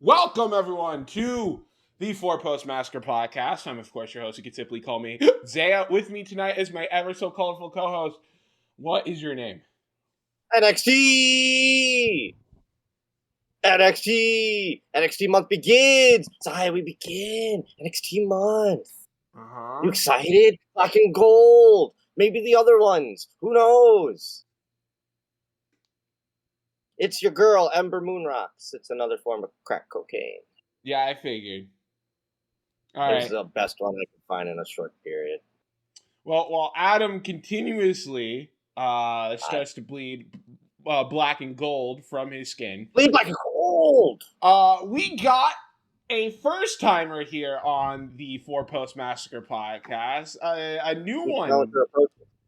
Welcome, everyone, to the Four Post Massacre Podcast. I'm, of course, your host. You can simply call me Zaya. With me tonight is my ever so colorful co-host. What is your name? NXT Month begins. Zaya, we begin. NXT Month. You excited? Black and gold. Maybe the other ones. Who knows? It's your girl, Ember Moonrocks. It's another form of crack cocaine. Yeah, I figured. All It's right. the best one I can find in a short period. Well, while Adam continuously starts to bleed black and gold from his skin. Bleed black and gold! We got a first-timer here on the Four Post Massacre Podcast. A new one.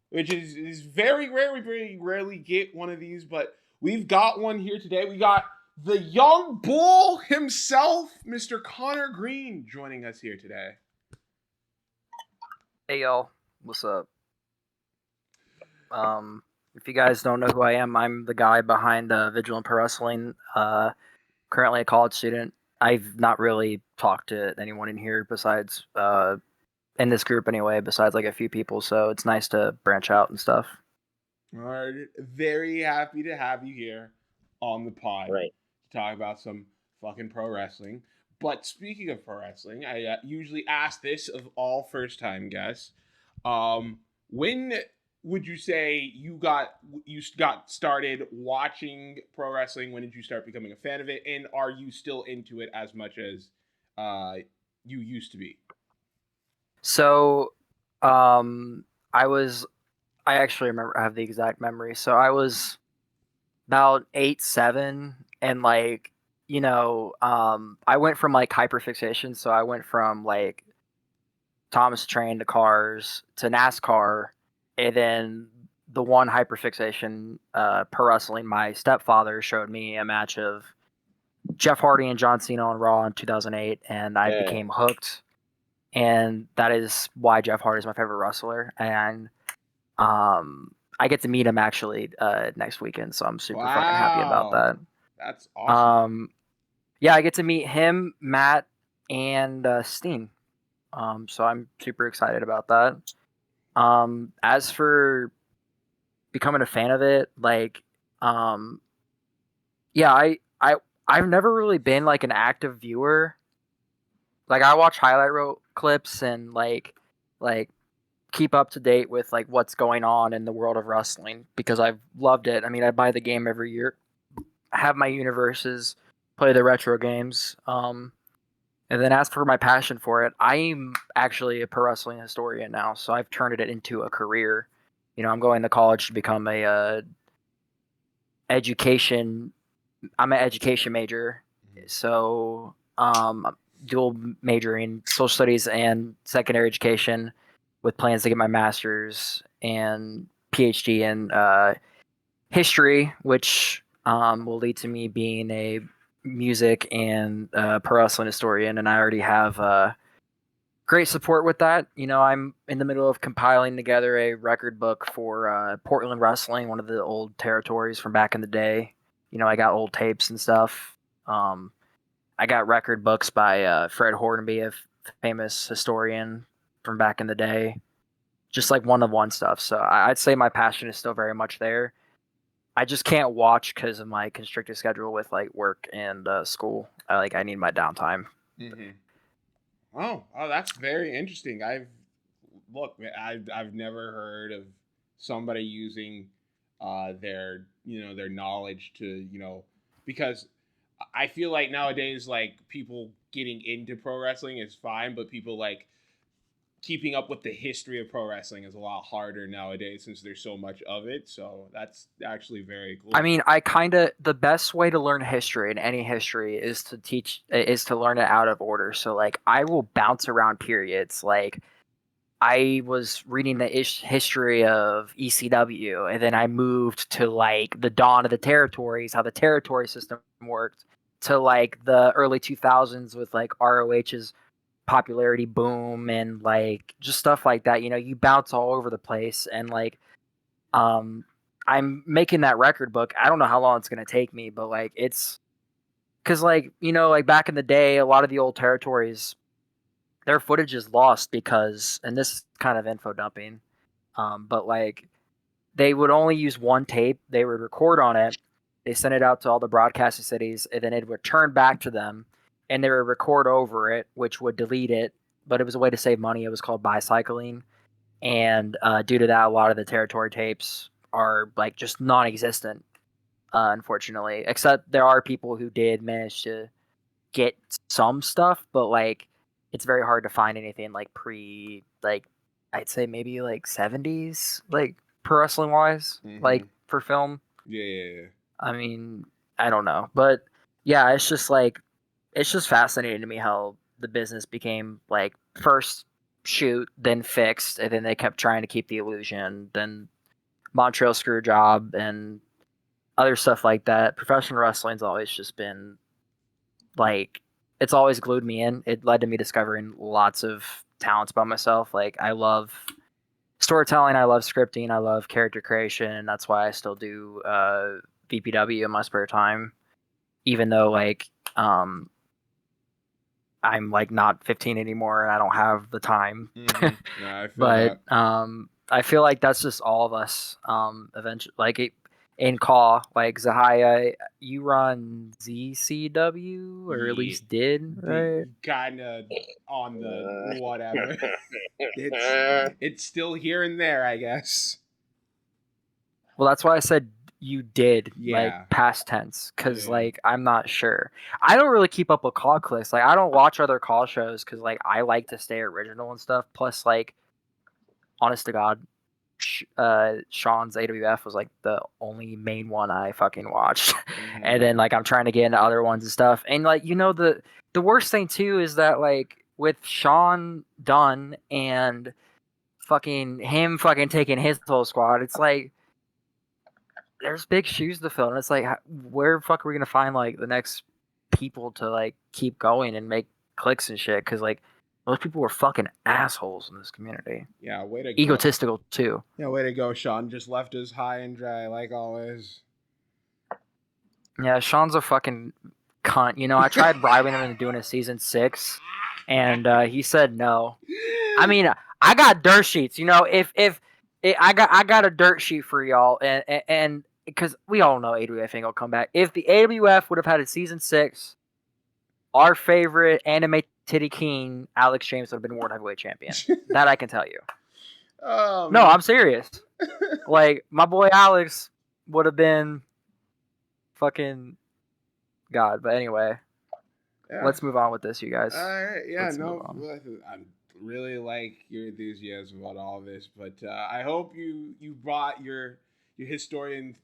Which is very rare. We very rarely get one of these, but we've got one here today. We got the young bull himself, Mr. Connor Greene, joining us here today. Hey y'all, what's up? If you guys don't know who I am, I'm the guy behind Vigilant Pro Wrestling. Currently a college student. I've not really talked to anyone in here besides in this group anyway, besides like a few people, so it's nice to branch out and stuff. All right, very happy to have you here on the pod to talk about some fucking pro wrestling. But speaking of pro wrestling, I usually ask this of all first-time guests. When would you say you got started watching pro wrestling? When did you start becoming a fan of it? And are you still into it as much as you used to be? So, I actually remember, I have the exact memory. So I was about 8, 7, and like, you know, I went from like hyperfixation. So I went from like Thomas Train to Cars to NASCAR, and then the one hyperfixation, pro wrestling, my stepfather showed me a match of Jeff Hardy and John Cena on Raw in 2008, and I became hooked. And that is why Jeff Hardy is my favorite wrestler. And I get to meet him actually next weekend, so I'm super fucking happy about that. That's awesome. Yeah, I get to meet him, Matt, and Steen. So I'm super excited about that. As for becoming a fan of it, like, yeah, I've never really been like an active viewer. Like, I watch highlight reel clips and like keep up to date with like what's going on in the world of wrestling because I've loved it. I mean, I buy the game every year, have my universes, play the retro games. And then as for my passion for it, I'm actually a pro wrestling historian now, so I've turned it into a career. You know, I'm going to college to become I'm an education major. So dual major in social studies and secondary education with plans to get my master's and PhD in history, which will lead to me being a music and pro wrestling historian. And I already have great support with that. You know, I'm in the middle of compiling together a record book for Portland wrestling, one of the old territories from back in the day. You know, I got old tapes and stuff. I got record books by Fred Hornby, a famous historian from back in the day. Just like one-of-one stuff. So I'd say my passion is still very much there. I just can't watch because of my constricted schedule with like work and school. I need my downtime. Mm-hmm. Oh, that's very interesting. I've never heard of somebody using their knowledge to because I feel like nowadays, like, people getting into pro wrestling is fine, but people like keeping up with the history of pro wrestling is a lot harder nowadays since there's so much of it. So that's actually very cool. I mean, the best way to learn history in any history is to learn it out of order. So like, I will bounce around periods. Like, I was reading the history of ECW, and then I moved to like the dawn of the territories, how the territory system worked, to like the early 2000s with like ROH's popularity boom and like just stuff like that. You know, you bounce all over the place, and like I'm making that record book. I don't know how long it's gonna take me, but like it's because like like back in the day, a lot of the old territories, their footage is lost because, and this is kind of info dumping, but like they would only use one tape. They would record on it. They send it out to all the broadcasting cities, and then it would return back to them, and they would record over it, which would delete it. But it was a way to save money. It was called bicycling, and due to that, a lot of the territory tapes are like just non-existent, unfortunately. Except there are people who did manage to get some stuff, but like it's very hard to find anything like I'd say maybe like 70s, like pro wrestling wise, like for film. Yeah. I mean, I don't know, but yeah, it's just fascinating to me how the business became like first shoot, then fixed, and then they kept trying to keep the illusion, then Montreal screw job and other stuff like that. Professional wrestling's always just been like, it's always glued me in. It led to me discovering lots of talents by myself. Like, I love storytelling, I love scripting, I love character creation, and that's why I still do VPW in my spare time, even though like I'm like not 15 anymore and I don't have the time. Yeah, I feel but that. I feel like that's just all of us. Eventually, like in Call, like Zahaya, you run ZCW, or at least did, right? Kind of on the whatever. It's still here and there, I guess. Well, that's why I said you did, like Yeah. past tense, because like I'm not sure. I don't really keep up with Call clips. Like I don't watch other Call shows because like I like to stay original and stuff. Plus, like, honest to God, Sean's AWF was like the only main one I fucking watched. And then like I'm trying to get into other ones and stuff. And like the worst thing too is that like with Sean Dunn and fucking taking his whole squad, it's like there's big shoes to fill, and it's like where the fuck are we gonna find like the next people to like keep going and make clicks and shit? Because like those people were fucking assholes in this community. Yeah, way to egotistical too. Yeah, way to go, Sean. Just left us high and dry like always. Yeah, Sean's a fucking cunt. I tried bribing him into doing a season 6, and he said no. I mean, I got dirt sheets. I got a dirt sheet for y'all, and because we all know AWF ain't gonna come back. If the AWF would have had a season 6, our favorite anime titty king, Alex James, would have been world heavyweight champion. That I can tell you. No, I'm serious. Like, my boy Alex would have been fucking God. But anyway, let's move on with this, you guys. All right, yeah, I really like your enthusiasm about all this, but I hope you brought your historian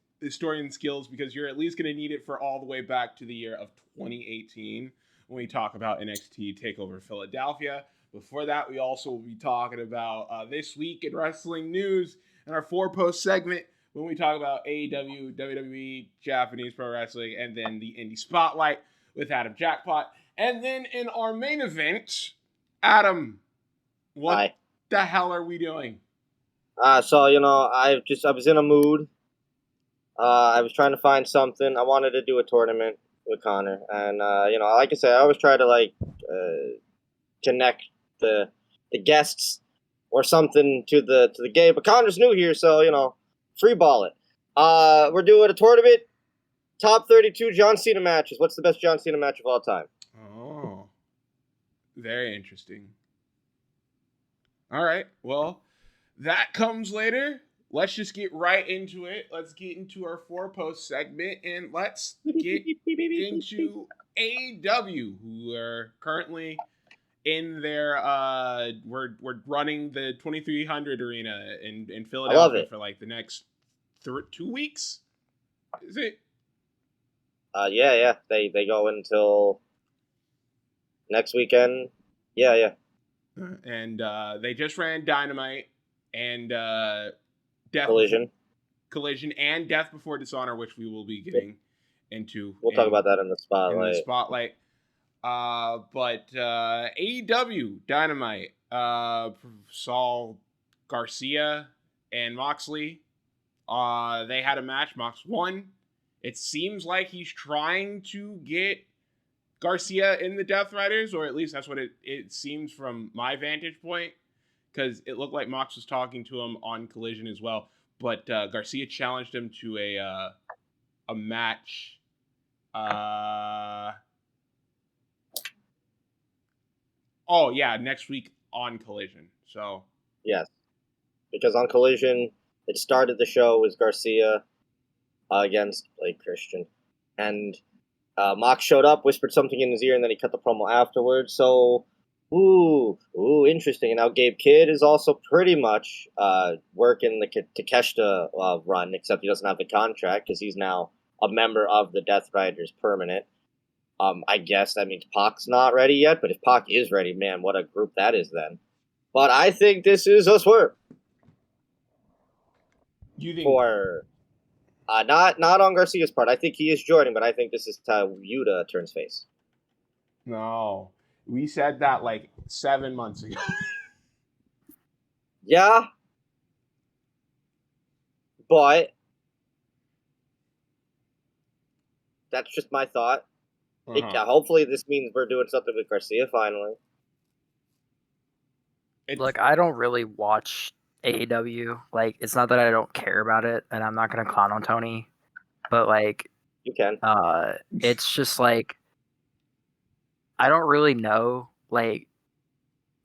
skills, because you're at least going to need it for all the way back to the year of 2018 when we talk about NXT Takeover Philadelphia. Before that, we also will be talking about this week in wrestling news and our Four Post segment when we talk about AEW, WWE, Japanese Pro Wrestling, and then the Indie Spotlight with Adam Jackpot. And then in our main event, Adam, what the hell are we doing? So, I was in a mood. I was trying to find something. I wanted to do a tournament with Connor. And, like I said, I always try to, connect the guests or something to the game. But Connor's new here, so, free ball it. We're doing a tournament. Top 32 John Cena matches. What's the best John Cena match of all time? Oh, very interesting. All right. Well, that comes later. Let's just get right into it. Let's get into our Four Post segment, and let's get into AEW, who are currently in their we're running the 2300 arena in Philadelphia for like the next 2 weeks. Is it? Yeah. They go until next weekend. Yeah. And they just ran Dynamite and Collision and Death Before Dishonor, which we will be getting into. We'll talk about that in the spotlight. But AEW Dynamite saw Garcia and Moxley. They had a match. Mox won. It seems like he's trying to get Garcia in the Death Riders, or at least that's what it seems from my vantage point, because it looked like Mox was talking to him on Collision as well. But Garcia challenged him to a match. Next week on Collision. So yes, because on Collision it started the show with Garcia against Blake Christian, and Mox showed up, whispered something in his ear, and then he cut the promo afterwards. So, interesting. And now Gabe Kidd is also pretty much working the Takeshita run, except he doesn't have the contract because he's now a member of the Death Riders permanent. I guess that means Pac's not ready yet, but if Pac is ready, man, what a group that is then. But I think this is a swerve. You think for not on Garcia's part. I think he is joining, but I think this is how Yuta turns face. No. We said that like 7 months ago. Yeah. But that's just my thought. Hopefully this means we're doing something with Garcia finally. Look, I don't really watch AEW. Like, it's not that I don't care about it, and I'm not going to clown on Tony, but like, you can. It's just like, I don't really know. Like,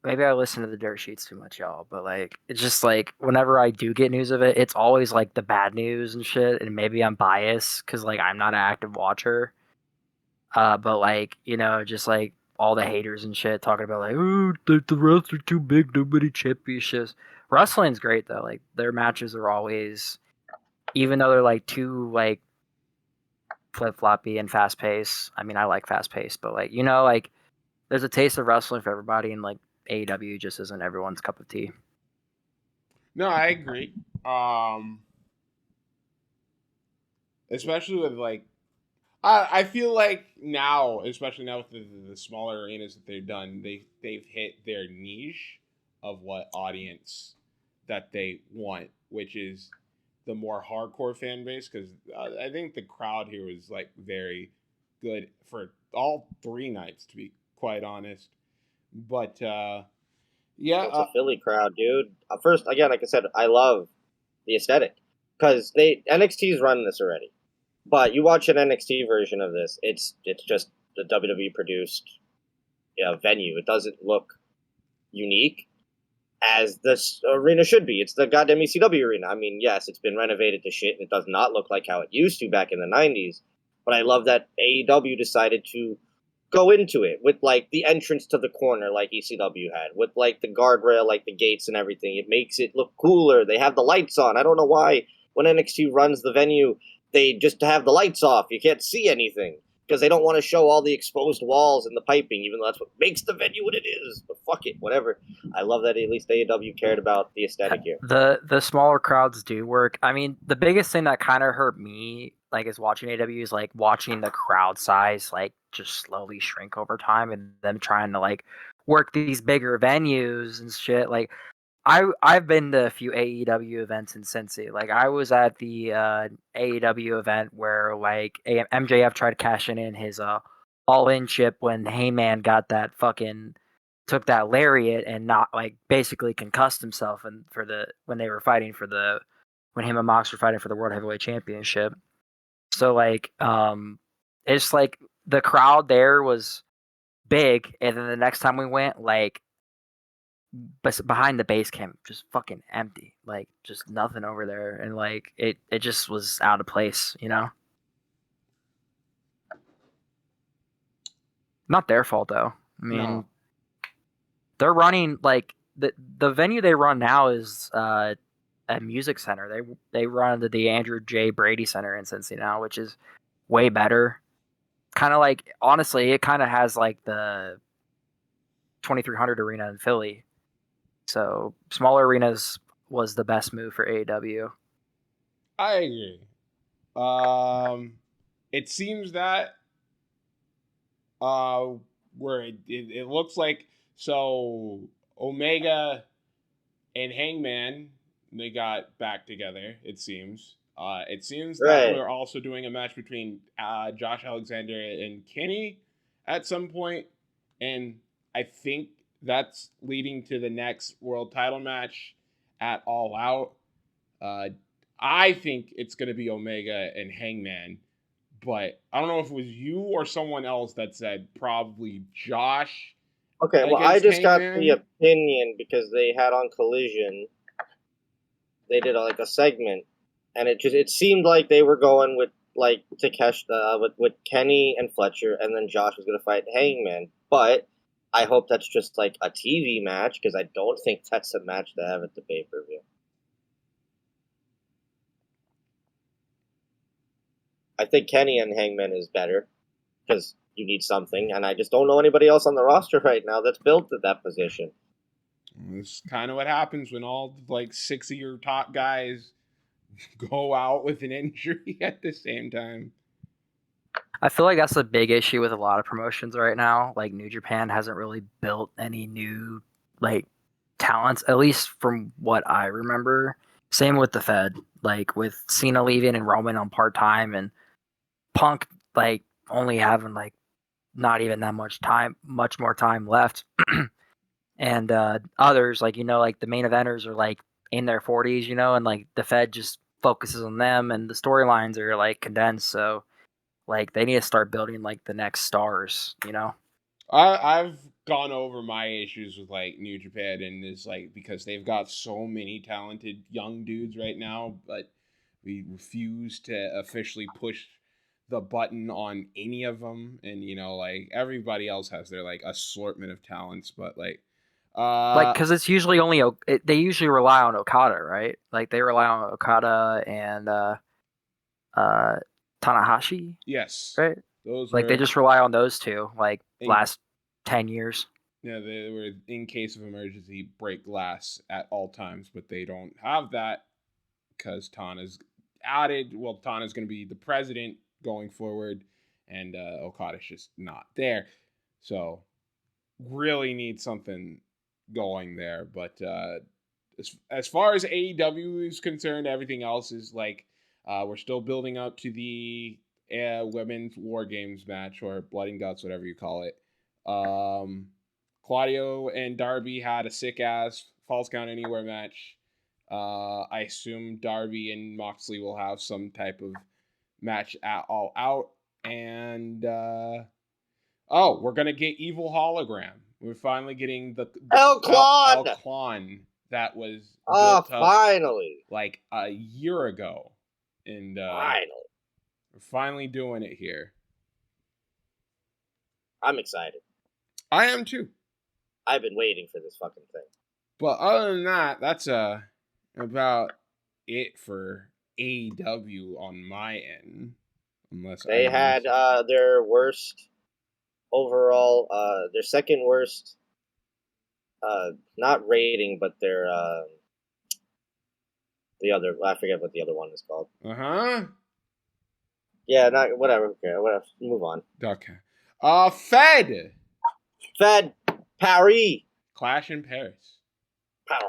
maybe I listen to the dirt sheets too much, y'all, but like, it's just like, whenever I do get news of it, it's always like the bad news and shit, and maybe I'm biased because like I'm not an active watcher. But like, just like all the haters and shit talking about like, oh, the wrestlers are too big, nobody championships. Wrestling's great though. Like their matches are always, even though they're like too like flip floppy and fast paced. I mean, I like fast paced, but like like there's a taste of wrestling for everybody, and like AEW just isn't everyone's cup of tea. No, I agree. Especially with like. I feel like now, especially now with the smaller arenas that they've done, they've hit their niche of what audience that they want, which is the more hardcore fan base. Because I think the crowd here was like very good for all 3 nights, to be quite honest. But yeah, it's a Philly crowd, dude. First, again, like I said, I love the aesthetic because NXT's running this already. But you watch an NXT version of this, it's just the WWE produced venue. It doesn't look unique as this arena should be. It's the goddamn ECW arena. I mean, yes, it's been renovated to shit, and it does not look like how it used to back in the 90s. But I love that AEW decided to go into it with, like, the entrance to the corner like ECW had, with, like, the guardrail, like, the gates and everything. It makes it look cooler. They have the lights on. I don't know why when NXT runs the venue, they just have the lights off. You can't see anything because they don't want to show all the exposed walls and the piping, even though that's what makes the venue what it is. But fuck it, whatever. I love that at least AEW cared about the aesthetic here. The smaller crowds do work. I mean, the biggest thing that kind of hurt me, like, is watching AEW is like watching the crowd size like just slowly shrink over time, and them trying to like work these bigger venues and shit. Like, I've been to a few AEW events in Cincy. Like, I was at the AEW event where like MJF tried cashing in his all-in chip when Heyman got that took that lariat and not like basically concussed himself and when him and Mox were fighting for the World Heavyweight Championship. So like it's like the crowd there was big, and then the next time we went, like, but behind the base camp, just fucking empty, like just nothing over there, and like it just was out of place, Not their fault though. I mean, they're running like the venue they run now is a music center. They run the Andrew J. Brady Center in Cincy now, which is way better. Kind of like, honestly, it kind of has like the 2300 arena in Philly. So smaller arenas was the best move for AEW. I agree. It seems that where it looks like, so Omega and Hangman, they got back together, it seems. It seems that we're also doing a match between Josh Alexander and Kenny at some point, and I think that's leading to the next world title match at All Out. I think it's going to be Omega and Hangman, but I don't know if it was you or someone else that said probably Josh. Okay, well, I just got the opinion because they had on Collision. They did like a segment, and it seemed like they were going with like Takeshita with Kenny and Fletcher, and then Josh was going to fight Hangman. But I hope that's just like a TV match because I don't think that's a match to have at the pay-per-view. I think Kenny and Hangman is better because you need something, and I just don't know anybody else on the roster right now that's built at that position. It's kind of what happens when all like 6 of your top guys go out with an injury at the same time. I feel like that's a big issue with a lot of promotions right now. Like New Japan hasn't really built any new like talents, at least from what I remember. Same with the Fed, like with Cena leaving and Roman on part-time and Punk like only having like not even that much more time left. And others like like the main eventers are like in their 40s, and like the Fed just focuses on them and the storylines are like condensed, so like they need to start building like the next stars. I've gone over my issues with like New Japan and this like because they've got so many talented young dudes right now, but we refuse to officially push the button on any of them. And like everybody else has their like assortment of talents, but like because it's usually only they usually rely on Okada, right? Like they rely on Okada and Tanahashi. Yes, right. Those like they just rely on those two. Like last 10 years. Yeah, they were in case of emergency break glass at all times, but they don't have that because Tana's added. Well, Tana's going to be the president going forward, and Okada's just not there. So really need something going there. But as far as AEW is concerned, everything else is like we're still building up to the women's War Games match or Blood and Guts, whatever you call it. Claudio and Darby had a sick ass Falls Count Anywhere match. I assume Darby and Moxley will have some type of match at All Out. And we're gonna get Evil Hologram. We're finally getting the El Clon that was built up finally like a year ago, and we're finally doing it here. I'm excited. I am too. I've been waiting for this fucking thing. But other than that, that's about it for AEW on my end. Unless they had their worst overall, their second worst, not rating, but their the other. I forget what the other one is called. Yeah, not whatever. Okay, whatever. Move on. Okay. Fed Paris. Clash in Paris. Paris.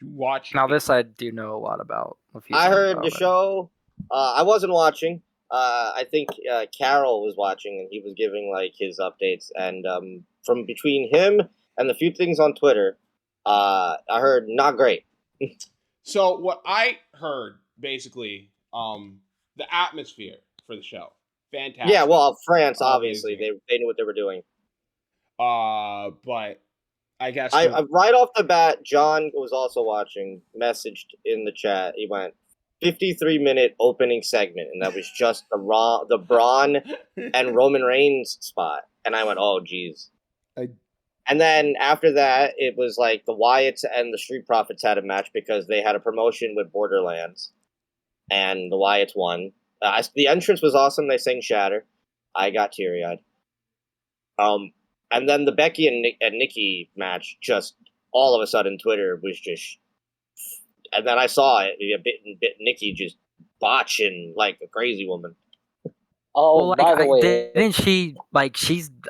You watch now this I do know a lot about. I heard the show. I wasn't watching. I think Carol was watching, and he was giving like his updates. And from between him and the few things on Twitter, I heard not great. So what I heard, basically, the atmosphere for the show, fantastic. Yeah, well, France, obviously, they knew what they were doing. But I guess I right off the bat, John was also watching. Messaged in the chat. He went 53-minute opening segment, and that was just the Braun and Roman Reigns spot. And I went, oh, geez. And then after that, it was like the Wyatts and the Street Profits had a match because they had a promotion with Borderlands, and the Wyatts won. The entrance was awesome. They sang Shatter. I got teary-eyed. And then the Becky and Nikki match, just all of a sudden, Twitter was just... And then I saw it, a bit Nikki just botching like a crazy woman. Oh, well, by the way... Didn't she, like,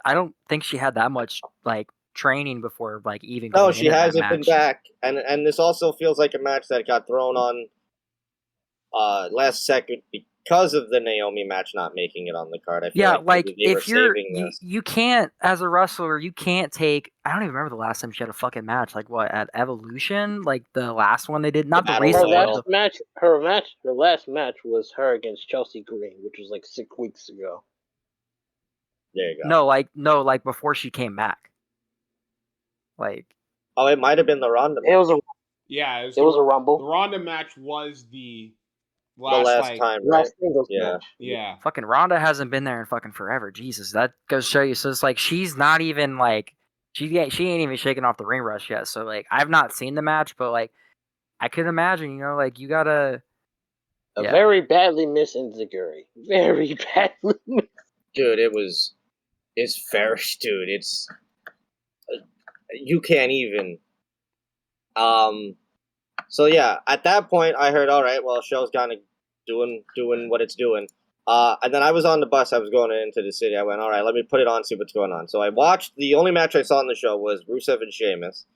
I don't think she had that much, like, training before, like, even going she hasn't been back. And this also feels like a match that got thrown on last second because of the Naomi match not making it on the card. I feel Yeah, like maybe they were if you're saving this. you can't as a wrestler, you can't take. I don't even remember the last time she had a fucking match. Like what at Evolution, like the last one they did, not the Battle recent Royal. one. Her last match was her against Chelsea Greene, which was like 6 weeks ago. There you go. No, like before she came back. Like, oh, it might have been the Ronda match. It was a it was a Rumble. The Ronda match was the last time, right? Last singles match. Yeah. fucking Ronda hasn't been there in fucking forever. Jesus, that goes to show you. So it's like she's not even like she ain't even shaking off the ring rust yet. So like I've not seen the match, but like I could imagine, like you gotta A very badly missed Enziguri. Very badly missed. Dude, it's fair, dude. It's you can't even. So yeah, at that point, I heard, all right, well, show's kind of doing what it's doing. And then I was on the bus. I was going into the city. I went, all right, let me put it on, see what's going on. So I watched. The only match I saw on the show was Rusev and Sheamus.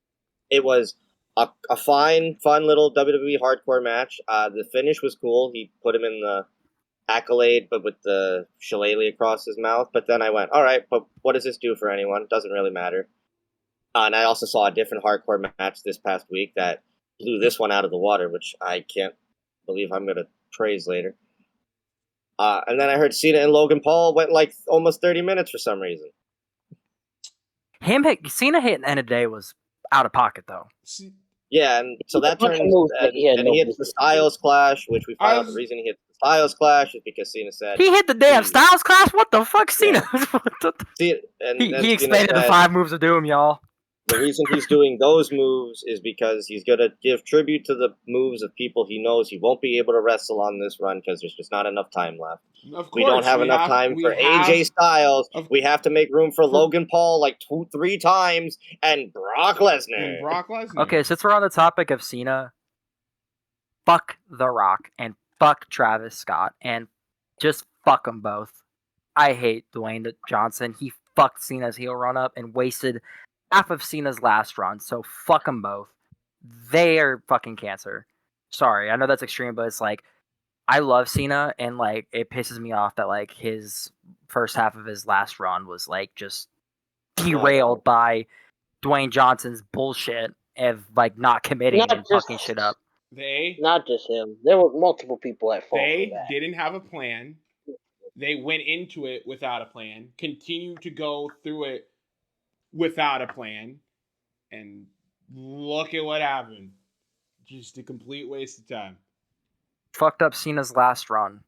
It was a fun little WWE hardcore match. The finish was cool. He put him in the accolade, but with the shillelagh across his mouth. But then I went, all right, but what does this do for anyone? Doesn't really matter. And I also saw a different hardcore match this past week that blew this one out of the water, which I can't believe I'm going to praise later. And then I heard Cena and Logan Paul went like almost 30 minutes for some reason. Cena hitting the end of the day was out of pocket, though. Yeah, and so that turns, and he hits the Styles Clash, which we found out the reason he hit the Styles Clash is because Cena said... He hit the damn Styles Clash? What the fuck, Cena? Yeah. He explained the 5 moves of doom, y'all. The reason he's doing those moves is because he's going to give tribute to the moves of people he knows he won't be able to wrestle on this run because there's just not enough time left. Of course, we don't have enough time for AJ Styles. We have to make room for Logan Paul like 2-3 times and Brock Lesnar. Okay, since we're on the topic of Cena, fuck The Rock and fuck Travis Scott and just fuck them both. I hate Dwayne Johnson. He fucked Cena's heel run up and wasted half of Cena's last run, so fuck them both. They are fucking cancer. Sorry, I know that's extreme, but it's like, I love Cena, and like, it pisses me off that like his first half of his last run was like just derailed by Dwayne Johnson's bullshit of like not committing and fucking shit up. Not just him. There were multiple people at fault. They didn't have a plan. They went into it without a plan, continued to go through it without a plan, and look at what happened. Just a complete waste of time. Fucked up Cena's last run.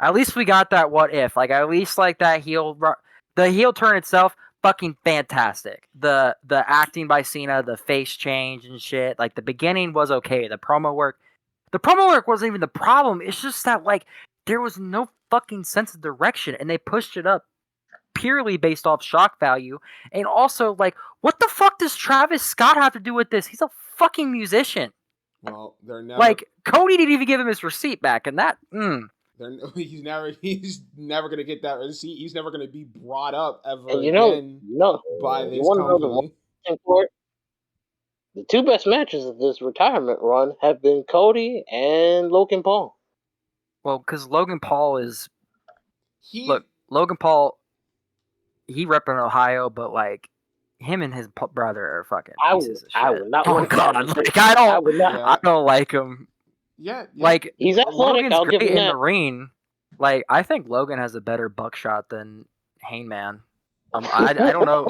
At least we got that what if. Like, at least like that the heel turn itself, fucking fantastic. The acting by Cena, the face change and shit. Like, the beginning was okay. The promo work wasn't even the problem. It's just that like there was no fucking sense of direction, and they pushed it up purely based off shock value. And also, like, what the fuck does Travis Scott have to do with this? He's a fucking musician. Well, they're never... Like, Cody didn't even give him his receipt back, and that, He's never gonna get that receipt. He's never gonna be brought up ever again by this company. The 2 best matches of this retirement run have been Cody and Logan Paul. Well, because Logan Paul is... Logan Paul, he repping Ohio, but, like, him and his brother are fucking pieces of shit. I would not want I don't like him. Yeah. Like, he's athletic, Logan's I'll great give him in that. the ring. Like, I think Logan has a better buckshot than Hangman. I don't know.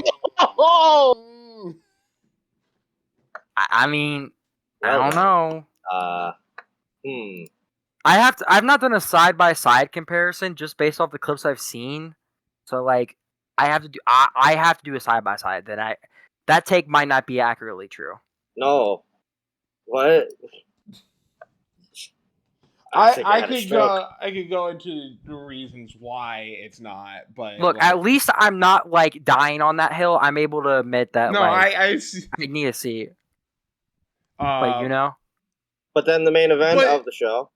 I mean, I don't know. I've not done a side-by-side comparison just based off the clips I've seen. So, like, I have to do a side-by-side. That take might not be accurately true. No. What? I could go into the reasons why it's not, but look, at least I'm not like dying on that hill. I'm able to admit that. No, like, I need to see it. But you know. But then the main event of the show.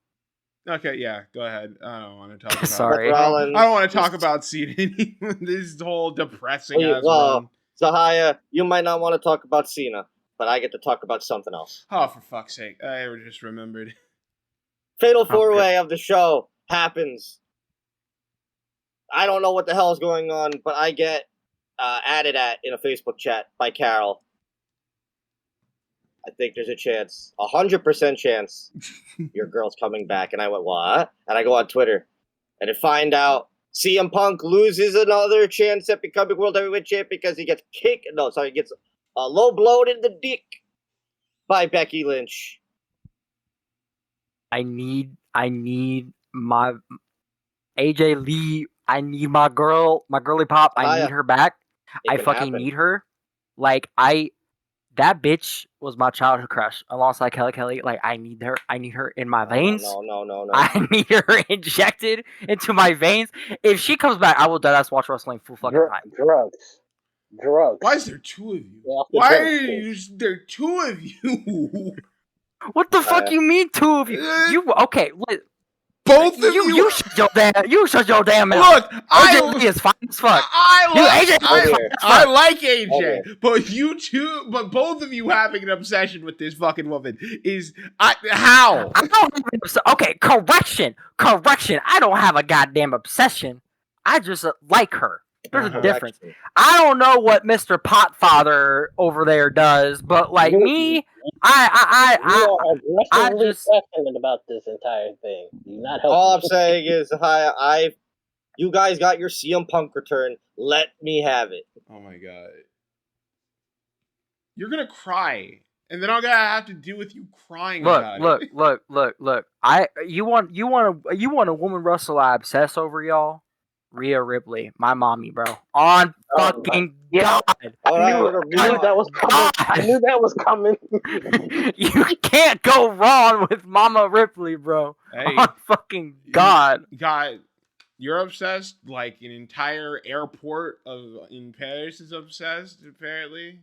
Okay, yeah, go ahead. I don't want to talk about. Sorry, I don't want to talk about Cena. This whole depressing ass run. Zahaya, you might not want to talk about Cena, but I get to talk about something else. Oh, for fuck's sake! I just remembered. Fatal 4-Way of the show happens. I don't know what the hell is going on, but I get added in a Facebook chat by Carol. I think there's a chance, 100% chance, your girl's coming back. And I went, what? And I go on Twitter, and I find out CM Punk loses another chance at becoming World Heavyweight Champ because he gets he gets low blowed in the dick by Becky Lynch. I need my AJ Lee. I need my girly pop. I need her back. I fucking need her. Like, that bitch was my childhood crush alongside Kelly. Like, I need her. I need her in my veins. No. I need her injected into my veins. If she comes back, I will deadass watch wrestling full fucking time. Drugs. Why is there two of you? Why are there two of you? What the fuck you mean two of you? Okay? Both of you. You shut your damn mouth. Look, AJ is fine as fuck. I like AJ, but both of you having an obsession with this fucking woman is how? I don't have an okay, correction. I don't have a goddamn obsession. I just like her. There's a difference. I don't know what Mr. Potfather over there does, but like me, I just passionate about this entire thing. You're not helping. All I'm saying is, you guys got your CM Punk return. Let me have it. Oh my god, you're gonna cry, and then I'm gonna have to deal with you crying. Look. You want a woman wrestle I obsess over, y'all? Rhea Ripley, my mommy, bro. On fucking God. I knew that was coming. I knew that was coming. You can't go wrong with Mama Ripley, bro. Hey, on fucking God. God, you're obsessed. Like an entire airport in Paris is obsessed, apparently.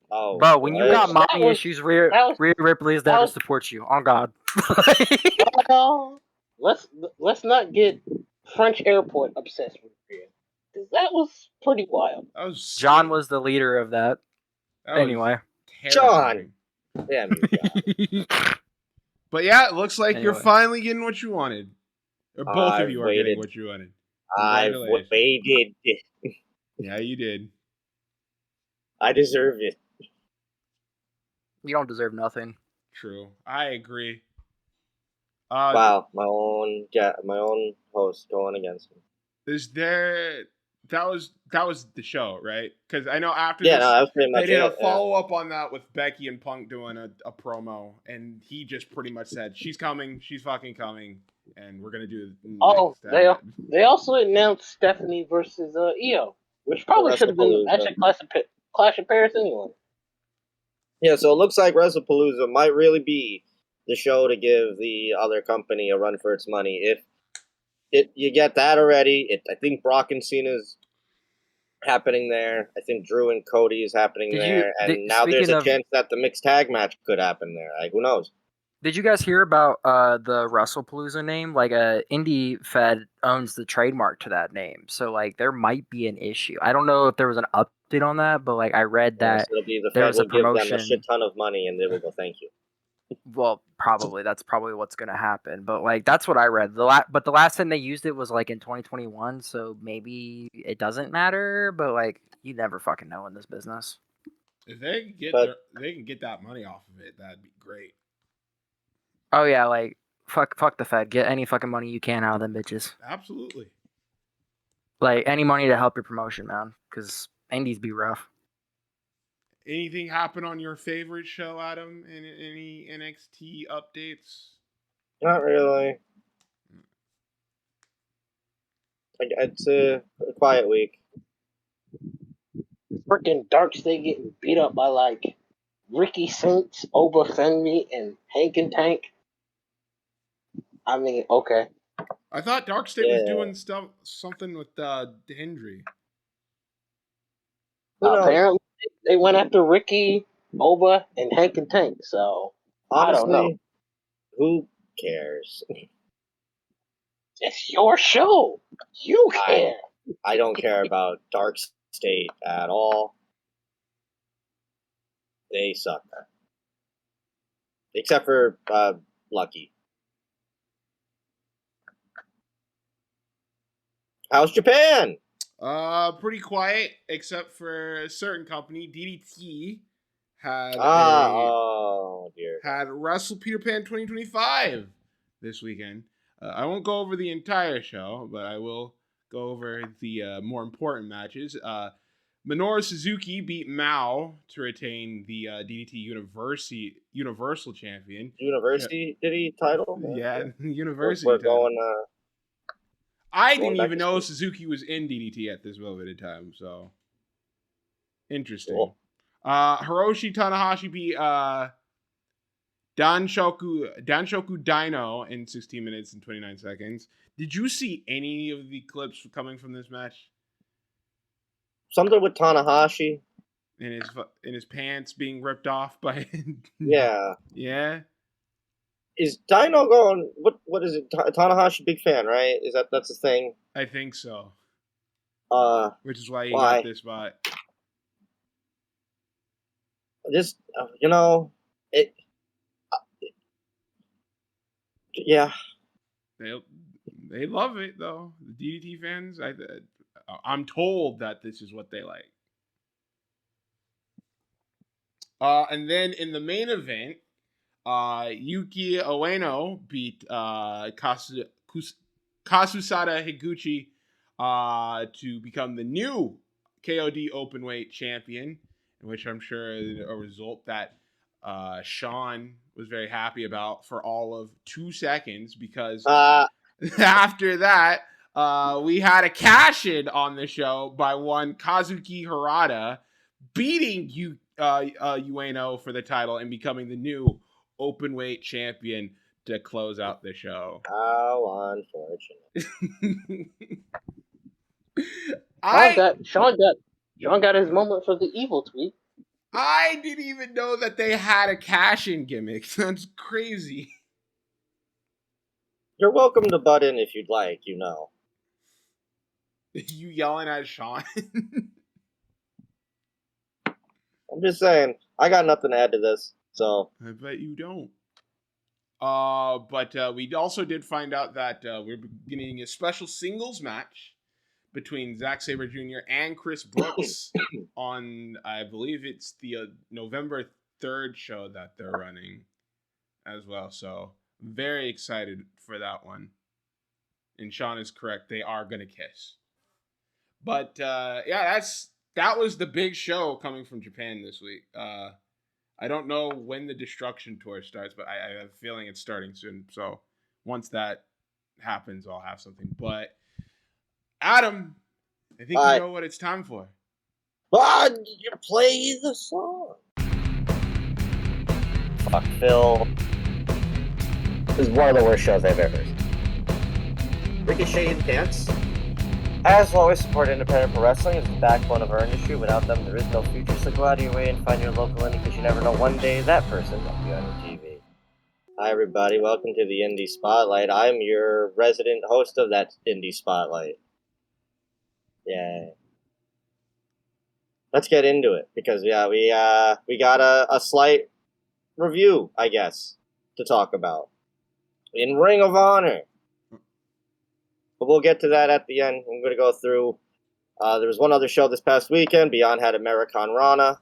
Oh, bro, when you got mommy issues, Rhea Ripley is there to support you. On God. Let's not get French airport obsessed with Rhea. Because that was pretty wild. John was the leader of that. Anyway. John! Damn you, John. But yeah, it looks like you're finally getting what you wanted. Or both of you are getting what you wanted. I've waited. Yeah, you did. I deserve it. You don't deserve nothing. True. I agree. Wow, my own host going against me. That was the show, right? Because I know after that was pretty much they did a follow up on that with Becky and Punk doing a promo, and he just pretty much said, "She's coming, she's fucking coming, and we're gonna do." They also announced Stephanie versus Io, which probably should have been actually Clash of Paris anyway. Yeah, so it looks like WrestlePalooza might really be the show to give the other company a run for its money. If you get that already, I think Brock and Cena's happening there. I think Drew and Cody is happening there. And now there's a chance that the mixed tag match could happen there. Like, who knows? Did you guys hear about the WrestlePalooza name? Like, Indie Fed owns the trademark to that name. So, like, there might be an issue. I don't know if there was an update on that, but, like, I read that there's a promotion. Give them a shit ton of money, and they will go, thank you. Well, probably. That's probably what's going to happen. But, like, that's what I read. But the last time they used it was, like, in 2021, so maybe it doesn't matter. But, like, you never fucking know in this business. If they can get that money off of it, that'd be great. Oh, yeah, like, fuck the Fed. Get any fucking money you can out of them bitches. Absolutely. Like, any money to help your promotion, man. Because indies be rough. Anything happen on your favorite show, Adam? Any NXT updates? Not really. It's a quiet week. Freaking Dark State getting beat up by, like, Ricky Saints, Oba Fenby, and Hank and Tank. I mean, okay. I thought Dark State was doing something with Hendry. Apparently, they went after Ricky, Oba, and Hank and Tank. So honestly, I don't know. Who cares? It's your show. You care. I don't care about Dark State at all. They suck. Except for Lucky. How's Japan? Pretty quiet, except for a certain company, DDT, had had Wrestle Peter Pan 2025 this weekend. I won't go over the entire show, but I will go over the more important matches. Minoru Suzuki beat Mao to retain the DDT Universal Champion. University title? Yeah, University we're title. Going, I didn't even know Suzuki was in DDT at this moment in time, so interesting. Cool. Hiroshi Tanahashi beat Danshoku Dino in 16 minutes and 29 seconds. Did you see any of the clips coming from this match? Something with Tanahashi. In his pants being ripped off by... Yeah. Yeah? Is Dino going... What is it? Tanahashi, big fan, right? That's a thing? I think so. Which is why he got this spot. Just, yeah. They love it, though. The DDT fans, I'm told that this is what they like. And then in the main event, Yuki Ueno beat Kasusada Higuchi to become the new KOD Openweight champion, in which I'm sure is a result that Sean was very happy about for all of 2 seconds, because after that, we had a cash-in on the show by one Kazuki Harada beating Ueno for the title and becoming the new Openweight champion to close out the show. How unfortunate. Sean got his moment for the evil tweet. I didn't even know that they had a cash-in gimmick. That's crazy. You're welcome to butt in if you'd like, You yelling at Sean? I'm just saying, I got nothing to add to this, so. I bet you don't. But we also did find out that we're beginning a special singles match between Zack Sabre Jr. and Chris Brooks on, I believe it's the November 3rd show that they're running as well. So very excited for that one. And Sean is correct. They are going to kiss. But yeah, that was the big show coming from Japan this week. I don't know when the Destruction Tour starts, but I have a feeling it's starting soon. So once that happens, I'll have something. But Adam, I think you know what it's time for. You play the song. Fuck, Phil. This is one of the worst shows I've ever seen. Ricochet and Dance. As always, support independent pro wrestling is the backbone of our industry. Without them, there is no future. So go out of your way and find your local indie, because you never know, one day that person will be on your TV. Hi, everybody. Welcome to the Indie Spotlight. I'm your resident host of that Indie Spotlight. Yay. Let's get into it, because yeah, we got a slight review, I guess, to talk about in Ring of Honor. But we'll get to that at the end. I'm going to go through. There was one other show this past weekend. Beyond had American Rana.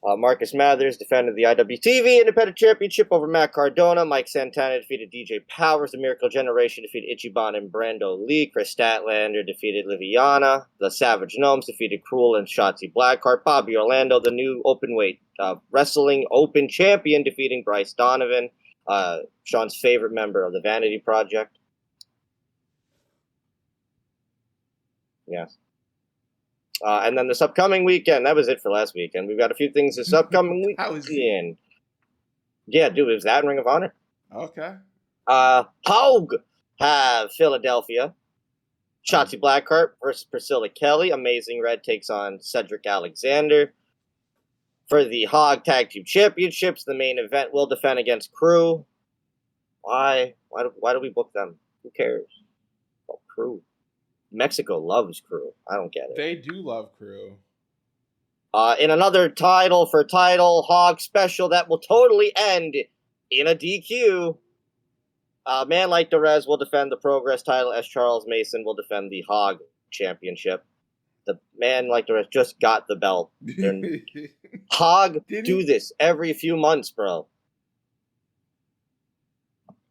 Marcus Mathers defended the IWTV Independent Championship over Matt Cardona. Mike Santana defeated DJ Powers. The Miracle Generation defeated Ichiban and Brando Lee. Chris Statlander defeated Liviana. The Savage Gnomes defeated Cruel and Shotzi Blackheart. Bobby Orlando, the new Openweight Wrestling Open Champion, defeating Bryce Donovan, Sean's favorite member of the Vanity Project. Yes. And then this upcoming weekend, that was it for last weekend. We've got a few things this upcoming weekend. Yeah, dude, it was that in Ring of Honor. Okay. Hogue have Philadelphia. Shotzi Blackheart versus Priscilla Kelly. Amazing Red takes on Cedric Alexander. For the Hog Tag Team Championships, the main event will defend against Crew. Why do we book them? Who cares? Oh, Crew. Mexico loves Crew. I don't get it. They do love Crew. In another title Hog special that will totally end in a DQ, Man like Derez will defend the Progress title as Charles Mason will defend the Hog Championship. The Man like Derez just got the belt. Hog do this every few months, bro.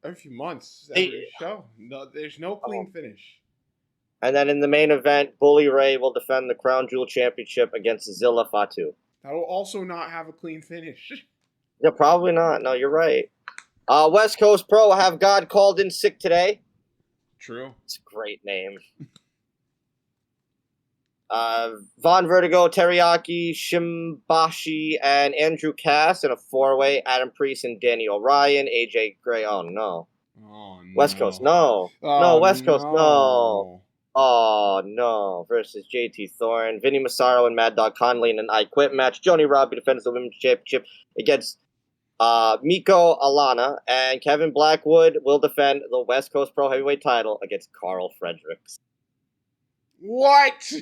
Every few months, every show. No, there's no clean finish. And then in the main event, Bully Ray will defend the Crown Jewel Championship against Zilla Fatu. That will also not have a clean finish. Yeah, probably not. No, you're right. West Coast Pro have God called in sick today. True. It's a great name. Von Vertigo, Teriyaki, Shimbashi, and Andrew Cass in a 4-way. Adam Priest and Danny O'Ryan, AJ Gray. Oh, no. Oh, no. West Coast, no. No, West Coast, no. Oh, no. Versus JT Thorne, Vinny Massaro, and Mad Dog Conley in an I Quit match. Joni Robbie defends the Women's Championship against Miko Alana, and Kevin Blackwood will defend the West Coast Pro Heavyweight title against Carl Fredericks. What?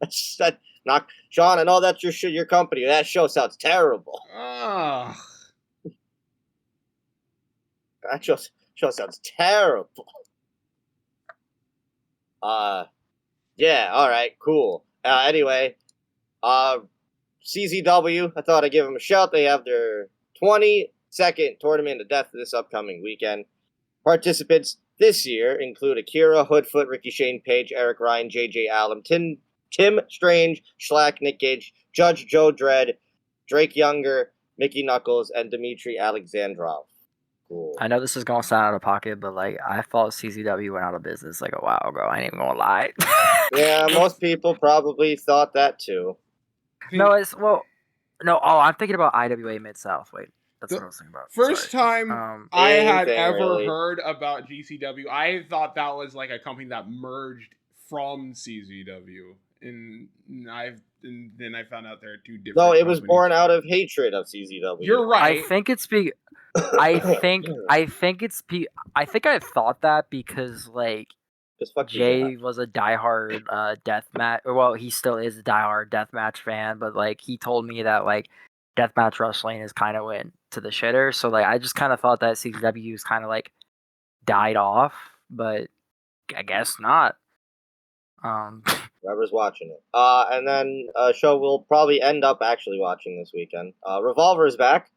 Sean, I know that's your company. That show sounds terrible. Ugh. That show sounds terrible. Yeah, alright, cool. Anyway, CZW, I thought I'd give them a shout. They have their 22nd Tournament of Death this upcoming weekend. Participants this year include Akira, Hoodfoot, Ricky Shane Page, Eric Ryan, JJ Allen, Tim Strange, Schlack, Nick Gage, Judge Joe Dredd, Drake Younger, Mickey Knuckles, and Dmitry Alexandrov. Cool. I know this is gonna sound out of pocket, but like I thought CZW went out of business like a while ago. I ain't even gonna lie. Yeah, most people probably thought that too. No, I'm thinking about IWA Mid-South. Wait, that's what I was thinking about. First time I had ever really heard about GCW, I thought that was like a company that merged from CZW, and then I found out there are two different. No, it was companies. born out of hatred of CZW. You're right. I think I thought that because like Jay was a diehard deathmatch. Well, he still is a diehard deathmatch fan, but like he told me that like deathmatch wrestling is kind of went to the shitter. So like I just kind of thought that CZW's kind of like died off, but I guess not. Whoever's watching it. And then a show we'll probably end up actually watching this weekend. Revolver is back.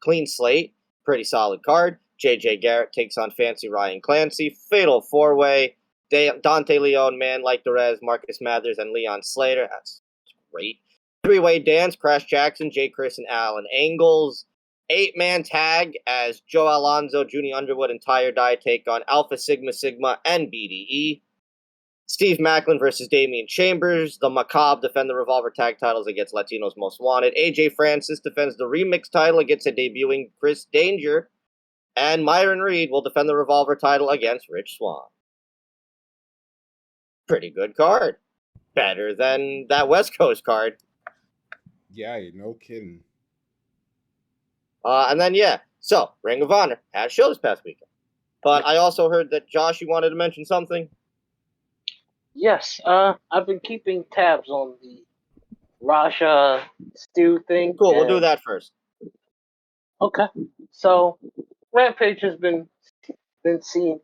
Clean slate. Pretty solid card. JJ Garrett takes on Fancy Ryan Clancy. Fatal 4-way. Dante Leon, Man Like Derez, Marcus Mathers, and Leon Slater. That's great. 3-way dance. Crash Jackson, Jay Chris, and Alan Angles. 8-man tag as Joe Alonzo, Junie Underwood, and Tyre Dye take on Alpha Sigma Sigma and BDE. Steve Macklin versus Damian Chambers. The Macabre defend the Revolver tag titles against Latinos Most Wanted. AJ Francis defends the Remix title against a debuting Chris Danger. And Myron Reed will defend the Revolver title against Rich Swann. Pretty good card. Better than that West Coast card. Yeah, no kidding. And then, so Ring of Honor had a show this past weekend. But I also heard that, Josh, you wanted to mention something? Yes, I've been keeping tabs on the Raja Stu thing. Cool, we'll do that first. Okay, so Rampage has been seen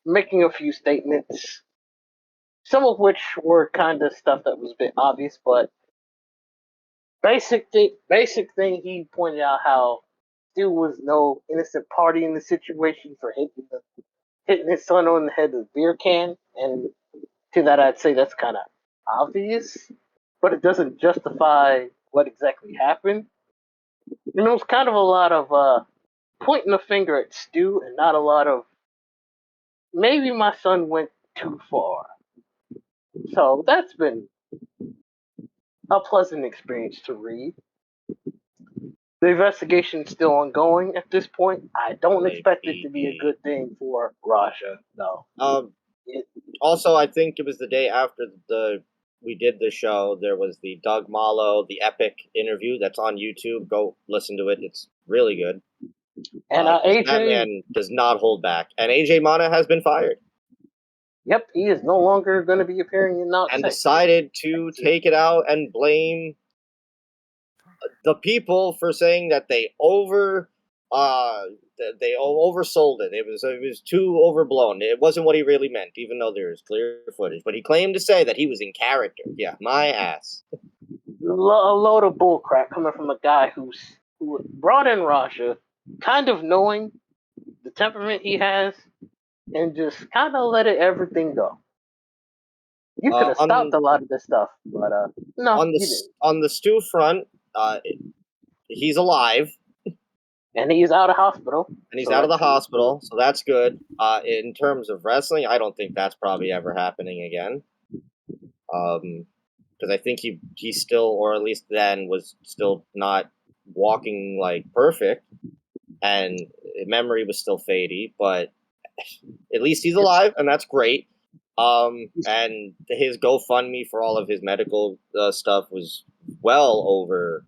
making a few statements, some of which were kind of stuff that was a bit obvious, but basic thing he pointed out how Stu was no innocent party in the situation for hitting his son on the head with a beer can, and to that I'd say that's kind of obvious, but it doesn't justify what exactly happened. And it was kind of a lot of pointing the finger at Stu and not a lot of maybe my son went too far. So that's been a pleasant experience to read. The investigation is still ongoing at this point. I don't expect it to be a good thing for Raja, though. Also, I think it was the day after we did the show, there was the Doug Malo, the Epic interview that's on YouTube. Go listen to it. It's really good. And AJ... That man does not hold back. And AJ Mana has been fired. Yep, he is no longer going to be appearing in Not And Safe. decided to take it out and blame the people for saying that they they oversold it. It was too overblown. It wasn't what he really meant, even though there's clear footage. But he claimed to say that he was in character. Yeah, my ass. A load of bullcrap coming from a guy who brought in Raja, kind of knowing the temperament he has, and just kind of let everything go. You could have stopped a lot of this stuff, but no, you didn't. On the Stu front, he's alive. And he's out of hospital. And he's out of the hospital, so that's good. In terms of wrestling, I don't think that's probably ever happening again. Because I think he still, or at least then, was still not walking like perfect, and memory was still fadey. But at least he's alive, and that's great. And his GoFundMe for all of his medical stuff was well over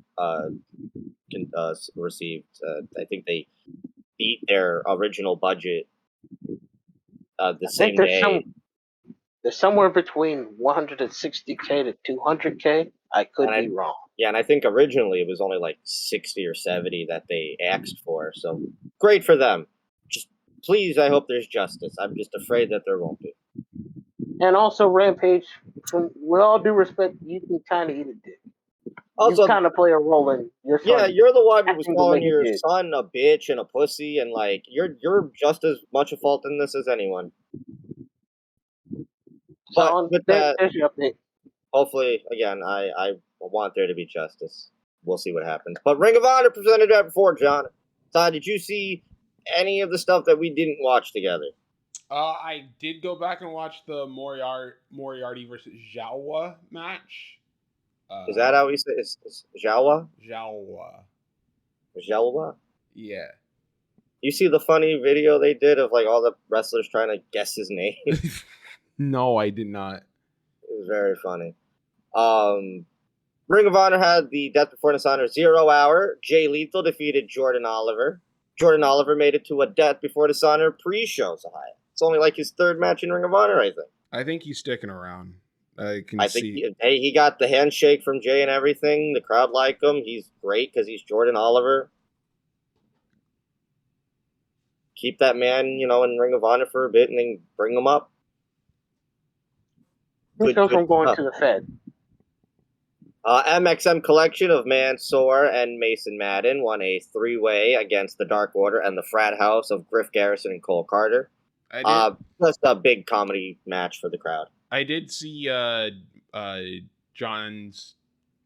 received. I think they beat their original budget the same day. There's somewhere between 160K to 200K. I could be wrong. Yeah, and I think originally it was only like 60 or 70 that they asked for. So great for them. Just please, I hope there's justice. I'm just afraid that there won't be. And also, Rampage, with all due respect, you can kind of eat a dick. Also, you kind of play a role in your son. Yeah, you're the one who was calling your son a bitch and a pussy, and like you're just as much a fault in this as anyone. But with that, there's your update. Hopefully, again, I want there to be justice. We'll see what happens. But Ring of Honor presented that before, John. Todd, did you see any of the stuff that we didn't watch together? I did go back and watch the Moriarty versus Jawa match. Is that how we say it? It's Jawa? Jawa? Yeah. You see the funny video they did of like all the wrestlers trying to guess his name? No, I did not. It was very funny. Ring of Honor had the Death Before Dishonor 0 Hour. Jay Lethal defeated Jordan Oliver. Jordan Oliver made it to a Death Before Dishonor pre-show. It's only like his third match in Ring of Honor, I think. I think he's sticking around. I think he got the handshake from Jay and everything. The crowd liked him. He's great because he's Jordan Oliver. Keep that man, in Ring of Honor for a bit and then bring him up. Let's go from going to the Fed. MXM Collection of Mansoor and Mason Madden won a 3-way against the Dark Order and the Frat House of Griff Garrison and Cole Carter. Just a big comedy match for the crowd. I did see John's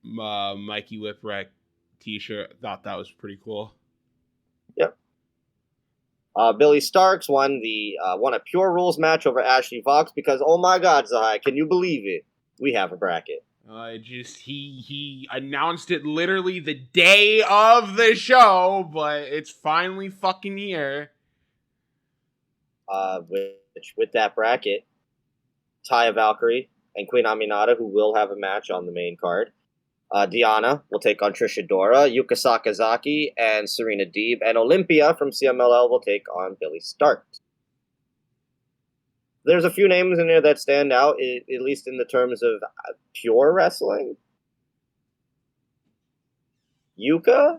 Mikey Whipwreck t-shirt. Thought that was pretty cool. Yep. Billy Starks won a Pure Rules match over Ashley Vox because, oh my God, Zahai, can you believe it? We have a bracket. He announced it literally the day of the show, but it's finally fucking here. With that bracket, Taya Valkyrie and Queen Aminata, who will have a match on the main card. Diana will take on Trish Adora. Yuka Sakazaki and Serena Deeb. And Olympia from CMLL will take on Billy Starks. There's a few names in there that stand out, at least in the terms of pure wrestling. Yuka?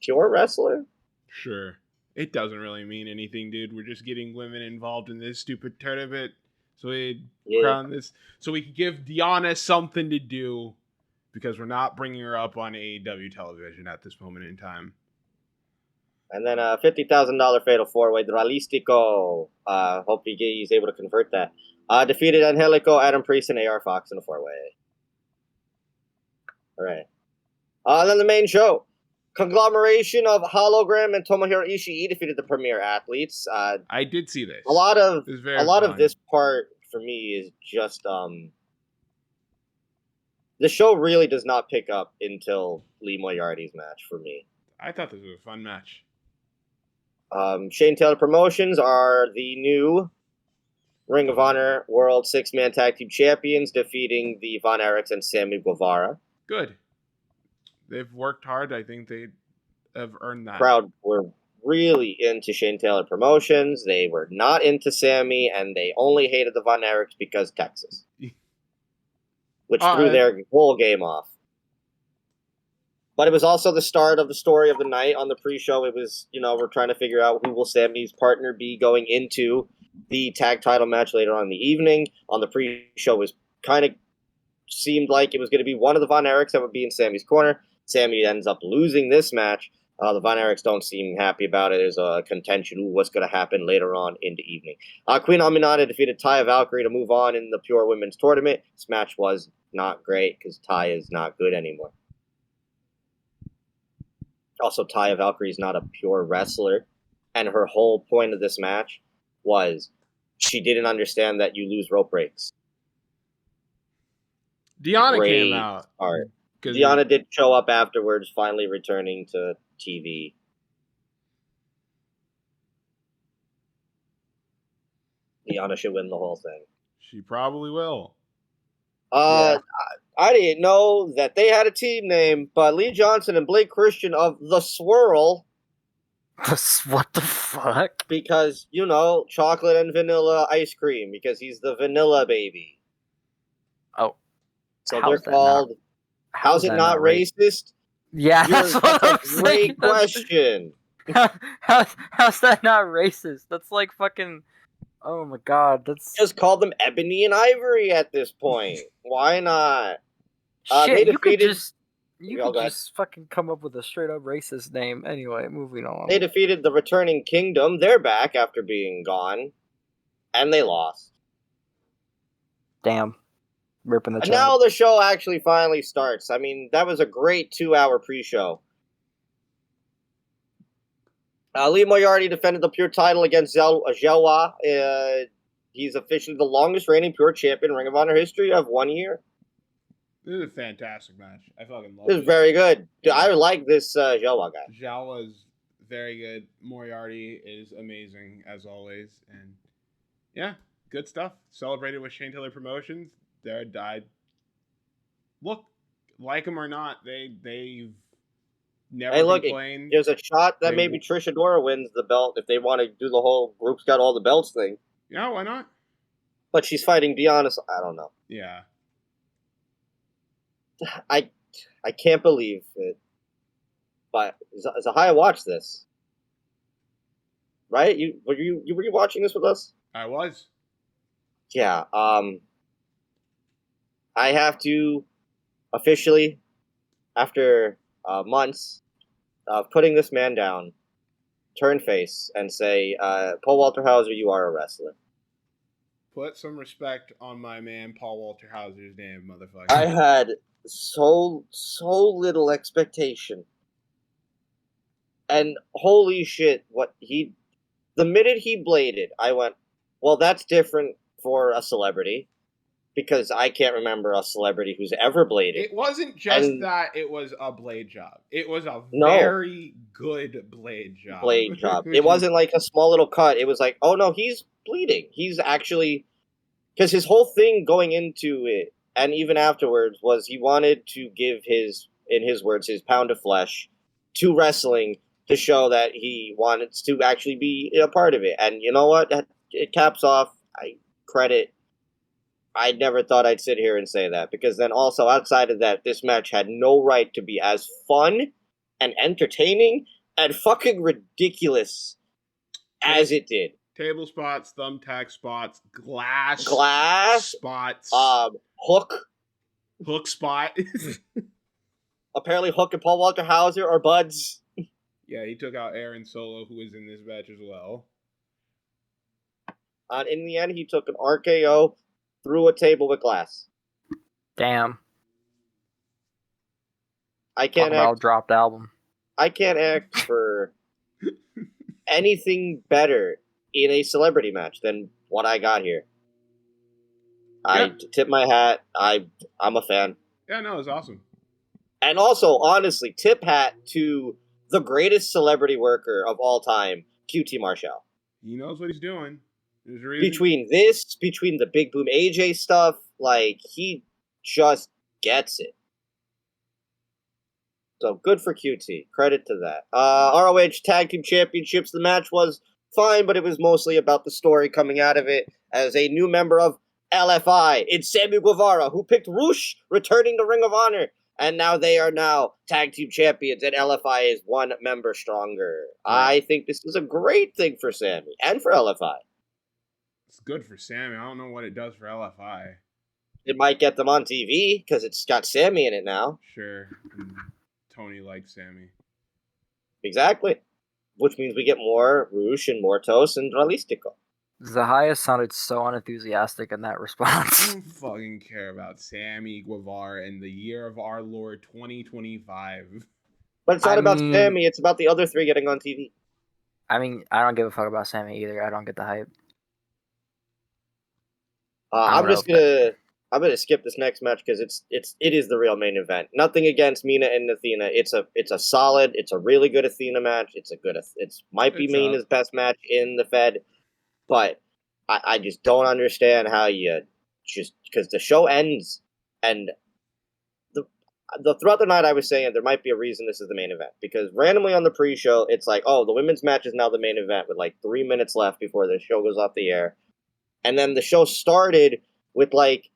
Pure wrestler? Sure. It doesn't really mean anything, dude. We're just getting women involved in this stupid tournament. So we crown this. So we can give Diana something to do. Because we're not bringing her up on AEW television at this moment in time. And then a $50,000 fatal 4-way Dralistico. Hope he's able to convert that. Defeated Angelico, Adam Priest, and AR Fox in a 4-way. All right. And then the main show. Conglomeration of Hologram and Tomohiro Ishii defeated the Premier Athletes. I did see this. A lot of this part for me is just the show really does not pick up until Lee Moriarty's match for me. I thought this was a fun match. Shane Taylor Promotions are the new Ring of Honor World 6-Man Tag Team Champions, defeating the Von Erichs and Sammy Guevara. Good. They've worked hard. I think they have earned that. Crowd were really into Shane Taylor Promotions. They were not into Sammy, and they only hated the Von Erichs because Texas. Which threw their whole game off. But it was also the start of the story of the night. On the pre-show, it was, we're trying to figure out who will Sammy's partner be going into the tag title match later on in the evening. On the pre-show, it was kind of seemed like it was going to be one of the Von Erichs that would be in Sammy's corner. Sammy ends up losing this match. The Von Erichs don't seem happy about it. There's a contention, what's going to happen later on in the evening. Queen Aminata defeated Taya Valkyrie to move on in the Pure Women's Tournament. This match was not great because Taya is not good anymore. Also, Taya Valkyrie is not a pure wrestler, and her whole point of this match was she didn't understand that you lose rope breaks. Deanna came out. Deanna did show up afterwards, finally returning to TV. Deanna should win the whole thing. She probably will. I didn't know that they had a team name, but Lee Johnson and Blake Christian of The Swirl. What the fuck? Because, chocolate and vanilla ice cream, because he's the vanilla baby. Oh. So they're called... How's it not racist? Yeah, that's what I'm saying. Great question. How's that not racist? That's like fucking... Oh my god, that's... Just call them Ebony and Ivory at this point. Why not? Shit, you could just fucking come up with a straight up racist name. Anyway, moving on. They defeated the returning Kingdom. They're back after being gone. And they lost. Damn. Ripping the And now the show actually finally starts. I mean, that was a great 2-hour pre-show. Lee Moriarty defended the Pure title against Zhao. He's officially the longest reigning Pure champion in Ring of Honor history of 1 year. This is a fantastic match. I fucking love it. This is very good. Dude, I like this Zhao guy. Zhao is very good. Moriarty is amazing, as always. And, yeah, good stuff. Celebrated with Shane Taylor Promotions. They're died. Look, like them or not, they've never complained. There's a shot that maybe Trish Adora wins the belt if they want to do the whole group's got all the belts thing. Yeah, why not? But she's fighting Deanna, so I don't know. Yeah. I can't believe it. But Zahaya watched this, right? Were you watching this with us? I was. Yeah. I have to officially, after months of putting this man down, turn face and say, Paul Walter Hauser, you are a wrestler. Put some respect on my man Paul Walter Hauser's name, motherfucker. I had so little expectation. And holy shit, the minute he bladed, I went, well, that's different for a celebrity. Because I can't remember a celebrity who's ever bladed. It wasn't just that it was a blade job. It was a very good blade job. It wasn't like a small little cut. It was like, oh no, he's bleeding. He's actually... Because his whole thing going into it, and even afterwards, was he wanted to give in his words, his pound of flesh to wrestling to show that he wanted to actually be a part of it. And you know what? It caps off. I never thought I'd sit here and say that, because then also outside of that, this match had no right to be as fun and entertaining and fucking ridiculous as it did. Table spots, thumbtack spots, glass spots, hook spot. Apparently Hook and Paul Walter Hauser are buds. Yeah, he took out Aaron Solo, who was in this match as well. In the end, he took an RKO through a table with glass. Damn. I can't act. Dropped album. I can't act for anything better in a celebrity match than what I got here. I tip my hat. I'm a fan. Yeah, no, it was awesome. And also, honestly, tip hat to the greatest celebrity worker of all time, QT Marshall. He knows what he's doing. Between the Big Boom AJ stuff, he just gets it. So good for QT. Credit to that. ROH Tag Team Championships. The match was fine, but it was mostly about the story coming out of it as a new member of LFI. It's Sammy Guevara, who picked Roosh, returning to Ring of Honor And now they are now tag team champions, and LFI is one member stronger. Right. I think this is a great thing for Sammy and for LFI. It's good for Sammy. I don't know what it does for LFI. It might get them on TV because it's got Sammy in it now. Sure. And Tony likes Sammy. Exactly. Which means we get more Roosh and Mortos and Dralistico. Zahia sounded so unenthusiastic in that I response. don't fucking care about Sammy Guevara in the year of our Lord 2025. But it's not about Sammy, it's about the other three getting on TV. I mean, I don't give a fuck about Sammy either. I don't get the hype. I'm gonna skip this next match because it is the real main event. Nothing against Mina and Athena. It's a really good Athena match. Might be Mina's best match in the Fed, but I just don't understand how you just because the show ends and the throughout the night I was saying there might be a reason this is the main event because randomly on the pre-show it's like, oh, the women's match is now the main event with like 3 minutes left before the show goes off the air, and then the show started with like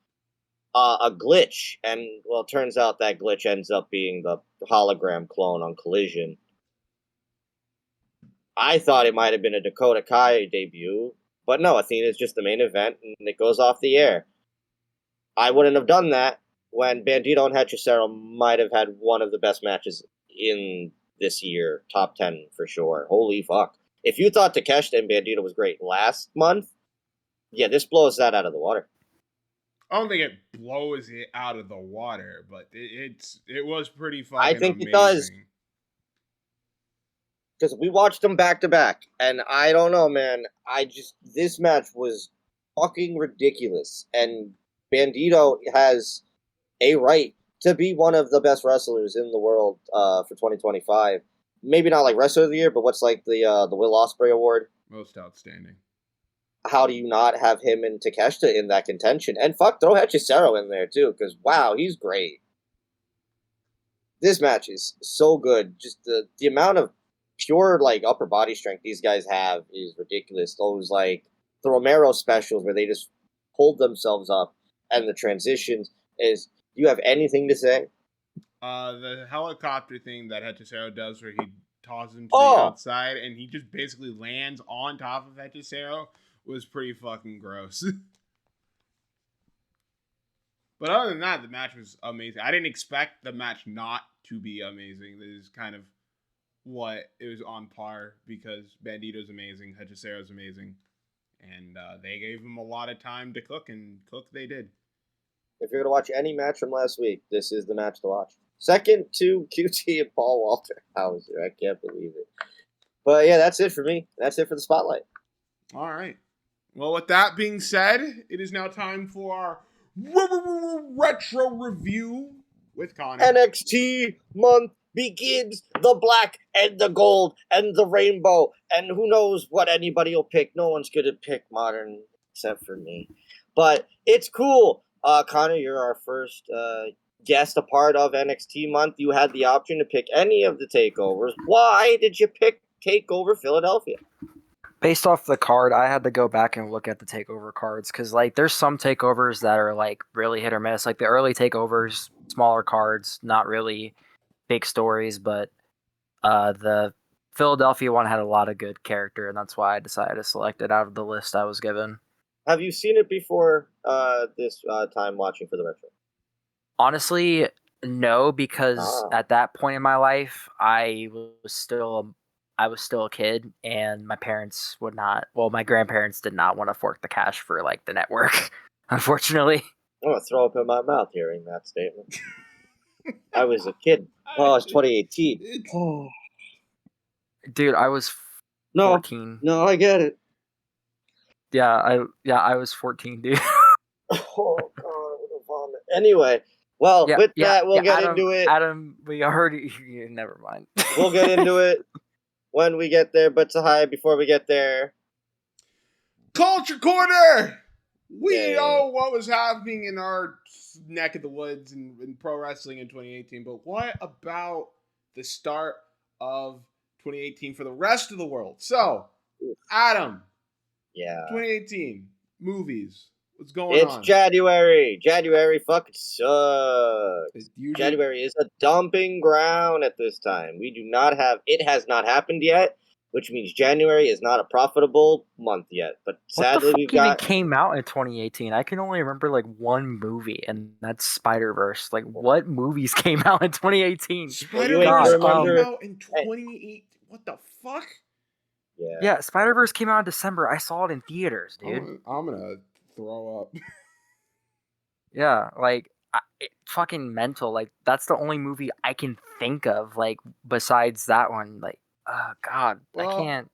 a glitch, and well, it turns out that glitch ends up being the hologram clone on Collision. I thought it might have been a Dakota Kai debut, but no, Athena's just the main event, and it goes off the air. I wouldn't have done that when Bandito and Hechicero might have had one of the best matches in this year, top 10 for sure. Holy fuck. If you thought Takeshita and Bandito was great last month, yeah, this blows that out of the water. I don't think it blows it out of the water, but it was pretty fucking I think amazing. It does. Because we watched them back to back, and I don't know, man. This match was fucking ridiculous, and Bandito has a right to be one of the best wrestlers in the world for 2025. Maybe not like Wrestler of the Year, but what's like the Will Ospreay Award? Most outstanding. How do you not have him and Takeshita in that contention? And fuck, throw Hechicero in there too, because wow, he's great. This match is so good. Just the amount of pure like upper body strength these guys have is ridiculous. Those like the Romero specials where they just pulled themselves up, and the transitions is. Do you have anything to say? The helicopter thing that Hechicero does where he tosses him to the outside and he just basically lands on top of Hechicero was pretty fucking gross. But other than that, the match was amazing. I didn't expect the match not to be amazing. This is kind of what it was on par because Bandito's amazing, Hechicero's amazing, and they gave him a lot of time to cook, and cook they did. If you're going to watch any match from last week, this is the match to watch. Second to QT and Paul Walter. Hauser. I can't believe it. But yeah, that's it for me. That's it for the Spotlight. All right. Well, with that being said, it is now time for our retro review with Connor. NXT Month begins. The black and the gold and the rainbow. And who knows what anybody will pick. No one's going to pick modern except for me. But it's cool. Connor, you're our first guest a part of NXT Month. You had the option to pick any of the takeovers. Why did you pick Takeover Philadelphia? Based off the card, I had to go back and look at the takeover cards because, like, there's some takeovers that are like really hit or miss. Like the early takeovers, smaller cards, not really big stories, but the Philadelphia one had a lot of good character, and that's why I decided to select it out of the list I was given. Have you seen it before this time watching for the retro? Honestly, no, because at that point in my life, I was still a kid, and my parents would not. Well, my grandparents did not want to fork the cash for like the network. Unfortunately, I'm gonna throw up in my mouth hearing that statement. I was a kid. Oh, it's 2018. Oh. Dude, I was 14. No, I get it. Yeah, I was 14, dude. Oh God, I'm gonna vomit. Anyway, well, with that, we'll get into it. Adam, we already. Never mind. We'll get into it when we get there. But before we get there, Culture Corner. We know what was happening in our neck of the woods in pro wrestling in 2018, but what about the start of 2018 for the rest of the world? So, Adam. Yeah. 2018 movies. What's going on? It's January. January fucking sucks. January is a dumping ground at this time. We do not have. It has not happened yet, which means January is not a profitable month yet. But sadly, what the fuck even came out in 2018? I can only remember like one movie, and that's Spider-Verse. Like, what movies came out in 2018? Spider-Verse came out in 2018. What the fuck? Yeah, Spider-Verse came out in December. I saw it in theaters, dude. I'm gonna throw up. Yeah, like fucking mental. Like that's the only movie I can think of. Like besides that one, like God, I can't.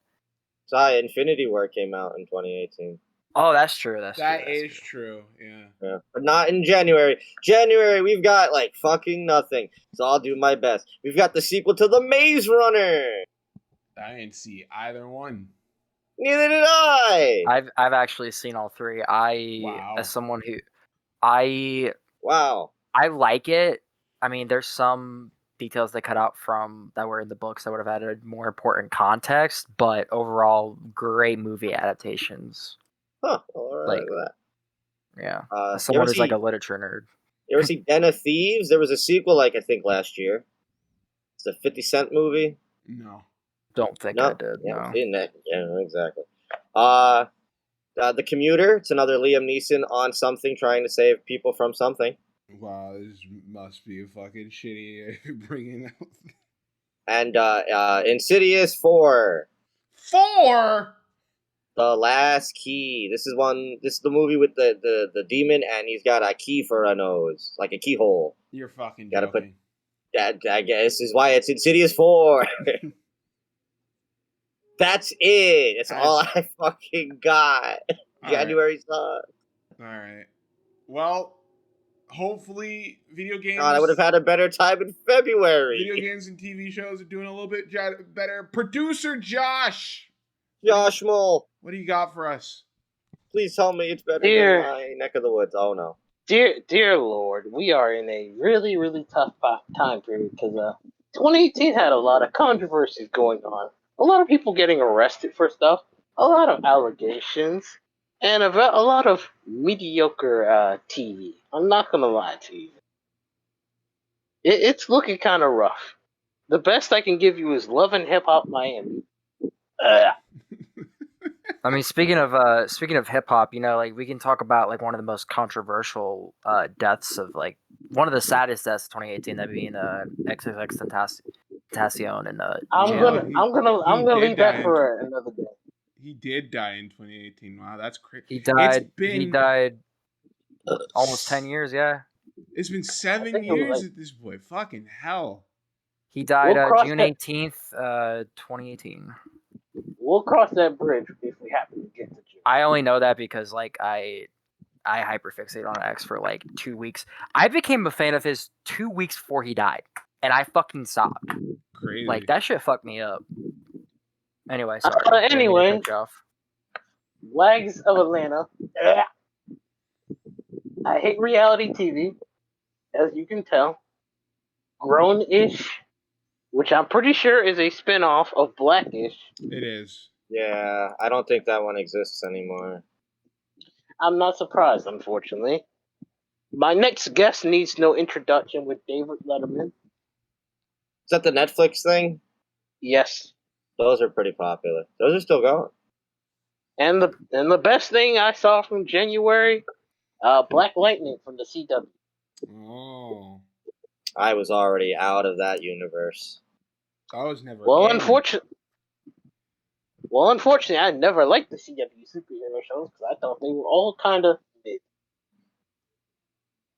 Sorry, Infinity War came out in 2018. Oh, that's true. That is true. Yeah, but not in January. January, we've got like fucking nothing. So I'll do my best. We've got the sequel to The Maze Runner. I didn't see either one. Neither did I. I've actually seen all three. As someone who I like it. I mean, there's some details they cut out from that were in the books that would have added more important context, but overall, great movie adaptations. Huh. All right, that. Yeah. As someone who's like a literature nerd. You ever see Den of Thieves? There was a sequel, like I think last year. It's a 50 Cent movie. No. Don't think I did. Yeah, exactly. The Commuter. It's another Liam Neeson on something trying to save people from something. Wow, this must be a fucking shitty bringing out. And Insidious 4. 4. The Last Key. This is the movie with the demon, and he's got a key for a nose, like a keyhole. You're fucking gotta joking. That I guess is why it's Insidious 4. That's it. That's all I fucking got. January sucks. All right. Well, hopefully video games... God, I would have had a better time in February. Video games and TV shows are doing a little bit better. Producer Josh! Josh Mole. What do you got for us? Please tell me it's better than my neck of the woods. Oh, no. Dear Lord, we are in a really, really tough time period because 2018 had a lot of controversies going on. A lot of people getting arrested for stuff, a lot of allegations, and a lot of mediocre TV. I'm not going to lie to you. It's looking kind of rough. The best I can give you is Love and Hip Hop Miami. I mean, speaking of hip hop, you know, like we can talk about like one of the most controversial deaths of like one of the saddest deaths of 2018, that being XXX Tentacion and I'm gonna leave that for another day. He did die in 2018. Wow, that's crazy. He died almost 10 years. Yeah, it's been 7 years at this point. Fucking hell. He died June 18th, 2018. We'll cross that bridge if we happen to get to June. I only know that because like I hyperfixated on X for like 2 weeks. I became a fan of his 2 weeks before he died, and I fucking stopped. Crazy. Like that shit fucked me up. Anyway, sorry. Anyway, Wags of Atlanta. I hate reality TV, as you can tell. Grown-ish, which I'm pretty sure is a spin-off of Blackish. It is. Yeah, I don't think that one exists anymore. I'm not surprised, unfortunately. My next guest needs no introduction with David Letterman. Is that the Netflix thing? Yes. Those are pretty popular. Those are still going. And the best thing I saw from January, Black Lightning from the CW. Oh. I was already out of that universe. I was never. Unfortunately, I never liked the CW superhero shows because I thought they were all kind of mid.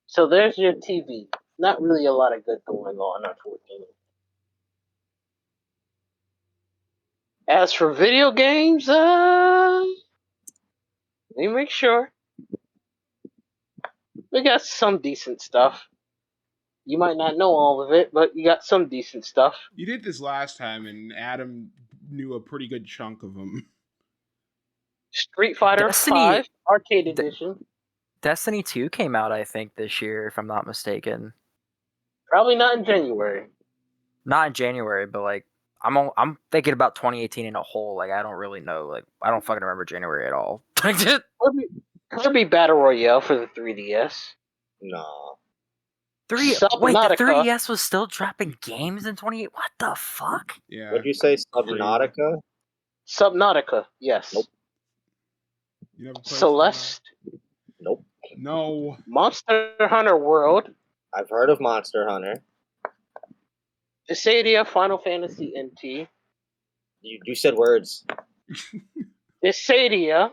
So there's your TV. Not really a lot of good going on, unfortunately. As for video games, let me make sure. We got some decent stuff. You might not know all of it, but you got some decent stuff. You did this last time, and Adam knew a pretty good chunk of them. Street Fighter 5 Arcade Edition. Destiny 2 came out, I think, this year, if I'm not mistaken. Probably not in January. Not in January, but like I'm thinking about 2018 in a whole. Like I don't really know. Like I don't fucking remember January at all. Could Kirby Battle Royale for the 3DS. No. Wait, Subnautica. the 3DS was still dropping games in 28. What the fuck? Yeah. What'd you say, Subnautica? Subnautica, yes. Nope. You never played Celeste. Nope. No. Monster Hunter World. I've heard of Monster Hunter. Dissidia Final Fantasy NT. You said words. Dissidia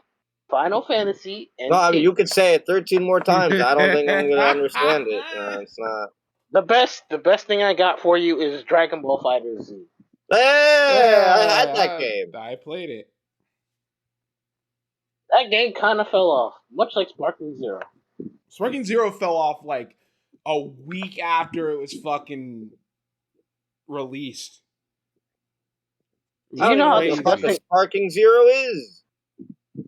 Final Fantasy NT. No, I mean, you could say it 13 more times. I don't think I'm going to understand it. It's not. The best thing I got for you is Dragon Ball FighterZ. Hey, I had that game. I played it. That game kind of fell off, much like Sparking Zero. Sparking Zero fell off like a week after it was fucking released. I don't know what the Sparking Zero is.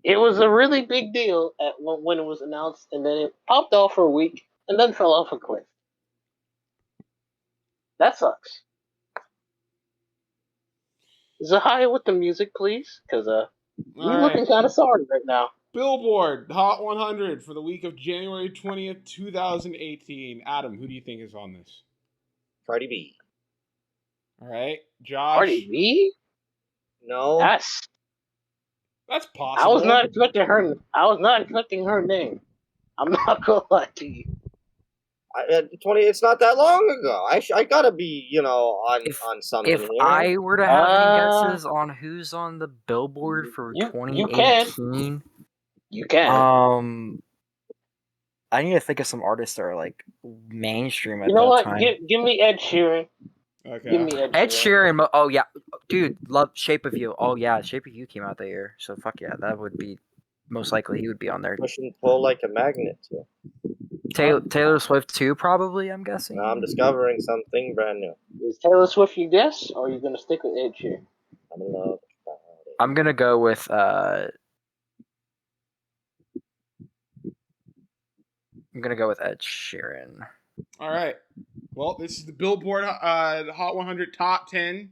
It was a really big deal when it was announced, and then it popped off for a week, and then fell off a cliff. That sucks. Zahaya with the music, please, because we're looking kind of sorry right now. Billboard Hot 100 for the week of January 20th, 2018. Adam, who do you think is on this? Cardi B. All right, Josh. Cardi B? No. That's possible. I was not expecting her name. I'm not gonna lie to you. 20. It's not that long ago. I gotta be, on something. If I were to have any guesses on who's on the Billboard for 2018, you can. I need to think of some artists that are like mainstream at you know that what? time. Give me Ed Sheeran. Okay. Give me Ed Sheeran. Oh yeah, dude, love Shape of You. Oh yeah, Shape of You came out that year. So fuck yeah, that would be most likely he would be on there. Push and pull like a magnet too. Taylor Swift too, probably. I'm guessing. No, I'm discovering something brand new. Is Taylor Swift your guess, or are you gonna stick with Ed Sheeran? I'm in love. I'm gonna go with Ed Sheeran. All right. Well, this is the Billboard Hot 100 Top 10.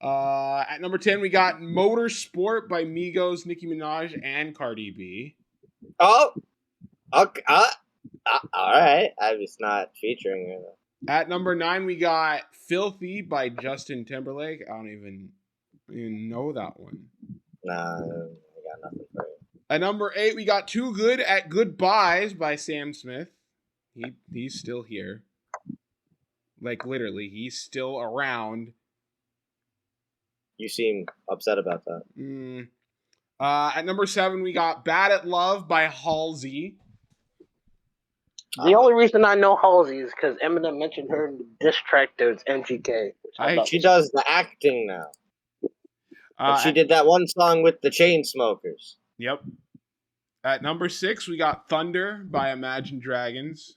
At number 10, we got Motorsport by Migos, Nicki Minaj, and Cardi B. Oh, okay. All right. I'm just not featuring her. At number 9, we got Filthy by Justin Timberlake. I don't even know that one. Nah, I got nothing for you. At number 8, we got Too Good at Goodbyes by Sam Smith. He's still here. Like, literally, he's still around. You seem upset about that. At number 7, we got Bad at Love by Halsey. The only reason I know Halsey is because Eminem mentioned her in the diss track to MGK. She does the acting now. And she did that one song with the Chainsmokers. Yep. At number 6, we got Thunder by Imagine Dragons.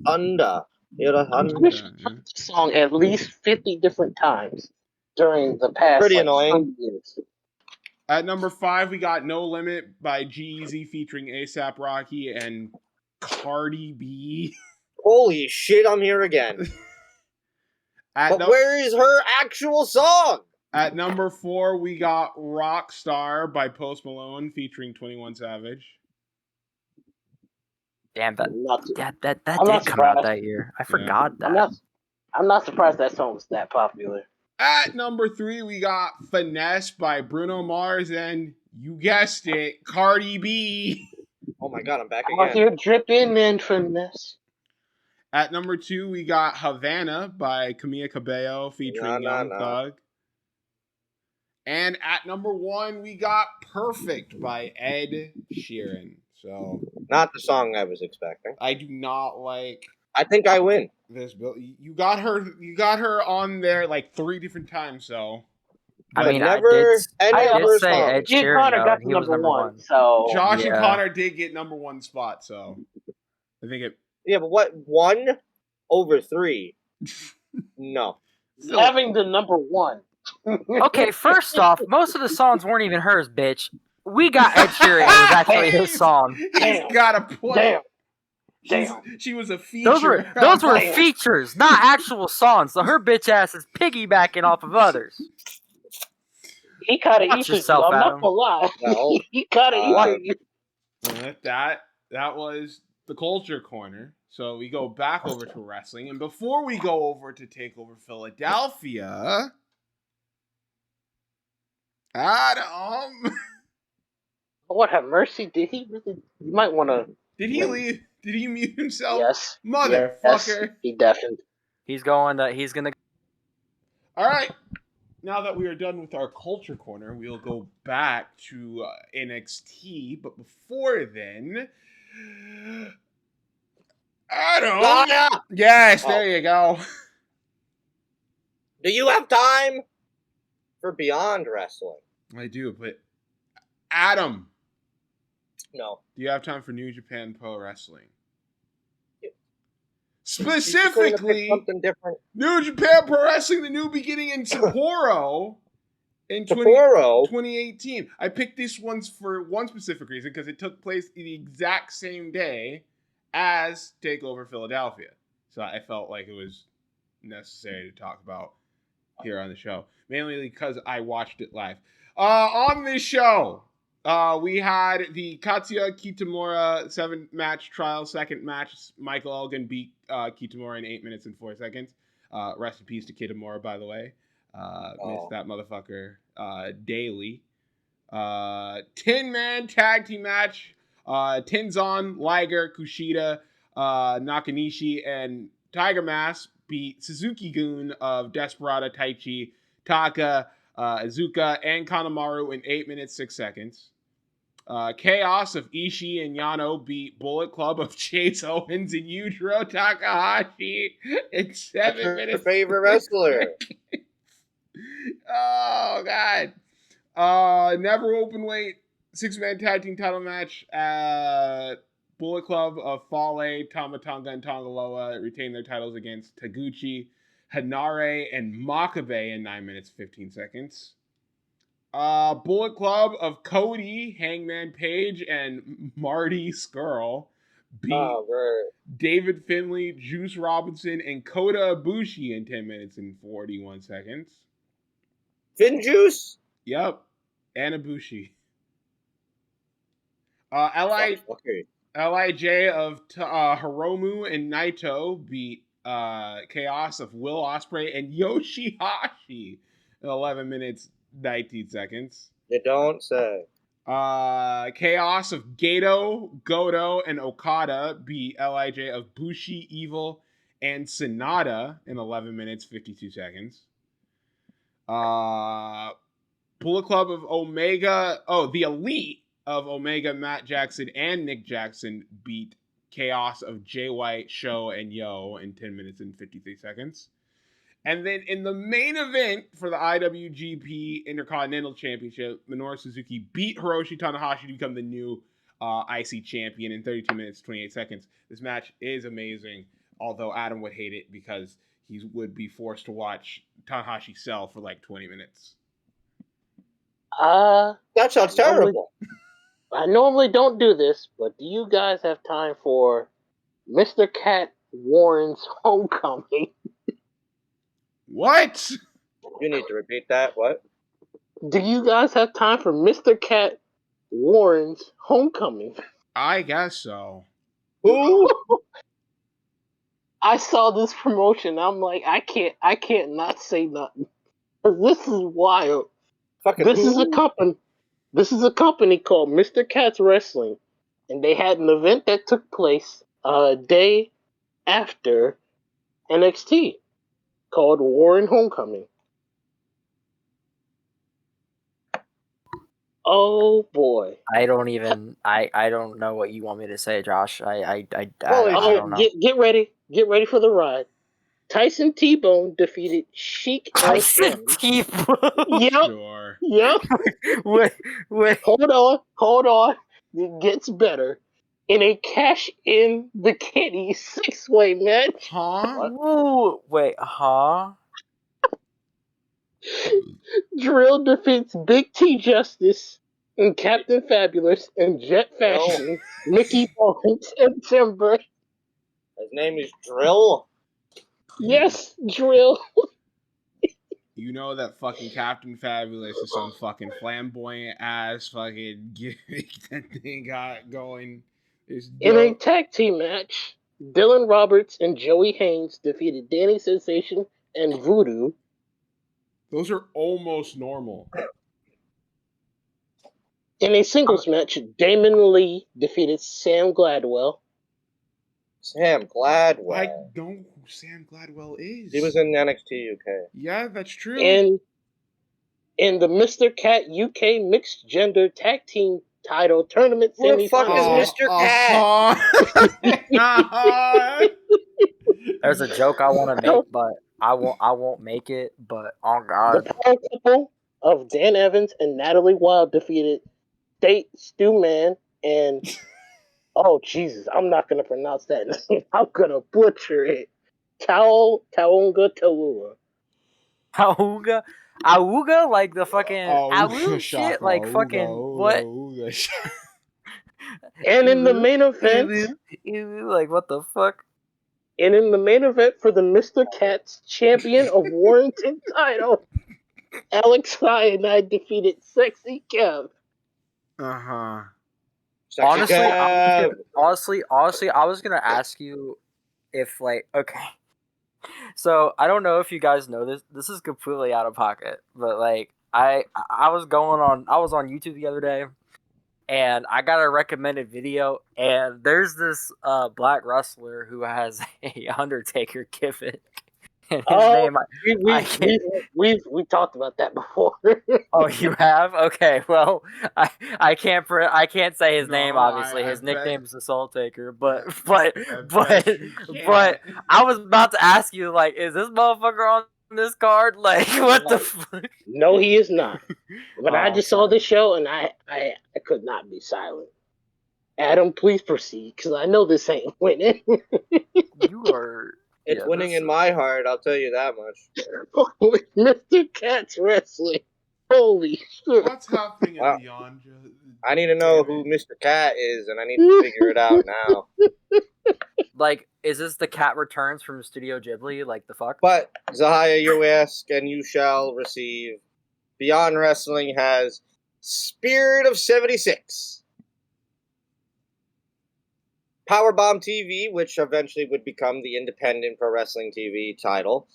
Thunder. You're a thunder. We've heard the song at least 50 different times during the past Pretty annoying. years. At number 5, we got No Limit by G-Eazy featuring A$AP Rocky and Cardi B. Holy shit, I'm here again. But where is her actual song? At number 4, we got Rockstar by Post Malone featuring 21 Savage. Damn, that did surprised. come out that year. I forgot that. I'm not surprised that song was that popular. At number 3, we got Finesse by Bruno Mars and, you guessed it, Cardi B. Oh my god, I'm back again. Out here dripping in Finesse. At number 2, we got Havana by Camila Cabello featuring Young Thug. And at number 1, we got Perfect by Ed Sheeran. So, not the song I was expecting. I do not like. I think I win. This bill. You got her on there like 3 different times. So, I mean, I did say Ed Sheeran. Connor got the number one. So Josh and Connor did get number 1 spot. So, I think it. Yeah, but what 1 over 3? No, Still, having the number 1. Okay, first off, most of the songs weren't even hers, bitch. We got Ed Sheeran. It was actually his song. He's got a point. Damn. She was a feature. Those were features, not actual songs. So her bitch ass is piggybacking off of others. He kind of eats yourself. I'm not gonna lie. No. He kind of eats you. That was the Culture Corner. So we go back over to wrestling. And before we go over to Takeover Philadelphia, Adam. Lord have mercy. Did he really? You might want to. Did he leave? Did he mute himself? Yes. Motherfucker. Yes, he definitely. He's gonna. All right. Now that we are done with our Culture Corner, we'll go back to NXT. But before then, Adam. Yes, there you go. Do you have time for Beyond Wrestling? I do, but Adam. No. Do you have time for New Japan Pro Wrestling? Yeah. Specifically, something different. New Japan Pro Wrestling, the new beginning in Sapporo in 2018. I picked these ones for one specific reason, because it took place the exact same day as Takeover Philadelphia. So I felt like it was necessary to talk about here on the show. Mainly because I watched it live. On this show, we had the Katsuya Kitamura 7-match trial. Second match, Michael Elgin beat Kitamura in 8 minutes and 4 seconds. Rest in peace to Kitamura, by the way. Missed that motherfucker daily. 10-man tag team match. Tenzan, Liger, Kushida, Nakanishi, and Tiger Mask beat Suzuki-gun of Desperado, Taichi, Taka, Azuka, and Kanemaru in 8 minutes, 6 seconds. Chaos of Ishii and Yano beat Bullet Club of Chase Owens and Yujiro Takahashi in 7 minutes. Your favorite wrestler. Oh, God. Never open weight 6-man tag team title match. Bullet Club of Fale, Tamatanga, and Tongaloa retain their titles against Taguchi, Hanare, and Makabe in 9 minutes, 15 seconds. Bullet Club of Cody, Hangman Page, and Marty Skrull beat David Finlay, Juice Robinson, and Kota Ibushi in 10 minutes and 41 seconds. Finn Juice? Yep. And Ibushi. LIJ of Hiromu and Naito beat Chaos of Will Ospreay and Yoshihashi in 11 minutes, 19 seconds. You don't say. Chaos of Gato, Goto, and Okada beat LIJ of Bushi, Evil, and Sonata in 11 minutes, 52 seconds. Bullet Club of Omega, the Elite of Omega, Matt Jackson, and Nick Jackson beat Chaos of Jay White, Sho, and Yo in 10 minutes and 53 seconds. And then in the main event for the IWGP Intercontinental Championship, Minoru Suzuki beat Hiroshi Tanahashi to become the new IC champion in 32 minutes, 28 seconds. This match is amazing, although Adam would hate it because he would be forced to watch Tanahashi sell for like 20 minutes. That sounds terrible. I normally don't do this, but do you guys have time for Mr. Cat Warren's Homecoming? What? You need to repeat that. What? Do you guys have time for Mr. Cat Warren's Homecoming? I guess so. Who? I saw this promotion. I'm like, I can't not say nothing. This is wild. This is a company called Mr. Cat's Wrestling, and they had an event that took place a day after NXT called Warren Homecoming. Oh boy! I don't know what you want me to say, Josh. I don't know. Get ready for the ride. Tyson T-Bone defeated Sheik Tyson T-Bone. Yep. Wait. Hold on. It gets better. In a cash-in bikini 6-way match. Huh? Ooh, wait, huh? Drill defeats Big T Justice and Captain Fabulous and Jet Fashion, Mickey Bones and Timber. His name is Drill? Yes, Drill. You know that fucking Captain Fabulous is some fucking flamboyant ass fucking gimmick that they got going. In a tag team match, Dylan Roberts and Joey Haynes defeated Danny Sensation and Voodoo. Those are almost normal. In a singles match, Damon Lee defeated Sam Gladwell. Sam Gladwell. I don't know who Sam Gladwell is. He was in NXT UK. Yeah, that's true. In the Mr. Cat UK Mixed Gender Tag Team Title Tournament Who the fuck is Mr. Cat? There's a joke I want to make, but I won't make it. But oh god, the power couple of Dan Evans and Natalie Wilde defeated Stu Man and oh Jesus, I'm not gonna pronounce that name. I'm gonna butcher it. Taonga Taua. Auga, like the fucking Auga shit, like Auga, fucking Auga, what? And in the main event, like what the fuck? And in the main event for the Mr. Cats Champion of Warrington title, Alex Cyanide defeated Sexy Kev. Honestly, I was gonna ask you if like okay. So I don't know if you guys know this. This is completely out of pocket, but like I was on YouTube the other day, and I got a recommended video, and there's this black wrestler who has a Undertaker gimmick. And his name, we've talked about that before. Oh, you have? Okay, well, I can't say his name. Obviously, his nickname is the Soul Taker. But I was about to ask you, like, is this motherfucker on this card? Like, what the fuck? No, he is not. But I just saw this show, and I could not be silent. Adam, please proceed, because I know this ain't winning. You are. It's winning in my heart, I'll tell you that much. Mr. Cat's Wrestling. Holy shit. What's happening in Beyond? I need to know who Mr. Cat is, and I need to figure it out now. Like, is this the Cat Returns from Studio Ghibli? Like, the fuck? But, Zahaya, you ask, and you shall receive. Beyond Wrestling has Spirit of 76. Powerbomb TV, which eventually would become the Independent Pro Wrestling TV title.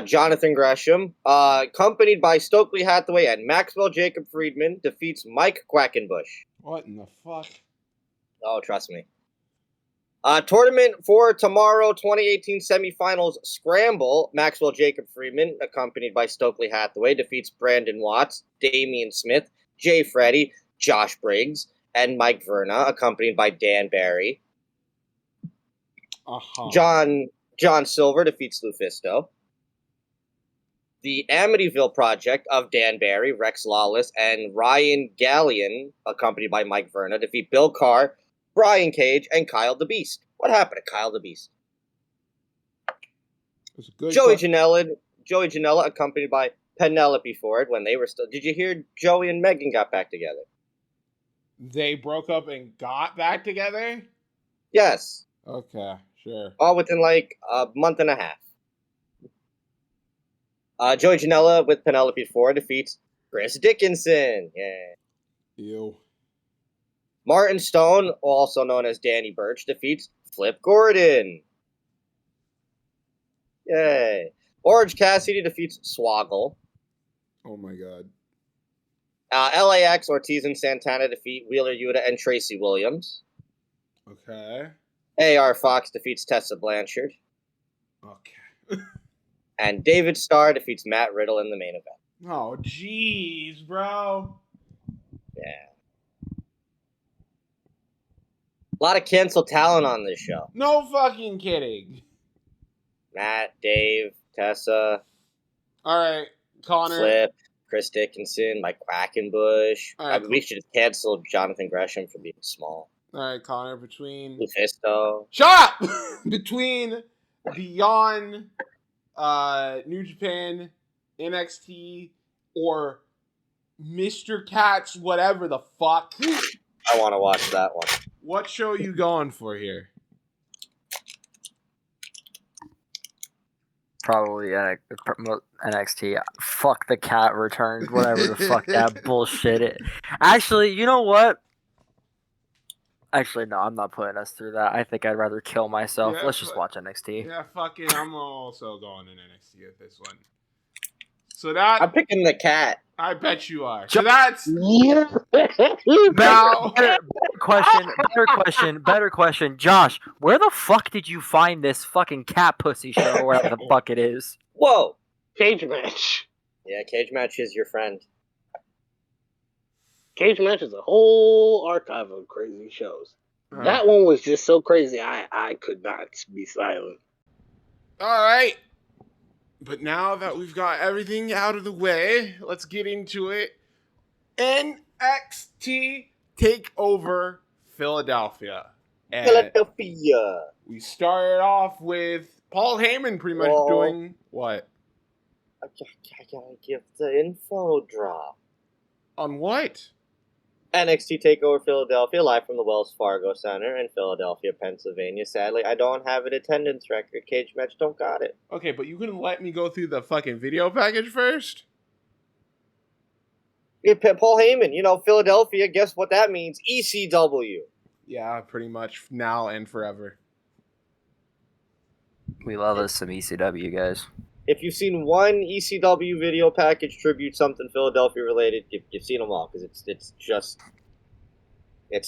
Jonathan Gresham, accompanied by Stokely Hathaway and Maxwell Jacob Friedman, defeats Mike Quackenbush. What in the fuck? Oh, trust me. Tournament for tomorrow, 2018 semifinals Scramble. Maxwell Jacob Friedman, accompanied by Stokely Hathaway, defeats Brandon Watts, Damian Smith, Jay Freddy, Josh Briggs, and Mike Verna, accompanied by Dan Barry. John Silver defeats Lufisto. The Amityville Project of Dan Barry, Rex Lawless, and Ryan Gallion, accompanied by Mike Verna, defeat Bill Carr, Brian Cage, and Kyle the Beast. What happened to Kyle the Beast? Joey Janela, accompanied by Penelope Ford, when they were still... Did you hear Joey and Megan got back together? They broke up and got back together? Yes. Okay, sure. All within like a month and a half. Joey Janela with Penelope Ford defeats Chris Dickinson. Yeah. Ew. Martin Stone, also known as Danny Burch, defeats Flip Gordon. Yay. Orange Cassidy defeats Swoggle. Oh my god. LAX, Ortiz, and Santana defeat Wheeler Yuta and Tracy Williams. Okay. AR Fox defeats Tessa Blanchard. Okay. And David Starr defeats Matt Riddle in the main event. Oh, jeez, bro. Yeah. A lot of canceled talent on this show. No fucking kidding. Matt, Dave, Tessa. All right, Connor. Flip, Chris Dickinson, Mike Quackenbush. Right, we should have canceled Jonathan Gresham for being small. All right, Connor, between... Lufisto. Shut up! Between Beyond New Japan, NXT, or Mr. Cat's whatever the fuck. I want to watch that one. What show are you going for here? Probably NXT. Fuck the cat returned. Whatever the fuck that bullshit is. Actually, you know what? Actually, no, I'm not putting us through that. I think I'd rather kill myself. Yeah, Let's just watch NXT. Yeah, fucking, I'm also going in NXT at this one. So that I'm picking the cat. I bet you are. So that's better question. Josh, where the fuck did you find this fucking cat pussy show or whatever the fuck it is? Whoa. Cage Match. Yeah, Cage Match is your friend. Cage Match is a whole archive of crazy shows. That one was just so crazy, I could not be silent. all right. But now that we've got everything out of the way, let's get into it. NXT Takeover Philadelphia. And Philadelphia. we started off with Paul Heyman pretty much doing what? I gotta give the info drop. On what? NXT Takeover Philadelphia, live from the Wells Fargo Center in Philadelphia, Pennsylvania. Sadly, I don't have an attendance record. Cage Match don't got it. Okay, but you couldn't let me go through the fucking video package first? Yeah, Paul Heyman, Philadelphia, guess what that means? ECW. Yeah, pretty much now and forever. We love us some ECW, guys. If you've seen one ECW video package tribute something Philadelphia related, you've seen them all because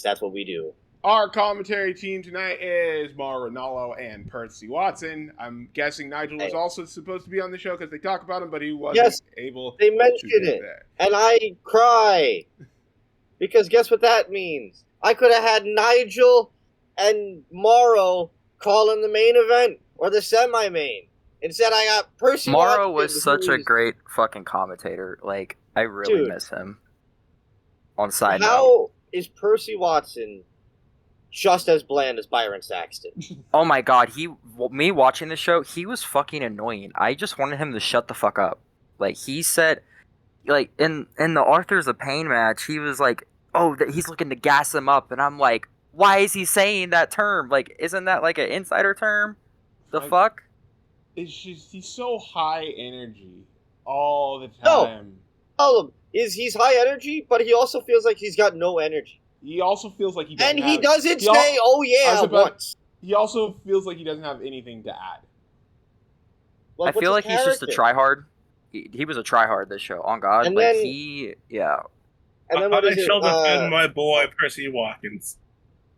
that's what we do. Our commentary team tonight is Mauro Ranallo and Percy Watson. I'm guessing Nigel was also supposed to be on the show because they talk about him, but he wasn't able. They mentioned it, and I cry because guess what that means? I could have had Nigel and Mauro calling the main event or the semi-main. Instead, I got Percy Watson. Mauro was such a great fucking commentator. Like, I really miss him. On side note. How is Percy Watson just as bland as Byron Saxton? Oh my god, me watching the show, he was fucking annoying. I just wanted him to shut the fuck up. Like, he said, like, in the Authors of Pain match, he was like, oh, he's looking to gas him up. And I'm like, why is he saying that term? Like, isn't that like an insider term? The fuck? It's just, he's so high energy all the time. No, he's high energy, but he also feels like he's got no energy. He also feels like he doesn't he doesn't say, oh yeah, once. He also feels like he doesn't have anything to add. Like, I feel like he's just a tryhard. He was a tryhard this show, on God. And like, then, And then what is it? Defend my boy, Percy Watkins.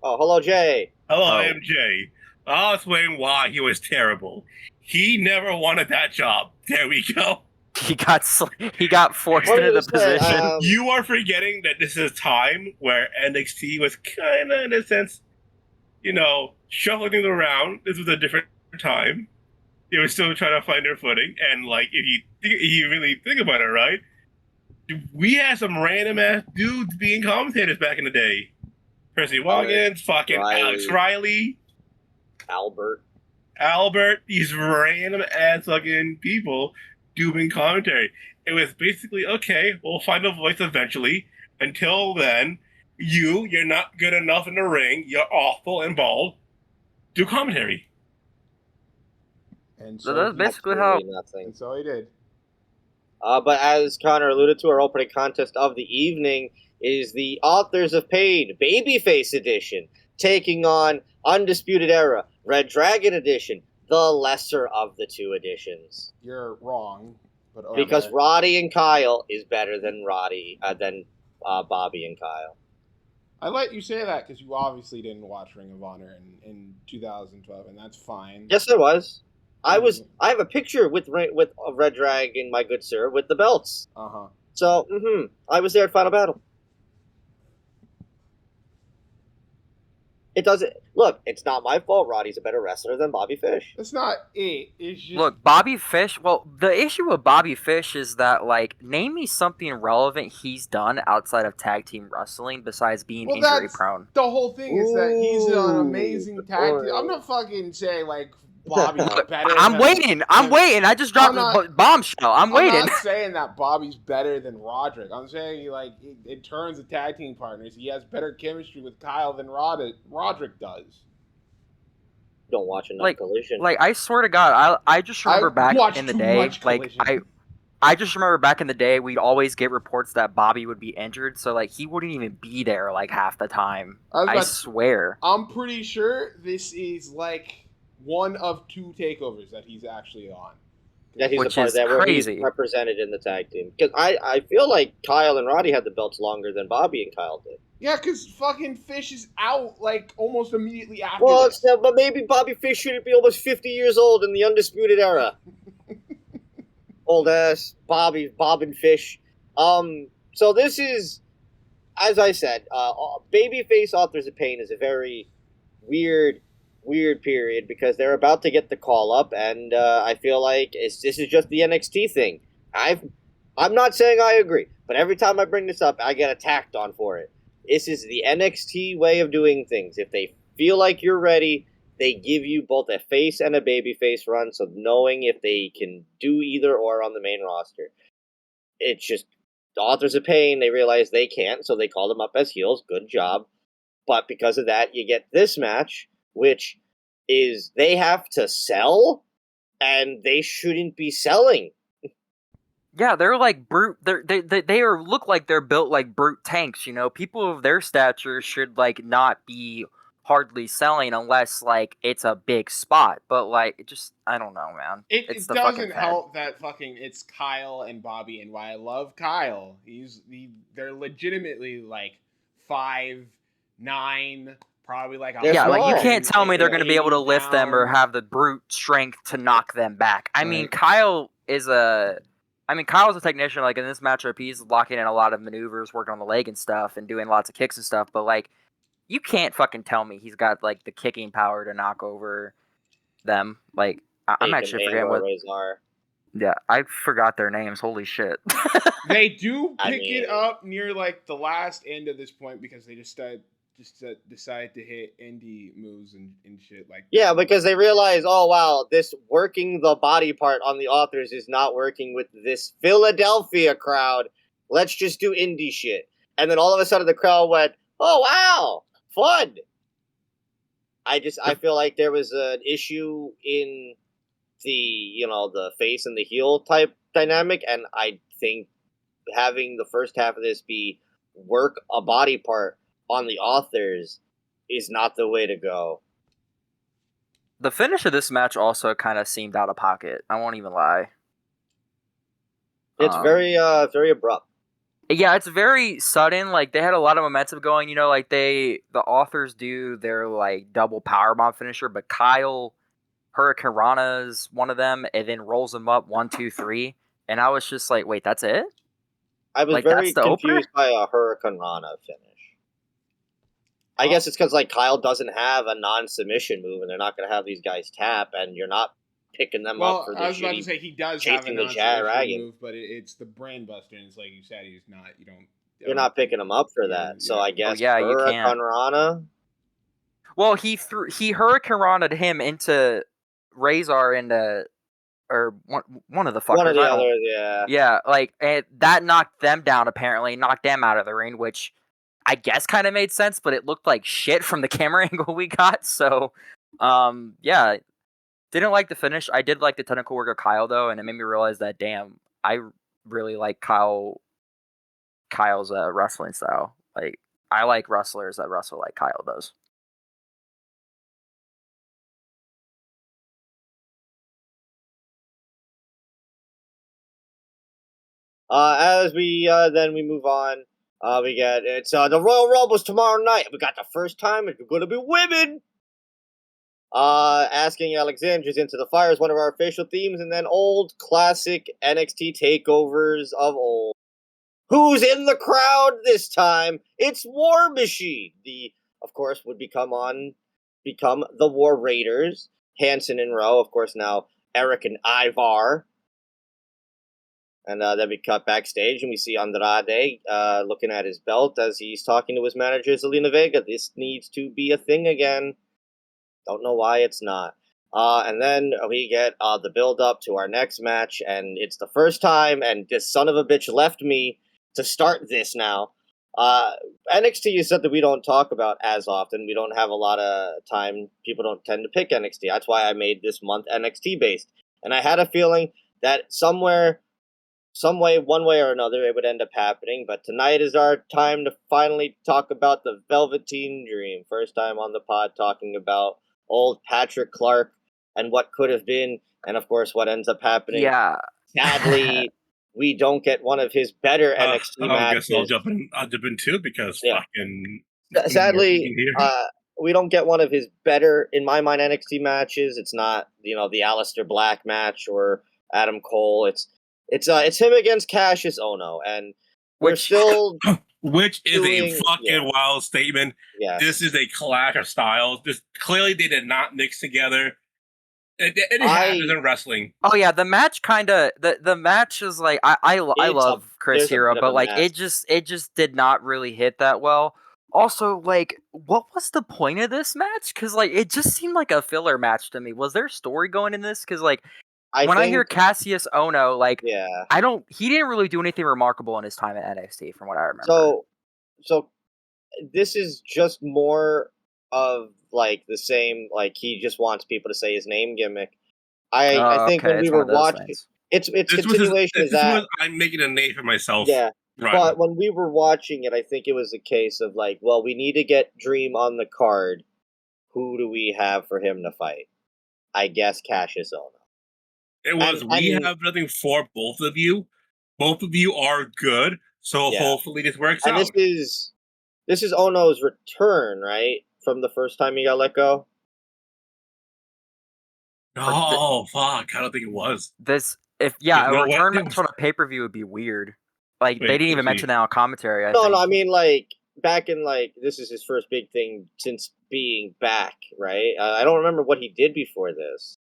Oh, hello, Jay. Hello, I am Jay. I'll explain why he was terrible. He never wanted that job. There we go. He got forced into the position. You are forgetting that this is a time where NXT was kind of, in a sense, shuffling things around. This was a different time. They were still trying to find their footing. And, like, if you really think about it, right? We had some random-ass dudes being commentators back in the day. Percy Watkins, fucking Alex Riley. Albert, these random ass fucking people doing commentary. It was basically, okay, we'll find a voice eventually. Until then, you're not good enough in the ring. You're awful and bald. Do commentary. And so that's basically how. And so he did. But as Connor alluded to, our opening contest of the evening is the Authors of Pain Babyface Edition, taking on Undisputed Era Red Dragon Edition, the lesser of the two editions. You're wrong, but because Roddy and Kyle is better than Bobby and Kyle. I let you say that because you obviously didn't watch Ring of Honor in 2012, and that's fine. Yes, I was. I have a picture with Red Dragon, my good sir, with the belts. So, I was there at Final Battle. It doesn't look. It's not my fault. Roddy's a better wrestler than Bobby Fish. It's not it. It's just look. Bobby Fish. Well, the issue with Bobby Fish is that, like, name me something relevant he's done outside of tag team wrestling besides being injury prone. The whole thing is that he's an amazing tag team. I'm not fucking saying like Bobby's better. I'm waiting. I just dropped a bombshell. I'm waiting. I'm not saying that Bobby's better than Roderick. I'm saying, like, in terms of tag team partners, he has better chemistry with Kyle than Roderick does. don't watch enough Collision. Like, I swear to God, I just remember back in the day, like, I just remember back in the day, we'd always get reports that Bobby would be injured, so, like, he wouldn't even be there, like, half the time. I swear. I'm pretty sure this is, like, one of 2 takeovers that he's actually on. Yeah, he's the part that where he's represented in the tag team. Because I feel like Kyle and Roddy had the belts longer than Bobby and Kyle did. Yeah, because fucking Fish is out, like, almost immediately after this. But maybe Bobby Fish shouldn't be almost 50 years old in the Undisputed Era. Old ass Bob and Fish. So this is, as I said, babyface Authors of Pain is a very weird period because they're about to get the call up, and I feel like this is just the NXT thing. I'm not saying I agree, but every time I bring this up, I get attacked on for it. This is the NXT way of doing things. If they feel like you're ready, they give you both a face and a babyface run, so knowing if they can do either or on the main roster. It's just the Authors of Pain, they realize they can't, so they call them up as heels. Good job. But because of that, you get this match, which is they have to sell, and they shouldn't be selling. Yeah, they're like brute. They look like they're built like brute tanks. You know, people of their stature should like not be hardly selling unless like it's a big spot. But like, it just I don't know, man. It doesn't help that fucking it's Kyle and Bobby, and why I love Kyle. They're legitimately like 5'9", probably like like you can't tell me they're going to be able to lift them or have the brute strength to knock them back. I mean, Kyle's a technician. Like in this matchup, he's locking in a lot of maneuvers, working on the leg and stuff, and doing lots of kicks and stuff. But like, you can't fucking tell me he's got like the kicking power to knock over them. Like I'm actually forgetting what. Yeah, I forgot their names. Holy shit. They do pick it up near like the last end of this point because they just decide to hit indie moves and shit like that. Yeah, because they realize, oh wow, this working the body part on the Authors is not working with this Philadelphia crowd. Let's just do indie shit. And then all of a sudden the crowd went, oh wow, fun. I feel like there was an issue in the face and the heel type dynamic, and I think having the first half of this be work a body part on the Authors is not the way to go. The finish of this match also kind of seemed out of pocket. I won't even lie. It's very abrupt. Yeah, it's very sudden. Like they had a lot of momentum going. Like the Authors do their like double powerbomb finisher, but Kyle Hurricane Rana's one of them, and then rolls them up 1, 2, 3, and I was just like, wait, that's it? I was very confused by a Hurricane Rana finish. I guess it's because like Kyle doesn't have a non-submission move, and they're not going to have these guys tap, and you're not picking them up for the I was about to say he does have a non-submission move, but it's the brain buster, and it's like you said, he's not. You're not picking him up for that, so I guess Hurricane Rana. Well, he Hurricane Rana'd him into Razor or one of the fuckers. One of the others, yeah. Yeah, like that knocked them down. Apparently, knocked them out of the ring, which I guess kind of made sense, but it looked like shit from the camera angle we got. So, yeah, didn't like the finish. I did like the technical work of Kyle though, and it made me realize that damn, I really like Kyle's wrestling style. Like, I like wrestlers that wrestle like Kyle does. As we move on, we get the Royal Rumble's tomorrow night. We got the first time it's going to be women. Asking Alexandra's into the fire is one of our official themes, and then old classic NXT takeovers of old. Who's in the crowd this time? It's War Machine. Of course, would become the War Raiders. Hanson and Rowe, of course, now Eric and Ivar. And then we cut backstage, and we see Andrade looking at his belt as he's talking to his manager, Zelina Vega. This needs to be a thing again. Don't know why it's not. And then we get the build-up to our next match, and it's the first time, and this son of a bitch left me to start this now. NXT is something we don't talk about as often. We don't have a lot of time. People don't tend to pick NXT. That's why I made this month NXT based. And I had a feeling that somewhere, some way, one way or another, it would end up happening. But tonight is our time to finally talk about the Velveteen Dream. First time on the pod talking about old Patrick Clark and what could have been, and of course what ends up happening. Yeah. Sadly, we don't get one of his better NXT matches. I'll jump in too because fucking. Sadly, we don't get one of his better, in my mind, NXT matches. It's not the Aleister Black match or Adam Cole. It's him against Cassius Ohno, and we're still. Which is a fucking wild statement. Yes. This is a clash of styles. Clearly they did not mix together. It happens in wrestling. Oh yeah, the match the match is like I love Chris Hero, but like it just did not really hit that well. Also, like, what was the point of this match? Because like it just seemed like a filler match to me. Was there a story going in this? Because like I hear Cassius Ohno, like he didn't really do anything remarkable in his time at NXT, from what I remember. So this is just more of like the same, like he just wants people to say his name gimmick. I think when we were watching, it's continuation of that. I'm making a name for myself. Yeah, right. But when we were watching it, I think it was a case of like, well, we need to get Dream on the card. Who do we have for him to fight? I guess Cassius Ohno. It was. We have nothing for both of you. Both of you are good, so hopefully this works out. And this is Ohno's return, right? From the first time he got let go? Oh, fuck. I don't think it was. A return match on a pay-per-view would be weird. Like, they didn't even mention that on commentary, I think. No, I mean, like, back in, like, this is his first big thing since being back, right? I don't remember what he did before this.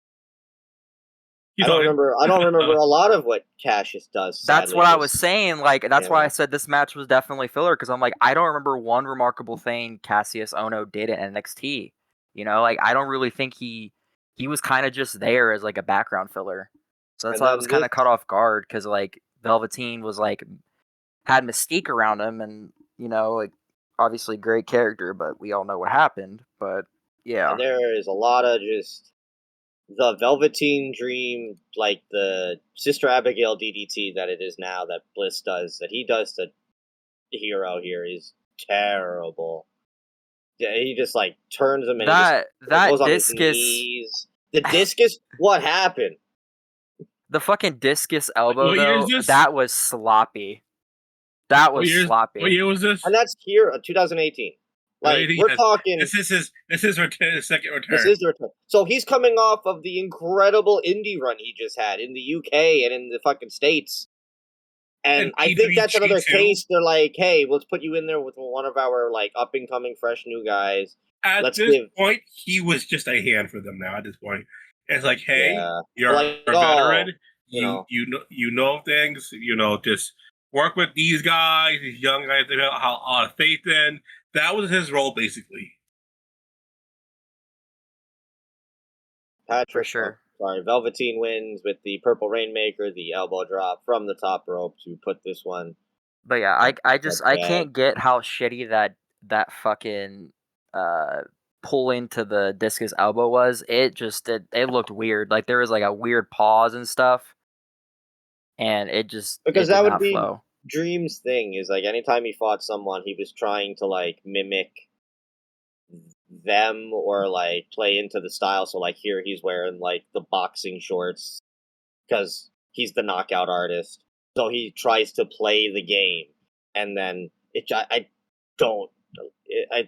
I don't remember a lot of what Cassius does. That's what I was saying. Like, that's why I said this match was definitely filler, because I'm like, I don't remember one remarkable thing Cassius Ohno did at NXT. You know, like, I don't really think he was kind of just there as like a background filler. So that's why I was kind of caught off guard, because like Velveteen was like had mystique around him, and like obviously great character, but we all know what happened. But yeah, and there is a lot of just. The Velveteen Dream, like the Sister Abigail DDT that it is now, that Bliss does, that he does to Hero here is terrible. Yeah, he just like turns him and that goes discus. On his knees. The discus. What happened? The fucking discus elbow though. That was sloppy. That was sloppy. What year was this? And that's here, 2018. Like we're talking. This is his second return. This is the return. So he's coming off of the incredible indie run he just had in the UK and in the fucking States. And I think that's another case. They're like, hey, let's put you in there with one of our like up and coming fresh new guys. At this point, he was just a hand for them now. At this point, it's like, hey, you're like, a veteran. You know things. Just work with these guys, these young guys. They have a lot of faith in. That was his role, basically. Patrick, for sure. Velveteen wins with the Purple Rainmaker, the elbow drop from the top rope to put this one. But yeah, I can't get how shitty that fucking pull into the discus elbow was. It looked weird. Like there was like a weird pause and stuff, and because that would be flow. Dream's thing is like anytime he fought someone, he was trying to like mimic them or like play into the style. So like here he's wearing like the boxing shorts because he's the knockout artist. So he tries to play the game, and then it's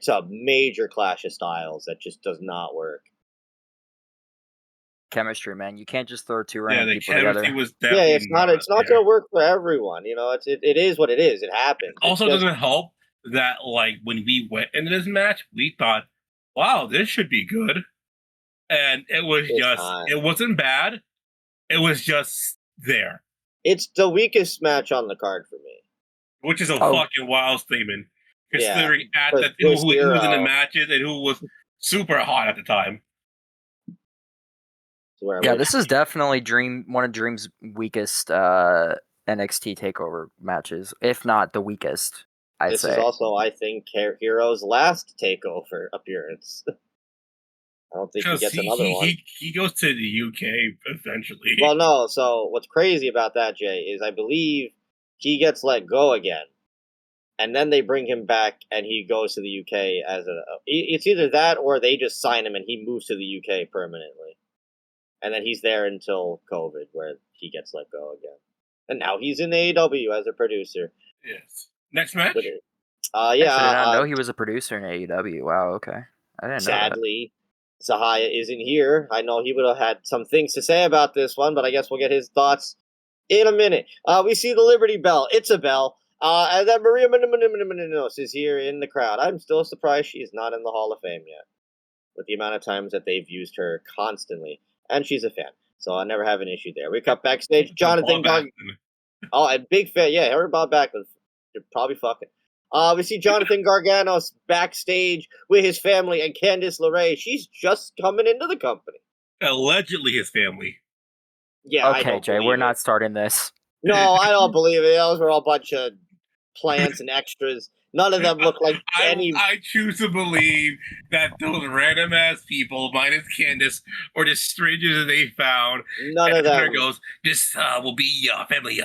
a major clash of styles that just does not work. Chemistry, man. You can't just throw two random people together. It's not going to work for everyone. It is what it is. It happens. Also, doesn't help that like when we went into this match, we thought, "Wow, this should be good," and it wasn't bad. It was just there. It's the weakest match on the card for me, which is a fucking wild statement, considering who was in the matches and who was super hot at the time. Yeah, this is definitely one of Dream's weakest NXT Takeover matches, if not the weakest. This is also, I think, Hero's last takeover appearance. I don't think he gets another one. He goes to the UK eventually. Well, no. So what's crazy about that, Jay, is I believe he gets let go again, and then they bring him back, and he goes to the UK as a. It's either that or they just sign him and he moves to the UK permanently, and then he's there until COVID, where he gets let go again, and now he's in AEW as a producer. Yes. Next match. Yeah. I did not know he was a producer in AEW. Wow. Okay. I didn't know that. Sadly, Zahaya isn't here. I know he would have had some things to say about this one, but I guess we'll get his thoughts in a minute. We see the Liberty Bell. It's a bell. And then Maria Menounos is here in the crowd. I'm still surprised she's not in the Hall of Fame yet, with the amount of times that they've used her constantly. And she's a fan, so I never have an issue there. We cut backstage. Jonathan Gargano. Oh, a big fan. Yeah, her and Bob Backlund. They're probably fucking. We see Jonathan Gargano backstage with his family and Candice LeRae. She's just coming into the company. Allegedly his family. Yeah. Okay, Jay, we're not starting this. No, I don't believe it. Those were all a bunch of plants and extras. None of them look like any. I choose to believe that those random ass people, minus Candice, or just strangers that they found. None of them. Goes, this will be your family.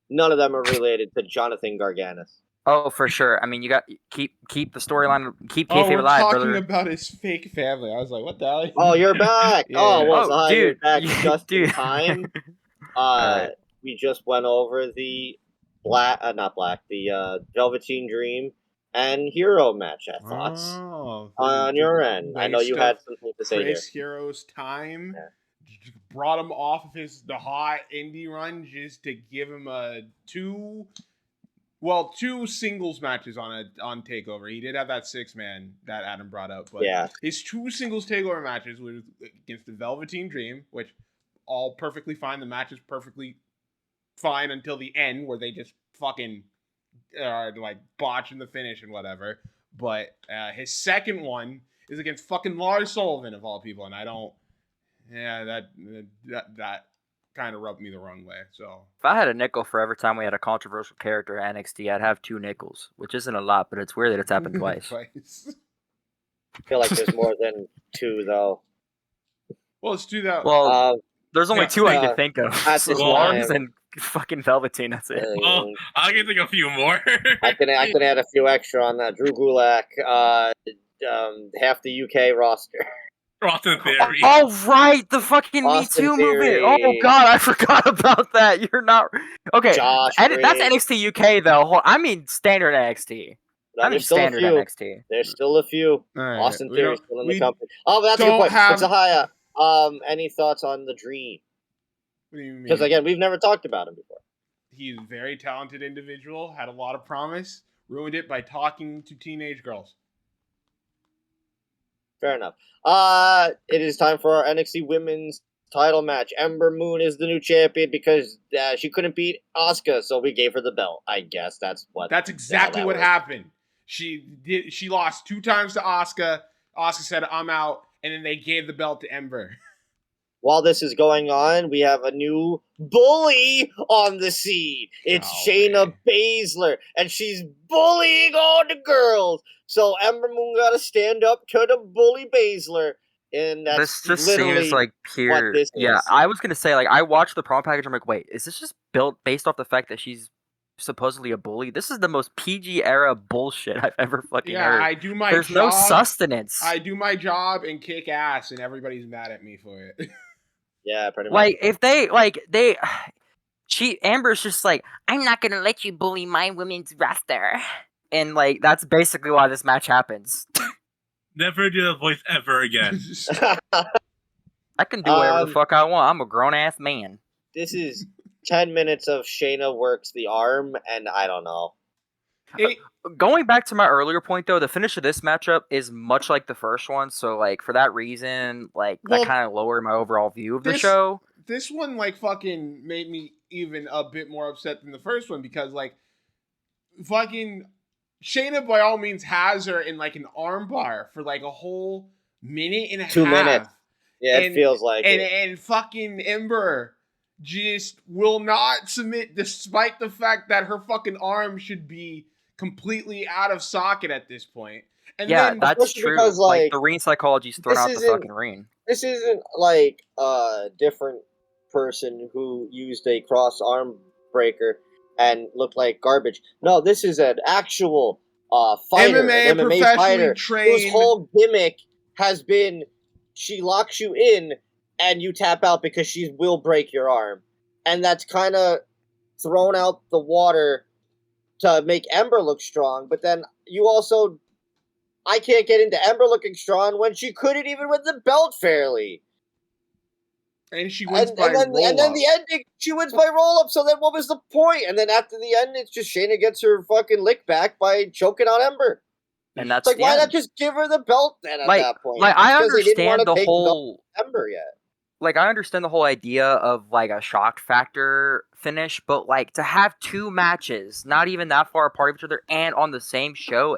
None of them are related to Jonathan Gargano. Oh, for sure. I mean, you got keep the storyline, keep kayfabe we're alive, talking brother. about his fake family. I was like, what the hell? Oh, you're back. Yeah. Oh, well, dude, you're back just dude. in time. Right. We just went over the the Velveteen Dream and Hero match. Thoughts on your end? I know you had something to say Chris here. Hero's time. Yeah. Brought him off of the hot indie run just to give him two singles matches on Takeover. He did have that 6-man that Adam brought up, but his 2 singles Takeover matches were against the Velveteen Dream, which all perfectly fine. The match is perfectly fine until the end, where they just fucking are like botching the finish and whatever. But his second one is against fucking Lars Sullivan of all people, and I don't. Yeah, that kind of rubbed me the wrong way. So if I had a nickel for every time we had a controversial character at NXT, I'd have 2 nickels, which isn't a lot, but it's weird that it's happened twice. I feel like there's more than 2 though. Well, let's do that. Well, there's only 2 I can think of. That's Lars and fucking Velveteen. That's it. Well, I can think of a few more. I can add a few extra on that. Drew Gulak, half the UK roster. Austin Theory. Oh, right, the fucking Austin Me Too Theory. movement. Oh god, I forgot about that. You're not okay. Josh That's Green. NXT UK though. I mean standard NXT. I mean standard NXT. There's still a few. Right. Austin Theory still in the company. Oh, that's a good point. It's a high. Any thoughts on the Dream? What do you mean? Because again, we've never talked about him before. He's a very talented individual. Had a lot of promise. Ruined it by talking to teenage girls. Fair enough. It is time for our NXT Women's title match. Ember Moon is the new champion because she couldn't beat Asuka, so we gave her the belt. I guess that's exactly what happened. She lost 2 times to Asuka. Asuka said, "I'm out," and then they gave the belt to Ember. While this is going on, we have a new bully on the scene. It's Shayna Baszler, and she's bullying all the girls. So Ember Moon got to stand up to the bully Baszler, and that's this just literally seems like pure. What this yeah, is. I was gonna say I watched the promo package. I'm like, wait, is this just built based off the fact that she's supposedly a bully? This is the most PG era bullshit I've ever fucking heard. I do my There's job. no sustenance. I do my job and kick ass, and everybody's mad at me for it. Yeah, pretty much. Like if Amber's just like, I'm not gonna let you bully my women's roster, and that's basically why this match happens. Never do that voice ever again. I can do whatever the fuck I want. I'm a grown ass man. This is 10 minutes of Shayna works the arm, and I don't know. Going back to my earlier point, though, the finish of this matchup is much like the first one. So, for that reason, that kind of lowered my overall view of the show. This one, fucking made me even a bit more upset than the first one because, fucking Shayna, by all means, has her in, an armbar for, a whole minute and a half. 2 minutes. Yeah, it feels like it. And fucking Ember just will not submit despite the fact that her fucking arm should be completely out of socket at this point. And yeah, then, that's true. Because, like the ring psychology's thrown out the fucking ring. This isn't like a different person who used a cross arm breaker and looked like garbage. No, this is an actual fighter, an MMA fighter trained, whose whole gimmick has been she locks you in and you tap out because she will break your arm. And that's kind of thrown out the water to make Ember look strong, but then you also... I can't get into Ember looking strong when she couldn't even win the belt fairly. And she wins by roll-up. And then the ending, she wins by roll-up, so then what was the point? And then after the end, it's just Shayna gets her fucking lick back by choking on Ember. And that's like, why not just give her the belt then at that point? Like, I understand the whole... Ember yet. Like, I understand the whole idea of, like, a shock factor finish, but, like, to have 2 matches, not even that far apart of each other, and on the same show...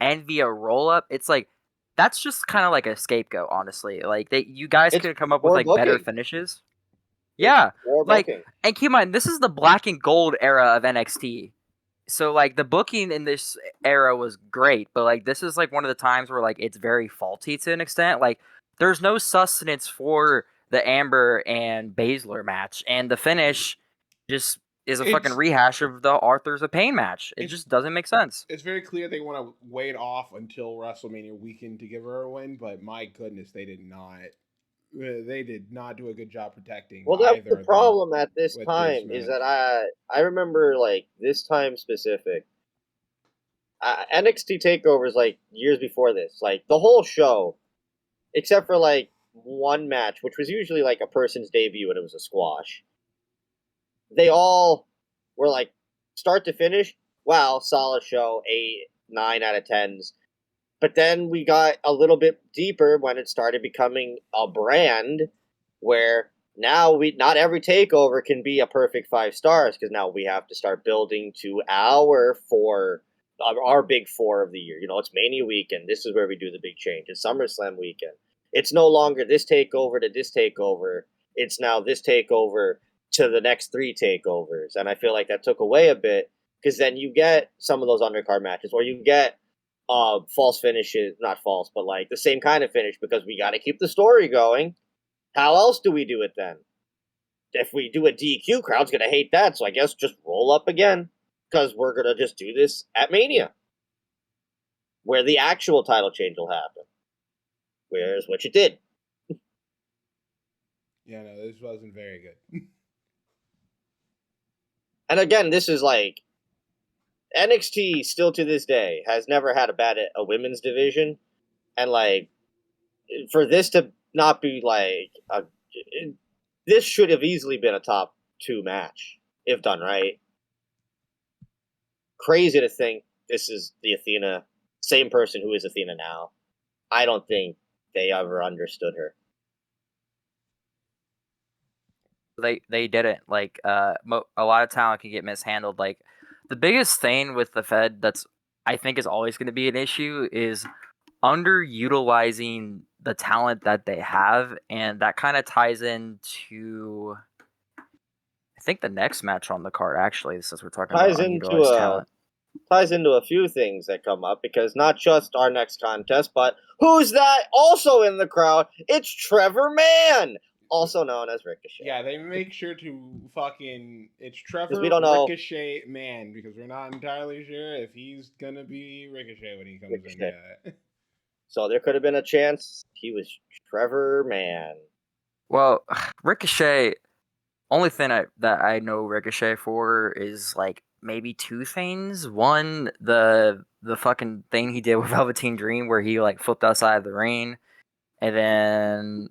and via roll-up, it's like, that's just kind of like a scapegoat, honestly. Like, you guys could come up with, like, better finishes. Yeah, like, and keep in mind, this is the black and gold era of NXT. So, like, the booking in this era was great, but, like, this is, like, one of the times where, like, it's very faulty to an extent. Like, there's no sustenance for the Amber and Baszler match, and the finish just... is a fucking rehash of the Authors of Pain match. It just doesn't make sense. It's very clear they want to wait off until WrestleMania weekend to give her a win, but my goodness, they did not. They did not do a good job protecting. Well, that's the problem at this time is that I remember, like, this time specific. NXT Takeover is like years before this. Like, the whole show, except for like one match, which was usually like a person's debut and it was a squash. They all were like, start to finish, wow, solid show, 8, 9 out of 10s. But then we got a little bit deeper when it started becoming a brand where now not every takeover can be a perfect 5 stars because now we have to start building to our big 4 of the year. You know, it's Mania weekend. This is where we do the big change. It's SummerSlam weekend. It's no longer this takeover to this takeover. It's now this takeover to the next 3 takeovers. And I feel like that took away a bit because then you get some of those undercard matches or you get false finishes, not false, but like the same kind of finish because we got to keep the story going. How else do we do it then? If we do a DQ, crowd's going to hate that. So I guess just roll up again because we're going to just do this at Mania where the actual title change will happen. Which it did. Yeah, no, this wasn't very good. And again, this is like NXT still to this day has never had a women's division, and like for this to not be like this should have easily been a top 2 match if done right. Crazy to think this is the Athena, same person who is Athena now. I don't think they ever understood her. They didn't. Like, a lot of talent can get mishandled. Like, the biggest thing with the Fed that's, I think, is always going to be an issue is underutilizing the talent that they have, and that kind of ties into, I think, the next match on the card, actually, since we're talking about unutilized talent. Ties into a few things that come up, because not just our next contest, but who's that also in the crowd? It's Trevor Mann! Also known as Ricochet. Yeah, they make sure to fucking... It's Trevor Ricochet Man, because we're not entirely sure if he's gonna be Ricochet when he comes in yet. So there could have been a chance he was Trevor Mann. Well, Ricochet... Only thing that I know Ricochet for is, like, maybe 2 things. One, the fucking thing he did with Velveteen Dream where he, like, flipped outside of the ring. And then,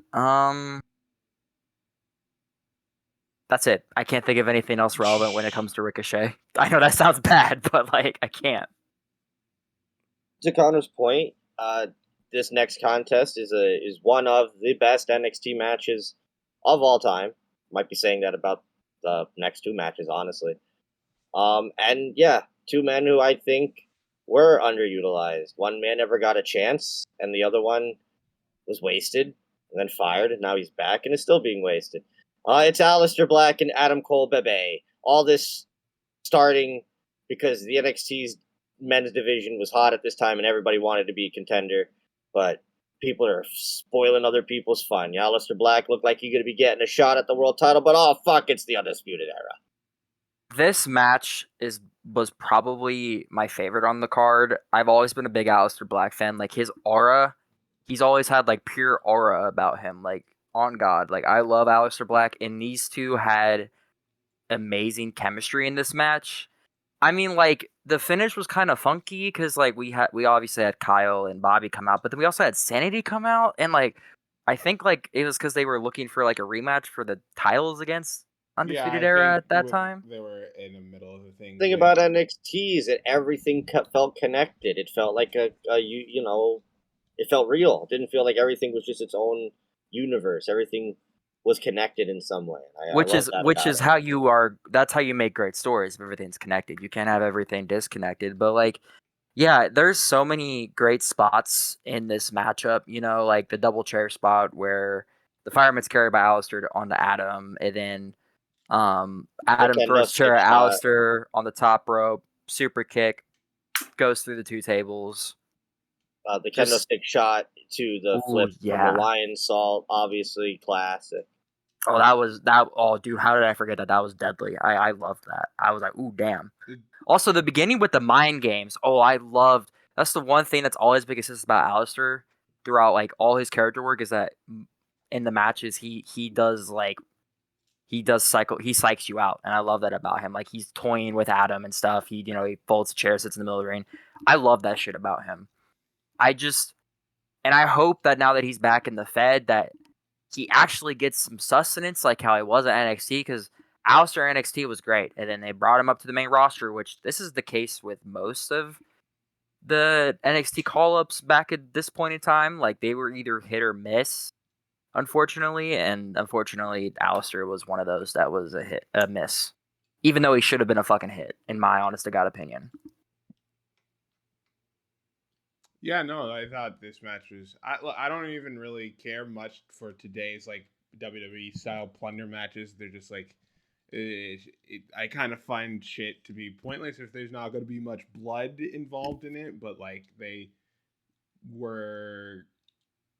that's it. I can't think of anything else relevant when it comes to Ricochet. I know that sounds bad, but, like, I can't. To Connor's point, this next contest is one of the best NXT matches of all time. Might be saying that about the next 2 matches, honestly. And yeah, 2 men who I think were underutilized. One man never got a chance, and the other one was wasted, and then fired, and now he's back and is still being wasted. It's Aleister Black and Adam Cole Bebe. All this starting because the NXT's men's division was hot at this time and everybody wanted to be a contender, but people are spoiling other people's fun. Yeah, Aleister Black looked like he's going to be getting a shot at the world title, but oh fuck, it's the Undisputed Era. This match was probably my favorite on the card. I've always been a big Aleister Black fan. Like, his aura, he's always had like pure aura about him. Like, on God, like, I love Aleister Black, and these two had amazing chemistry in this match. I mean, like, the finish was kind of funky because like we obviously had Kyle and Bobby come out, but then we also had Sanity come out, and like I think like it was because they were looking for like a rematch for the titles against Undisputed Era at that time. They were in the middle of the thing. The thing about NXT is that everything felt connected. It felt like it felt real. It didn't feel like everything was just its own universe. Everything was connected in some way. Which is how you are. That's how you make great stories. If everything's connected, you can't have everything disconnected. But like, yeah, there's so many great spots in this matchup. You know, like the double chair spot where the fireman's carried by Aleister onto Adam, and then Adam throws chair at Aleister on the top rope, super kick, goes through the two tables. The kendo stick shot to the flip from the lion salt, obviously classic. Oh, that was that. Oh, dude, how did I forget that? That was deadly. I loved that. I was like, ooh, damn. Also, the beginning with the mind games. Oh, I loved. That's the one thing that's always been consistent about Aleister throughout like all his character work is that in the matches he psychs you out, and I love that about him. Like, he's toying with Adam and stuff. He folds a chair, sits in the middle of the ring. I love that shit about him. And I hope that now that he's back in the Fed that he actually gets some sustenance like how he was at NXT, because Aleister at NXT was great, and then they brought him up to the main roster, which this is the case with most of the NXT call-ups back at this point in time. Like, they were either hit or miss, unfortunately, and unfortunately Aleister was one of those that was a miss, even though he should have been a fucking hit, in my honest to God opinion. Yeah, no, I thought this match was. I don't even really care much for today's like WWE style plunder matches. They're just like, I kind of find shit to be pointless if there's not going to be much blood involved in it. But like they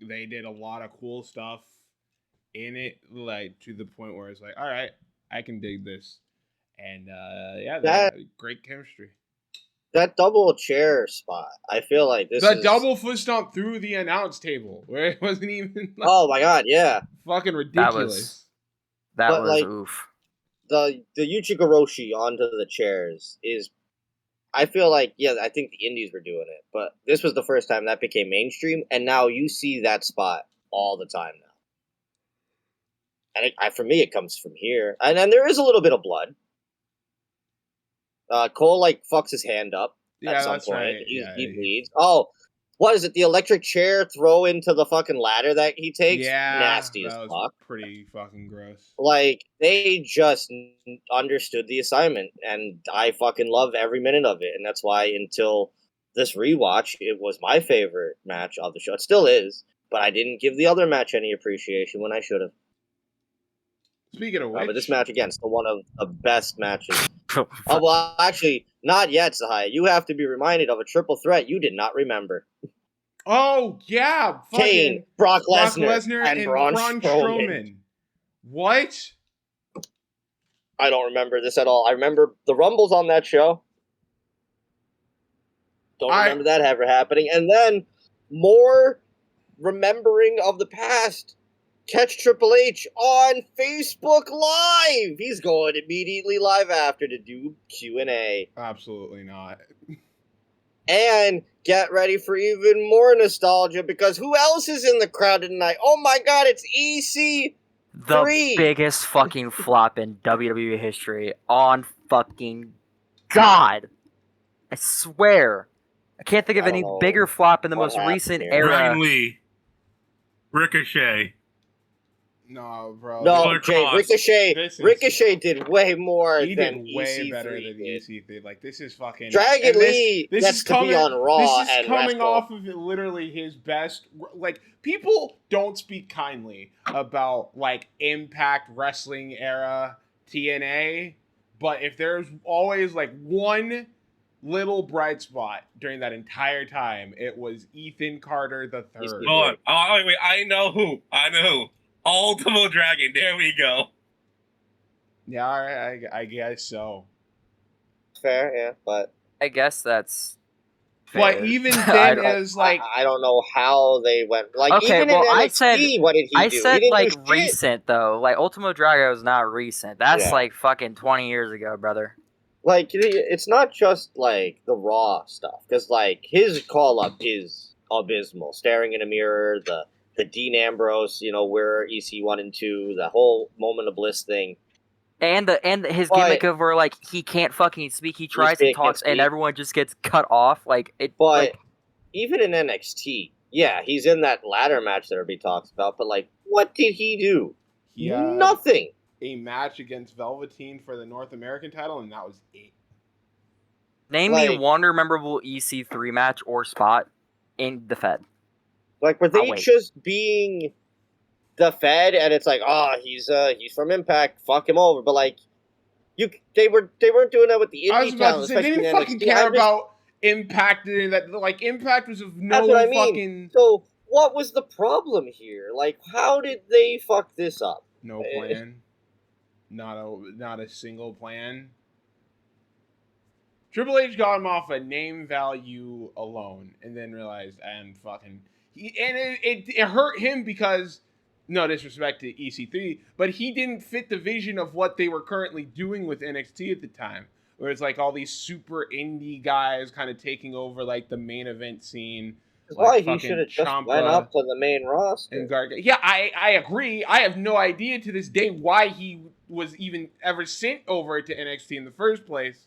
did a lot of cool stuff in it, like to the point where it's like, all right, I can dig this, and great chemistry. That double chair spot, I feel like double foot stomp through the announce table where it wasn't even. Like, oh my God, yeah, fucking ridiculous. That was like, oof. The Uchigaroshi onto the chairs is, I feel like, yeah, I think the Indies were doing it, but this was the first time that became mainstream, and now you see that spot all the time now. And for me, it comes from here, and then there is a little bit of blood. Cole fucks his hand up at some point. Right. He bleeds. Oh, what is it? The electric chair throw into the fucking ladder that he takes? Yeah, nasty as fuck. Pretty fucking gross. Like, they just understood the assignment, and I fucking love every minute of it. And that's why until this rewatch, it was my favorite match of the show. It still is, but I didn't give the other match any appreciation when I should have. Speaking of which, but this match again, still one of the best matches. Oh, well, actually, not yet, Sahaya. You have to be reminded of a triple threat you did not remember. Oh, yeah. Kane, Brock Lesnar, and Braun Strowman. What? I don't remember this at all. I remember the Rumbles on that show. Don't remember that ever happening. And then more remembering of the past. Catch Triple H on Facebook Live. He's going immediately live after to do Q&A. Absolutely not. And get ready for even more nostalgia, because who else is in the crowd tonight? Oh my God, it's EC3. The biggest fucking flop in WWE history. On fucking God. I swear. I can't think of any bigger flop in the most recent era. Brian Lee. Ricochet. No, bro. No, Jay, Ricochet did way more he than did way EC3 better than did. EC3. Like, this is fucking... Dragon Lee gets to be on Raw and This is coming wrestle. off of literally his best... Like, people don't speak kindly about, like, Impact Wrestling era TNA, but if there's always, like, one little bright spot during that entire time, it was Ethan Carter the third. Hold on. Oh, wait, I know who. Ultimo Dragon. There we go. Yeah, I guess so. Fair, yeah, but I guess that's fair. But even then, it was like I don't know how they went. Like, okay, even well, in NXT, what did he do? I said he like didn't do recent though. Like Ultimo Drago is not recent. That's like fucking 20 years ago, brother. Like, it's not just like the Raw stuff, because like his call up is abysmal. Staring in a mirror, the Dean Ambrose, where EC 1 and 2, the whole Moment of Bliss thing. And his gimmick of where like he can't fucking speak, he tries and talks, and everyone just gets cut off. Like it. But like, even in NXT, yeah, he's in that ladder match that everybody talks about. But like, what did he do? Nothing. A match against Velveteen for the North American title, and that was it. Name me one memorable EC3 match or spot in the Fed. Like, were they just being the Fed, and it's like, he's from Impact, fuck him over. But like, they weren't doing that with the indie talent. I was about to say, they didn't fucking care about Impact. That like Impact was of no fucking. So what was the problem here? Like, how did they fuck this up? No plan. Not a single plan. Triple H got him off a name value alone, and then realized it hurt him because, no disrespect to EC3, but he didn't fit the vision of what they were currently doing with NXT at the time, where it's like all these super indie guys kind of taking over like the main event scene. Why he should have just went up to the main roster. And yeah, I agree. I have no idea to this day why he was even ever sent over to NXT in the first place.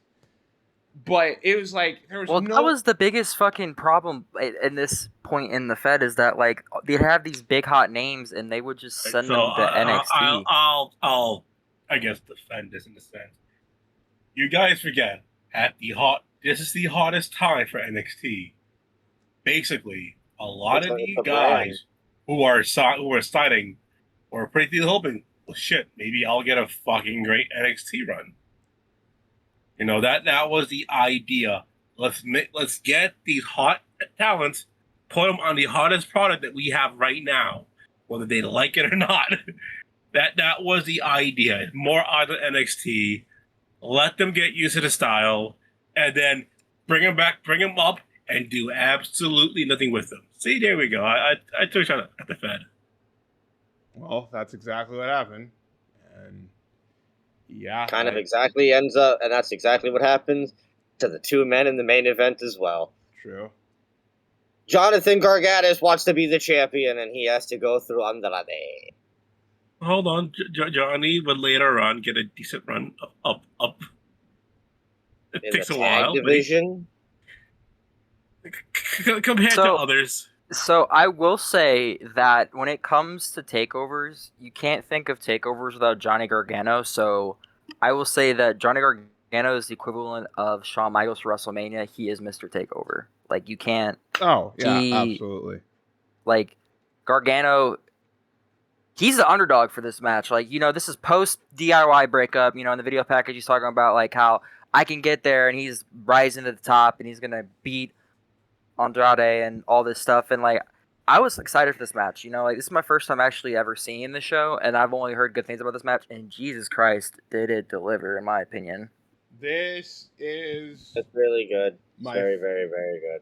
But it was like there was that was the biggest fucking problem in this point in the Fed, is that like they'd have these big hot names and they would just send them to NXT. I'll I guess defend this in a sense. You guys forget this is the hottest time for NXT. Basically, a lot of these guys who are signing or pretty hoping, well, shit, maybe I'll get a fucking great NXT run. That was the idea. Let's get these hot talents, put them on the hottest product that we have right now, whether they like it or not. That was the idea. More out of NXT, let them get used to the style, and then bring them up, and do absolutely nothing with them. See, there we go. I took a shot at the Fed. Well, that's exactly what happened, and. Yeah. Kind of exactly ends up, and that's exactly what happens to the two men in the main event as well. True. Jonathan Gargano wants to be the champion, and he has to go through Andrade. Hold on. Johnny would later on get a decent run up. It in takes the a while. Division. Compared to others. So I will say that when it comes to takeovers, you can't think of takeovers without Johnny Gargano. So I will say that Johnny Gargano is the equivalent of Shawn Michaels for WrestleMania. He is Mr. Takeover. Like, you can't. Oh, yeah, absolutely. Like, Gargano, he's the underdog for this match. Like, this is post DIY breakup. In the video package, he's talking about like how I can get there, and he's rising to the top, and he's gonna beat Andrade and all this stuff. And like, I was excited for this match. This is my first time actually ever seeing the show, and I've only heard good things about this match, and Jesus Christ, did it deliver, in my opinion. It's really good. Very, very, very good.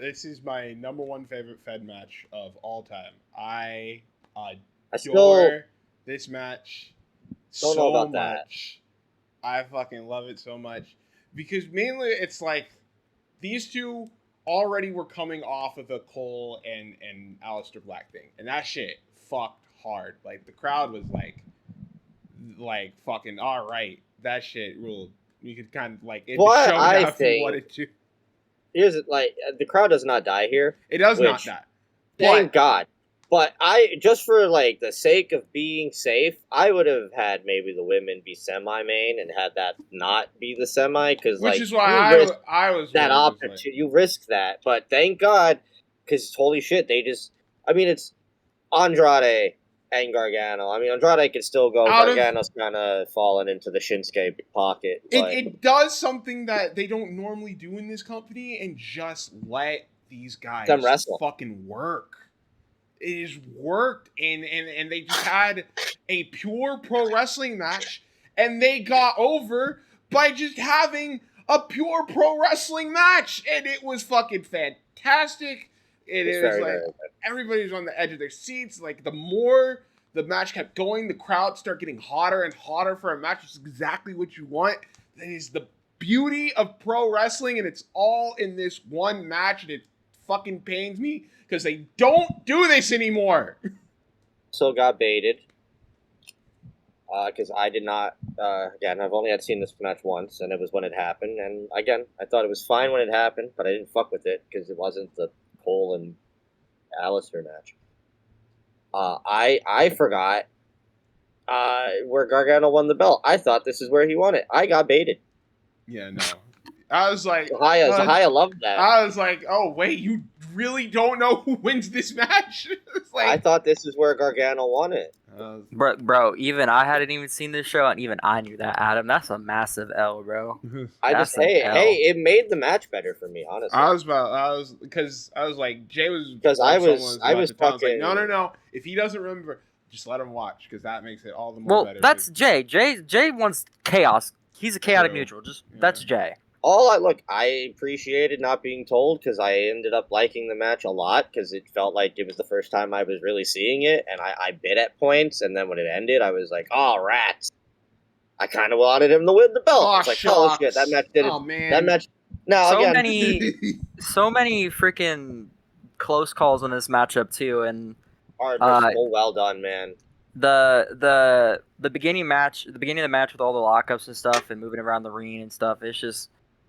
This is my number one favorite Fed match of all time. I adore this match so so about much. That. I fucking love it so much because mainly it's like these two already were coming off of the Cole and Aleister Black thing, and that shit fucked hard. Like, the crowd was like fucking all right. That shit ruled. You could kind of like it showed how you wanted to. Here's like the crowd does not die here. It does not die. Thank God. But just for like the sake of being safe, I would have had maybe the women be semi-main and had that not be the semi, because which is why I was that opportunity. You risk that, but thank God, because holy shit, it's Andrade, and Gargano. I mean, Andrade could still go. Gargano's kind of fallen into the Shinsuke pocket. But it does something that they don't normally do in this company and just let these guys fucking work. It has worked, and they just had a pure pro wrestling match, and they got over by just having a pure pro wrestling match, and it was fucking fantastic. It was like everybody's on the edge of their seats. Like, the more the match kept going, the crowd started getting hotter and hotter for a match. It's exactly what you want. That is the beauty of pro wrestling, and it's all in this one match, and it fucking pains me because they don't do this anymore. So got baited. Because I did not, again, I've only had seen this match once, and it was when it happened. And again, I thought it was fine when it happened, but I didn't fuck with it because it wasn't the Cole and Alistair match. I forgot where Gargano won the belt. I thought this is where he won it. I got baited. Yeah, no. I was like... Zahaya loved that. I was like, oh, wait, you really don't know who wins this match? I thought this is where Gargano won it. Bro, even I hadn't even seen this show, and even I knew that, Adam. That's a massive L, bro. It made the match better for me, honestly. I was like, Jay was... Because I was like, no. If he doesn't remember, just let him watch, because that makes it all the more better. Well, that's Jay. Jay wants chaos. He's a chaotic neutral. That's Jay. I appreciated not being told because I ended up liking the match a lot because it felt like it was the first time I was really seeing it, and I bit at points, and then when it ended, I was like, oh, rats. I kind of wanted him to win the belt. I was like, oh, shit, that match didn't... Oh, man. That match... No, so many freaking close calls in this matchup, too, and... well done, man. The beginning of the match with all the lockups and stuff and moving around the ring and stuff,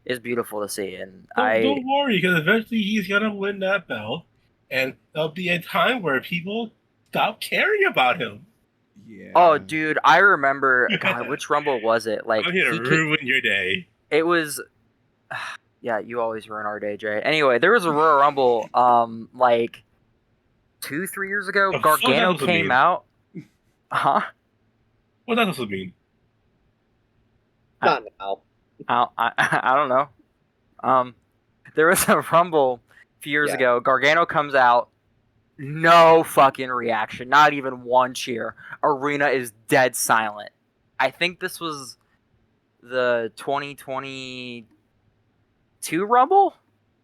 it's beautiful to see, and don't worry, because eventually he's gonna win that belt, and there'll be a time where people stop caring about him. Yeah. Oh, dude, I remember. God, which Rumble was it? Like, I'm here to ruin your day. It was. Yeah, you always ruin our day, Jay. Anyway, there was a Royal Rumble, like 2-3 years ago. Gargano came out. Huh? What does that supposed to mean? Not now. I don't know. There was a Rumble a few years ago. Gargano comes out, no fucking reaction, not even one cheer. Arena is dead silent. I think this was the 2022 Rumble,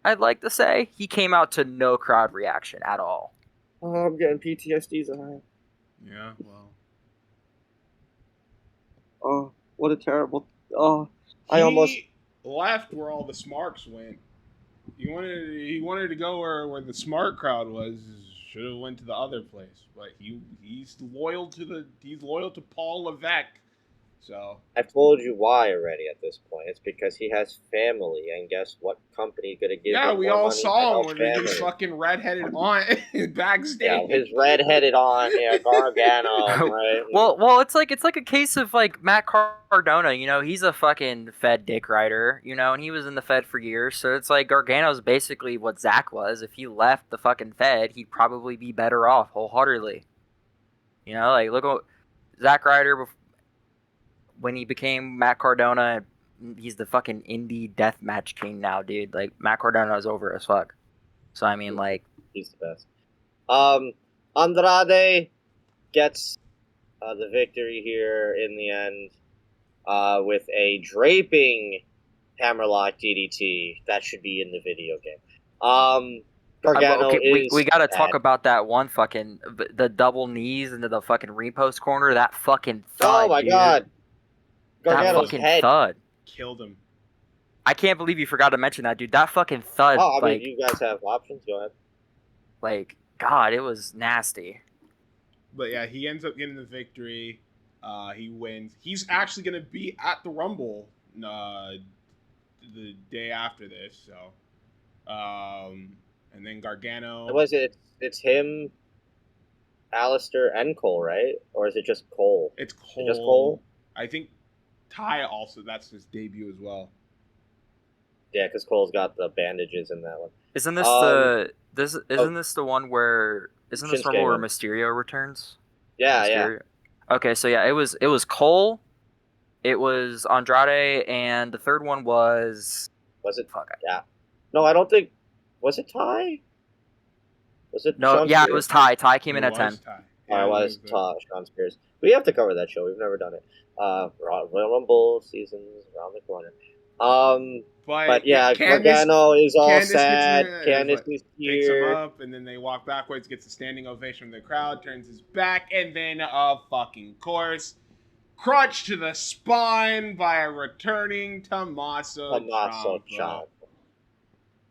I'd like to say. He came out to no crowd reaction at all. Oh, I'm getting PTSD, Zahaya. Yeah, well. Oh, what a terrible... Oh... He left where all the smarks went. He wanted to go where the smart crowd was. Should have went to the other place, but he's loyal to Paul Levesque. So I've told you why already. At this point, it's because he has family, and guess what company gonna give? Yeah, we all saw him when his fucking redheaded aunt backstage. Yeah, his redheaded aunt, Gargano. Right? Well, it's like a case of like Matt Cardona. You know, he's a fucking Fed dick rider. You know, and he was in the Fed for years. So it's like Gargano's basically what Zach was. If he left the fucking Fed, he'd probably be better off wholeheartedly. You know, like look at Zack Ryder. When he became Matt Cardona, he's the fucking indie deathmatch king now, dude. Like, Matt Cardona's over as fuck. So, I mean, like... He's the best. Andrade gets the victory here in the end with a draping hammerlock DDT. That should be in the video game. Gargano we gotta talk about that one fucking... The double knees into the fucking repost corner. That fucking thud, oh, my dude. God. That fucking thud killed him. I can't believe you forgot to mention that, dude. That fucking thud. Oh, I mean, you guys have options. Go ahead. Like, God, it was nasty. But yeah, he ends up getting the victory. He wins. He's actually gonna be at the Rumble the day after this. So, and then Gargano. Was it? It's him, Alistair, and Cole, right? Or is it just Cole? It's Cole. Just Cole. I think Ty also, that's his debut as well. Yeah, because Cole's got the bandages in that one. Isn't this this the one where isn't this one where Mysterio returns? Yeah. Okay, so yeah, it was Cole, it was Andrade, and the third one was. Was it? Yeah. No, I don't think. Was it Ty? Was it? No, Sean yeah, Spears? it was Ty. Ty came in It at was 10. Ty. Yeah, Yeah, it was Sean Spears. We have to cover that show. We've never done it. Royal Rumble seasons around the corner. But yeah, Gargano is all sad. Candice is here. Picks him up, and then they walk backwards, gets a standing ovation from the crowd, turns his back, and then of fucking course, crutch to the spine by a returning Tommaso Ciampa.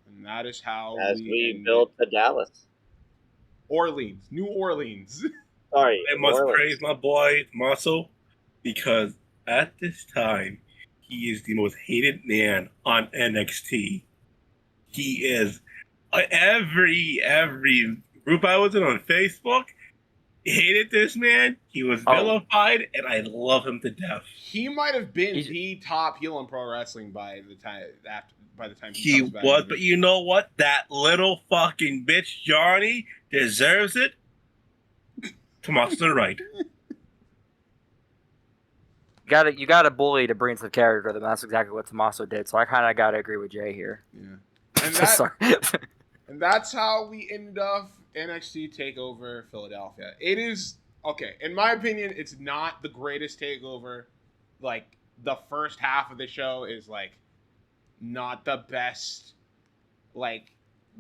And that is how as we build to Dallas. New Orleans. Sorry, I must praise my boy Tommaso, because at this time, he is the most hated man on NXT. He is every group I was in on Facebook hated this man. He was vilified, and I love him to death. He might have been the top heel in pro wrestling by the time he comes back. Was. But you know what? That little fucking bitch Johnny deserves it. Tommaso's right. You got to bully to bring some character to them. That's exactly what Tommaso did. So I kind of got to agree with Jay here. Yeah. And that's how we ended up NXT Takeover Philadelphia. It is okay. In my opinion, it's not the greatest takeover. Like the first half of the show is like not the best, like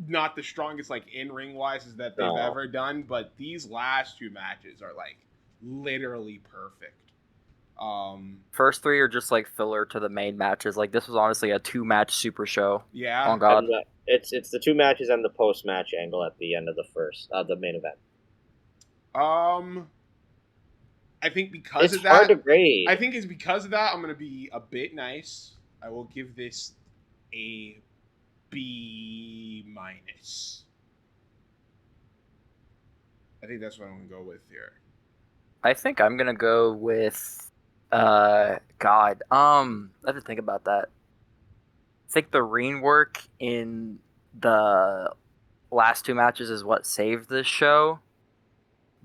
not the strongest like in-ring wise is that they've ever done. But these last two matches are like literally perfect. First three are just like filler to the main matches. Like this was honestly a 2-match super show. Yeah. Oh god. It's the 2 matches and the post-match angle at the end of the main event. I think because it's of that, hard to grade. I think it's because of that. I'm gonna be a bit nice. I will give this a B-. I think that's what I'm gonna go with here. I think I'm gonna go with. I have to think about that. I think the ring work in the last 2 matches is what saved this show.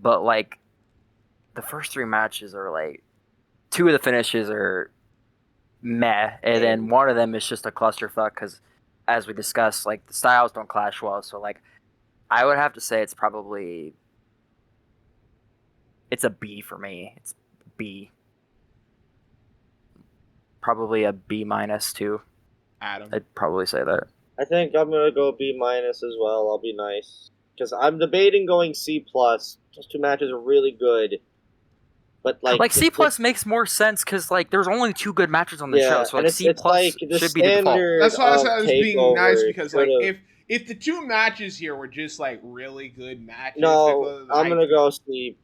But, like, the first 3 matches are, like, 2 of the finishes are meh. And then one of them is just a clusterfuck because, as we discussed, like, the styles don't clash well. So, like, I would have to say it's probably... It's a B for me. It's B. Probably a B- too. Adam, I'd probably say that. I think I'm gonna go B- as well. I'll be nice because I'm debating going C+. Those 2 matches are really good, but like C+ makes more sense because like there's only 2 good matches on the show, so like C+ should be the default. That's why I said I was being nice because like if the 2 matches here were just like really good matches, I'm gonna go C+.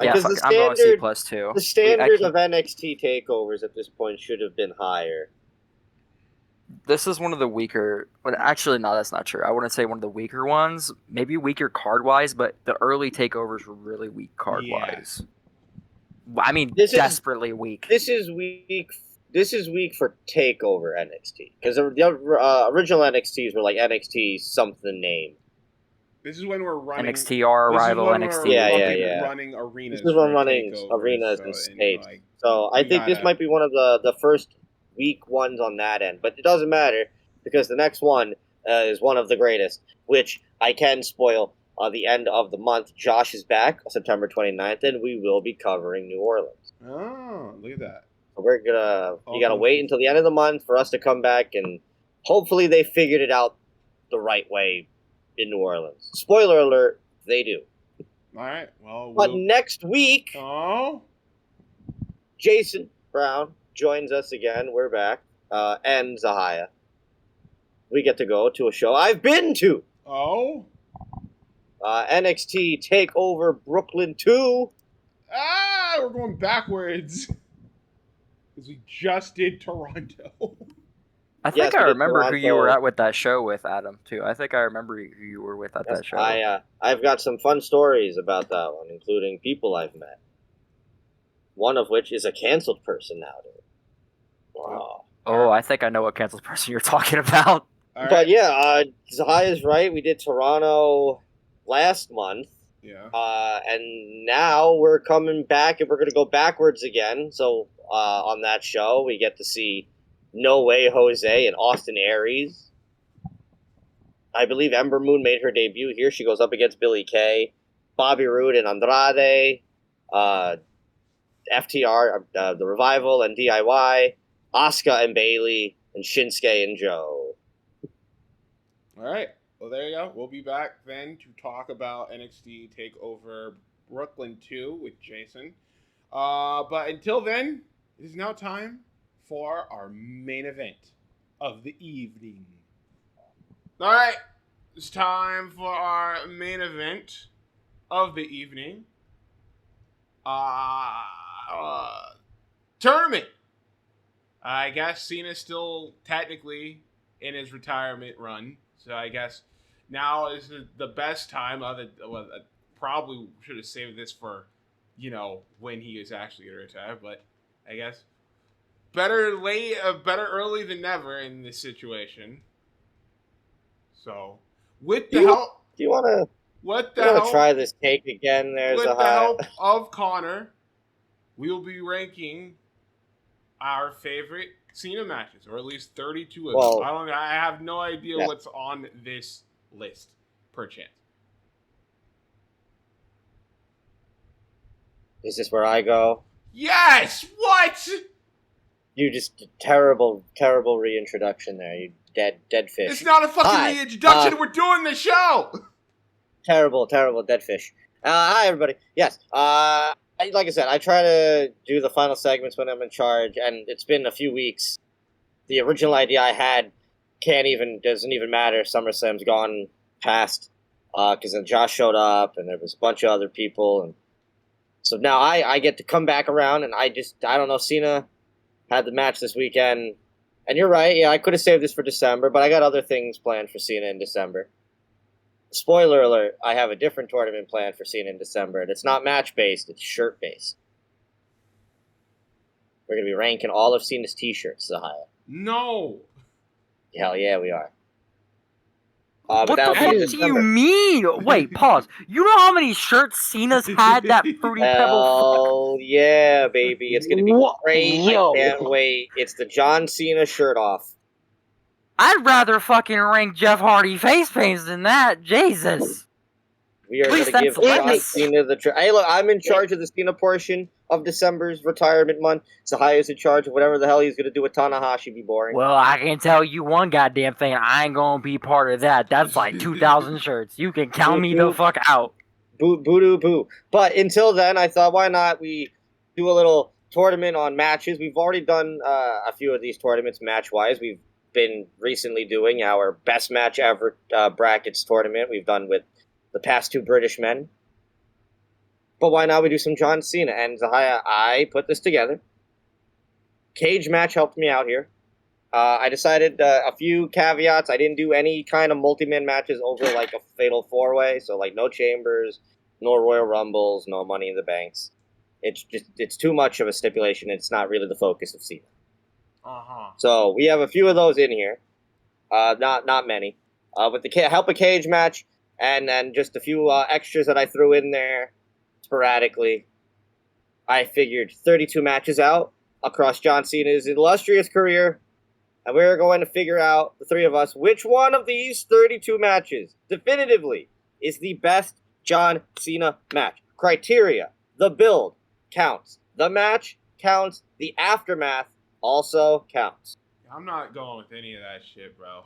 Yeah, I'm going C+ too. The standard of NXT takeovers at this point should have been higher. This is one of the weaker. Well, actually, no, that's not true. I wouldn't say one of the weaker ones. Maybe weaker card wise, but the early takeovers were really weak card wise. I mean, desperately weak. This is weak. This is weak for takeover NXT because the original NXTs were like NXT something name. This is when we're running NXT Arrival, NXT. Running arenas. This is when running arenas in states. So I think this might be one of the first weak ones on that end, but it doesn't matter because the next one is one of the greatest, which I can spoil. The end of the month, Josh is back September 29th, and we will be covering New Orleans. Oh, look at that! So you gotta wait until the end of the month for us to come back, and hopefully they figured it out the right way in New Orleans. Spoiler alert, they do. All right. Well, but next week, Jason Brown joins us again. We're back. And Zahaya. We get to go to a show I've been to. NXT Takeover Brooklyn 2. We're going backwards. Because we just did Toronto. I think I remember who you were at with that show with, Adam, too. I think I remember who you were with at that show. I've got some fun stories about that one, including people I've met. One of which is a canceled person nowadays. Wow. Oh, I think I know what canceled person you're talking about. But yeah, Zahaya's right. We did Toronto last month. Yeah. And now we're coming back, and we're going to go backwards again. So on that show, we get to see No Way Jose and Austin Aries. I believe Ember Moon made her debut here. She goes up against Billie Kay, Bobby Roode and Andrade, FTR, The Revival and DIY, Asuka and Bayley, and Shinsuke and Joe. All right. Well, there you go. We'll be back then to talk about NXT Takeover Brooklyn 2 with Jason. But until then, it is now time for our main event of the evening. All right. It's time for our main event of the evening. Tournament. I guess Cena's still technically in his retirement run. So I guess now is the best time. Probably should have saved this for, when he is actually going to retire. But I guess better early than never in this situation. So with the help, do you want to try this take again? With the help of Connor, we will be ranking our favorite Cena matches, or at least 32 of them. I have no idea what's on this list, perchance. Is this where I go? Yes! What? You just terrible reintroduction there. You dead fish. It's not a fucking reintroduction. We're doing the show. Terrible dead fish. Hi everybody. Yes. Like I said, I try to do the final segments when I'm in charge, and it's been a few weeks. The original idea I had doesn't even matter. SummerSlam's gone past because then Josh showed up, and there was a bunch of other people, and so now I get to come back around, and I don't know. Cena had the match this weekend, and you're right. Yeah, I could have saved this for December, but I got other things planned for Cena in December. Spoiler alert, I have a different tournament planned for Cena in December, and it's not match-based, it's shirt-based. We're going to be ranking all of Cena's t-shirts, Zahaya. No! Hell yeah, we are. What the fuck do you mean? Wait, pause. You know how many shirts Cena's had that Fruity Pebble? Hell yeah, baby. It's going to be great. I can't wait. It's the John Cena shirt off. I'd rather fucking rank Jeff Hardy face paints than that. Jesus. We are going to give John Cena the... Hey, look, I'm in charge of the Cena portion of December's retirement month. Sahaya's in charge of whatever the hell he's going to do with Tanahashi. Be boring. Well, I can tell you one goddamn thing. I ain't going to be part of that. That's like 2,000 shirts. You can count me the fuck out. Boo. But until then, I thought, why not we do a little tournament on matches? We've already done a few of these tournaments match-wise. We've been recently doing our best match ever brackets tournament we've done with the past two British men. But why not we do some John Cena? And Zahaya, I put this together. Cage match helped me out here. I decided a few caveats. I didn't do any kind of multi-man matches over like a fatal four-way. So like no chambers, no Royal Rumbles, no Money in the Banks. It's too much of a stipulation. It's not really the focus of Cena. So we have a few of those in here, not many. With the help of Cage match, and then just a few extras that I threw in there sporadically. I figured 32 matches out across John Cena's illustrious career, and we're going to figure out, the three of us, which one of these 32 matches definitively is the best John Cena match. Criteria: the build counts, the match counts, the aftermath also counts. I'm not going with any of that shit, bro.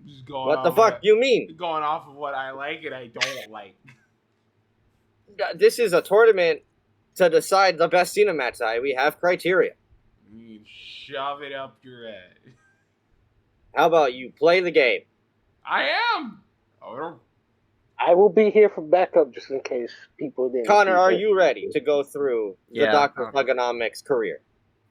I'm just going what the fuck you mean? Going off of what I like and I don't like. This is a tournament to decide the best Cena match. We have criteria. You shove it up your ass. How about you play the game? I am. I will be here for backup just in case people didn't. Connor, are you ready to go through the Dr. Thugonomics career?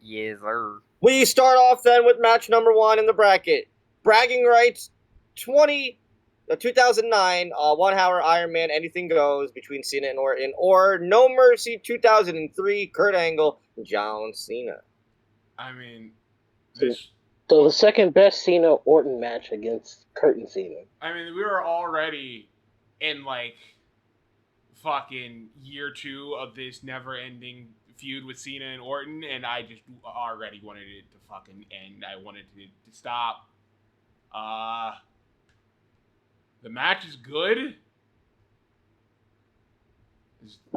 Yes, sir. We start off then with match number 1 in the bracket. Bragging rights 2009, 1 hour Iron Man, anything goes between Cena and Orton, or No Mercy 2003, Kurt Angle, John Cena. I mean, so the second best Cena Orton match against Kurt and Cena. I mean, we were already in like fucking year 2 of this never-ending feud with Cena and Orton, and I just already wanted it to fucking end. I wanted it to stop. The match is good.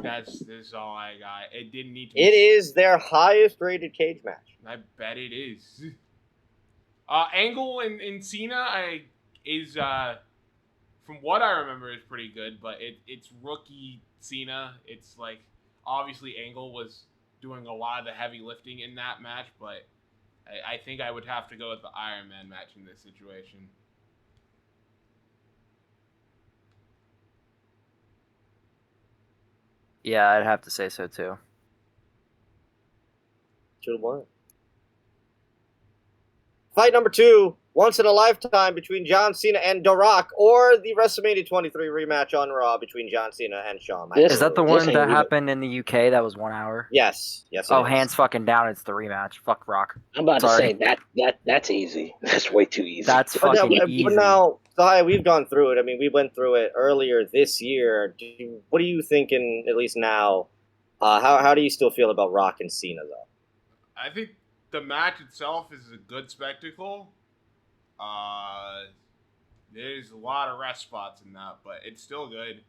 This is all I got. It didn't need to be... It is their highest rated cage match. I bet it is. Angle and Cena is from what I remember is pretty good, but it's rookie Cena. It's like obviously Angle was doing a lot of the heavy lifting in that match, but I think I would have to go with the Iron Man match in this situation. Yeah, I'd have to say so too. 2-1. Fight number 2, once in a lifetime between John Cena and The Rock, or the WrestleMania 23 rematch on Raw between John Cena and Shawn Michaels. Is that the one that happened in the UK that was 1 hour? Yes. Oh, hands fucking down, it's the rematch. Fuck Rock. I'm about to say that's easy. That's way too easy. That's fucking easy. But now, Zai, we've gone through it. I mean, we went through it earlier this year. What are you thinking, at least now? How do you still feel about Rock and Cena, though? I think the match itself is a good spectacle. There's a lot of rest spots in that, but it's still good.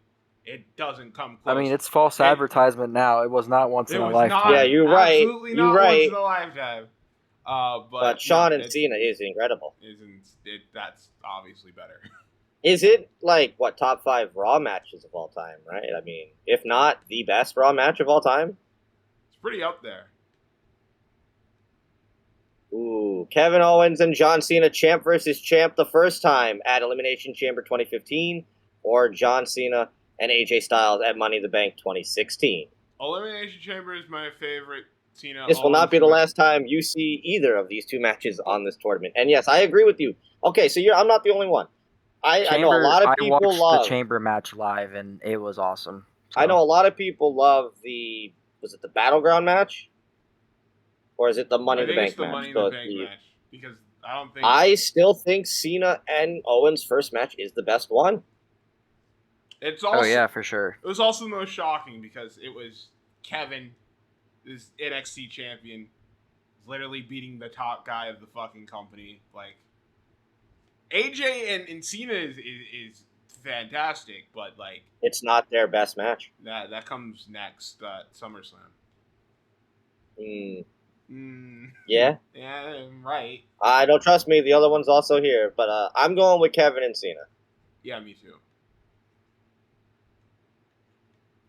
It doesn't come close. I mean, it's false advertisement now. It was not once in a lifetime. Yeah, you're right. Absolutely not once in a lifetime. But Shawn and Cena is incredible. That's obviously better. Is it, like, top 5 Raw matches of all time, right? I mean, if not the best Raw match of all time? It's pretty up there. Ooh, Kevin Owens and John Cena, champ versus champ the first time at Elimination Chamber 2015, or John Cena and AJ Styles at Money in the Bank 2016. Elimination Chamber is my favorite Cena. This will not be the last time you see either of these 2 matches on this tournament. And yes, I agree with you. Okay, so I'm not the only one. I know a lot of people watched the Chamber match live, and it was awesome. So. I know a lot of people love was it the Battleground match? Or is it the Money in the Bank match? Money in the Bank match, because I don't think... I still think Cena and Owens' first match is the best one. It's also, oh, yeah, for sure. It was also the most shocking because it was Kevin, this NXT champion, literally beating the top guy of the fucking company. Like, AJ and Cena is fantastic, but, like... It's not their best match. That comes next, SummerSlam. Yeah? Yeah, right. Don't trust me. The other one's also here. But I'm going with Kevin and Cena. Yeah, me too.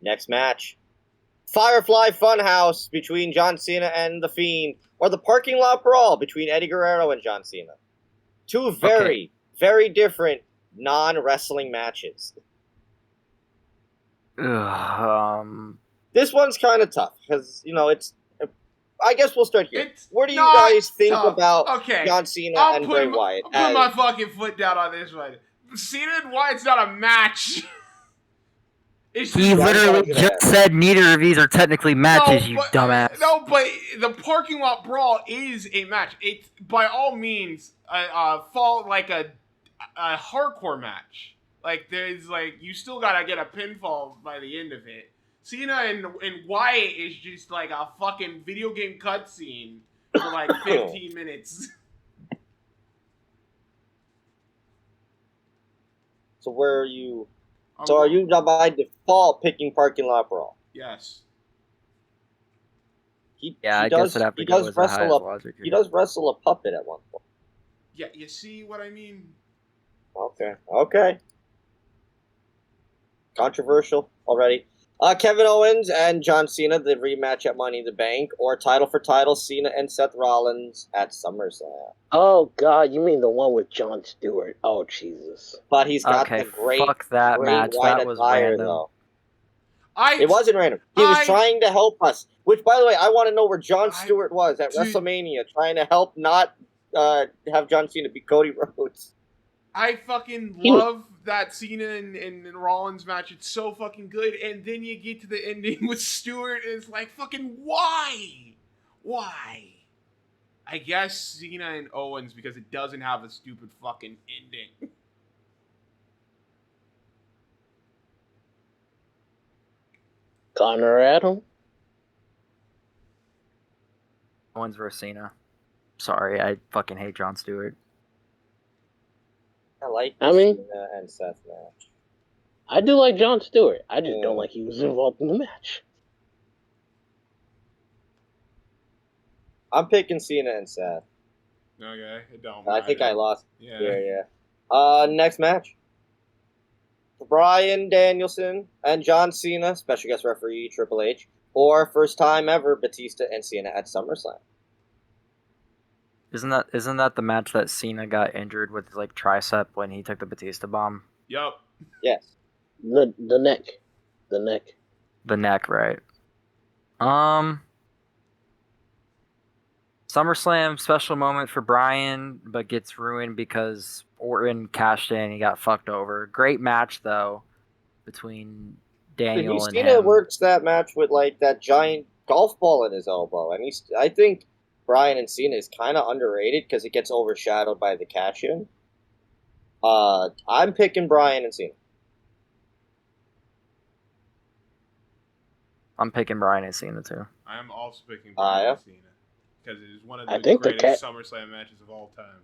Next match. Firefly Funhouse between John Cena and The Fiend. Or the Parking Lot Brawl between Eddie Guerrero and John Cena. 2 very, very different non-wrestling matches. This one's kind of tough. Because, it's... I guess we'll start here. What do you guys think about John Cena and Bray Wyatt? I'll put my fucking foot down on this one. Cena and Wyatt's not a match. He literally just said neither of these are technically matches, you dumbass. No, but the Parking Lot Brawl is a match. It's, by all means, fall like a hardcore match. Like, there's, like, you still gotta get a pinfall by the end of it. Cena and Wyatt is just like a fucking video game cutscene for like 15 minutes. So where are you? Are you by default picking Parking Lot Brawl? Yes. He does wrestle a puppet at one point. Yeah, you see what I mean? Okay. Controversial already. Kevin Owens and John Cena, the rematch at Money in the Bank, or title for title, Cena and Seth Rollins at SummerSlam. Oh, God, you mean the one with Jon Stewart. Oh, Jesus. But he's got the great, fuck that great match. white That was attire, random. though. It wasn't random. He was trying to help us. Which, by the way, I want to know where Jon Stewart was at WrestleMania, trying to help not have John Cena beat Cody Rhodes. I fucking love that Cena and Rollins match. It's so fucking good. And then you get to the ending with Stewart, and it's like, fucking why? Why? I guess Cena and Owens, because it doesn't have a stupid fucking ending. Connor Adam. Owens versus Cena. Sorry, I fucking hate Jon Stewart. I like I mean, Cena and Seth match. I do like Jon Stewart. I just don't like he was involved in the match. I'm picking Cena and Seth. Okay, it don't I matter. think I lost. Yeah. Yeah. Next match. Bryan Danielson and John Cena, special guest referee Triple H, or first time ever Batista and Cena at SummerSlam. Isn't that the match that Cena got injured with his like tricep when he took the Batista bomb? Yup. Yes. The neck. The neck, right? SummerSlam special moment for Bryan, but gets ruined because Orton cashed in. He got fucked over. Great match though between Daniel and Cena him. works that match with like that giant golf ball in his elbow, and I think Bryan and Cena is kind of underrated because it gets overshadowed by the cash-in. I'm picking Bryan and Cena. I'm picking Bryan and Cena too. I am also picking Bryan and Cena because it is one of the greatest SummerSlam matches of all time.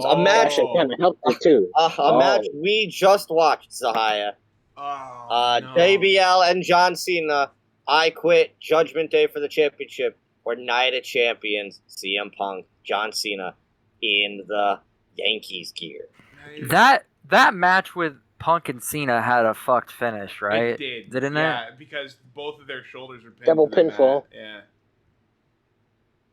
A match kind of helped it too. A match we just watched, Zahaya. No. JBL and John Cena. I Quit, Judgment Day for the championship, or Night of Champions, CM Punk, John Cena in the Yankees gear. That match with Punk and Cena had a fucked finish, right? It did. Didn't it? Yeah, because both of their shoulders are pinned. Double pinfall. Yeah.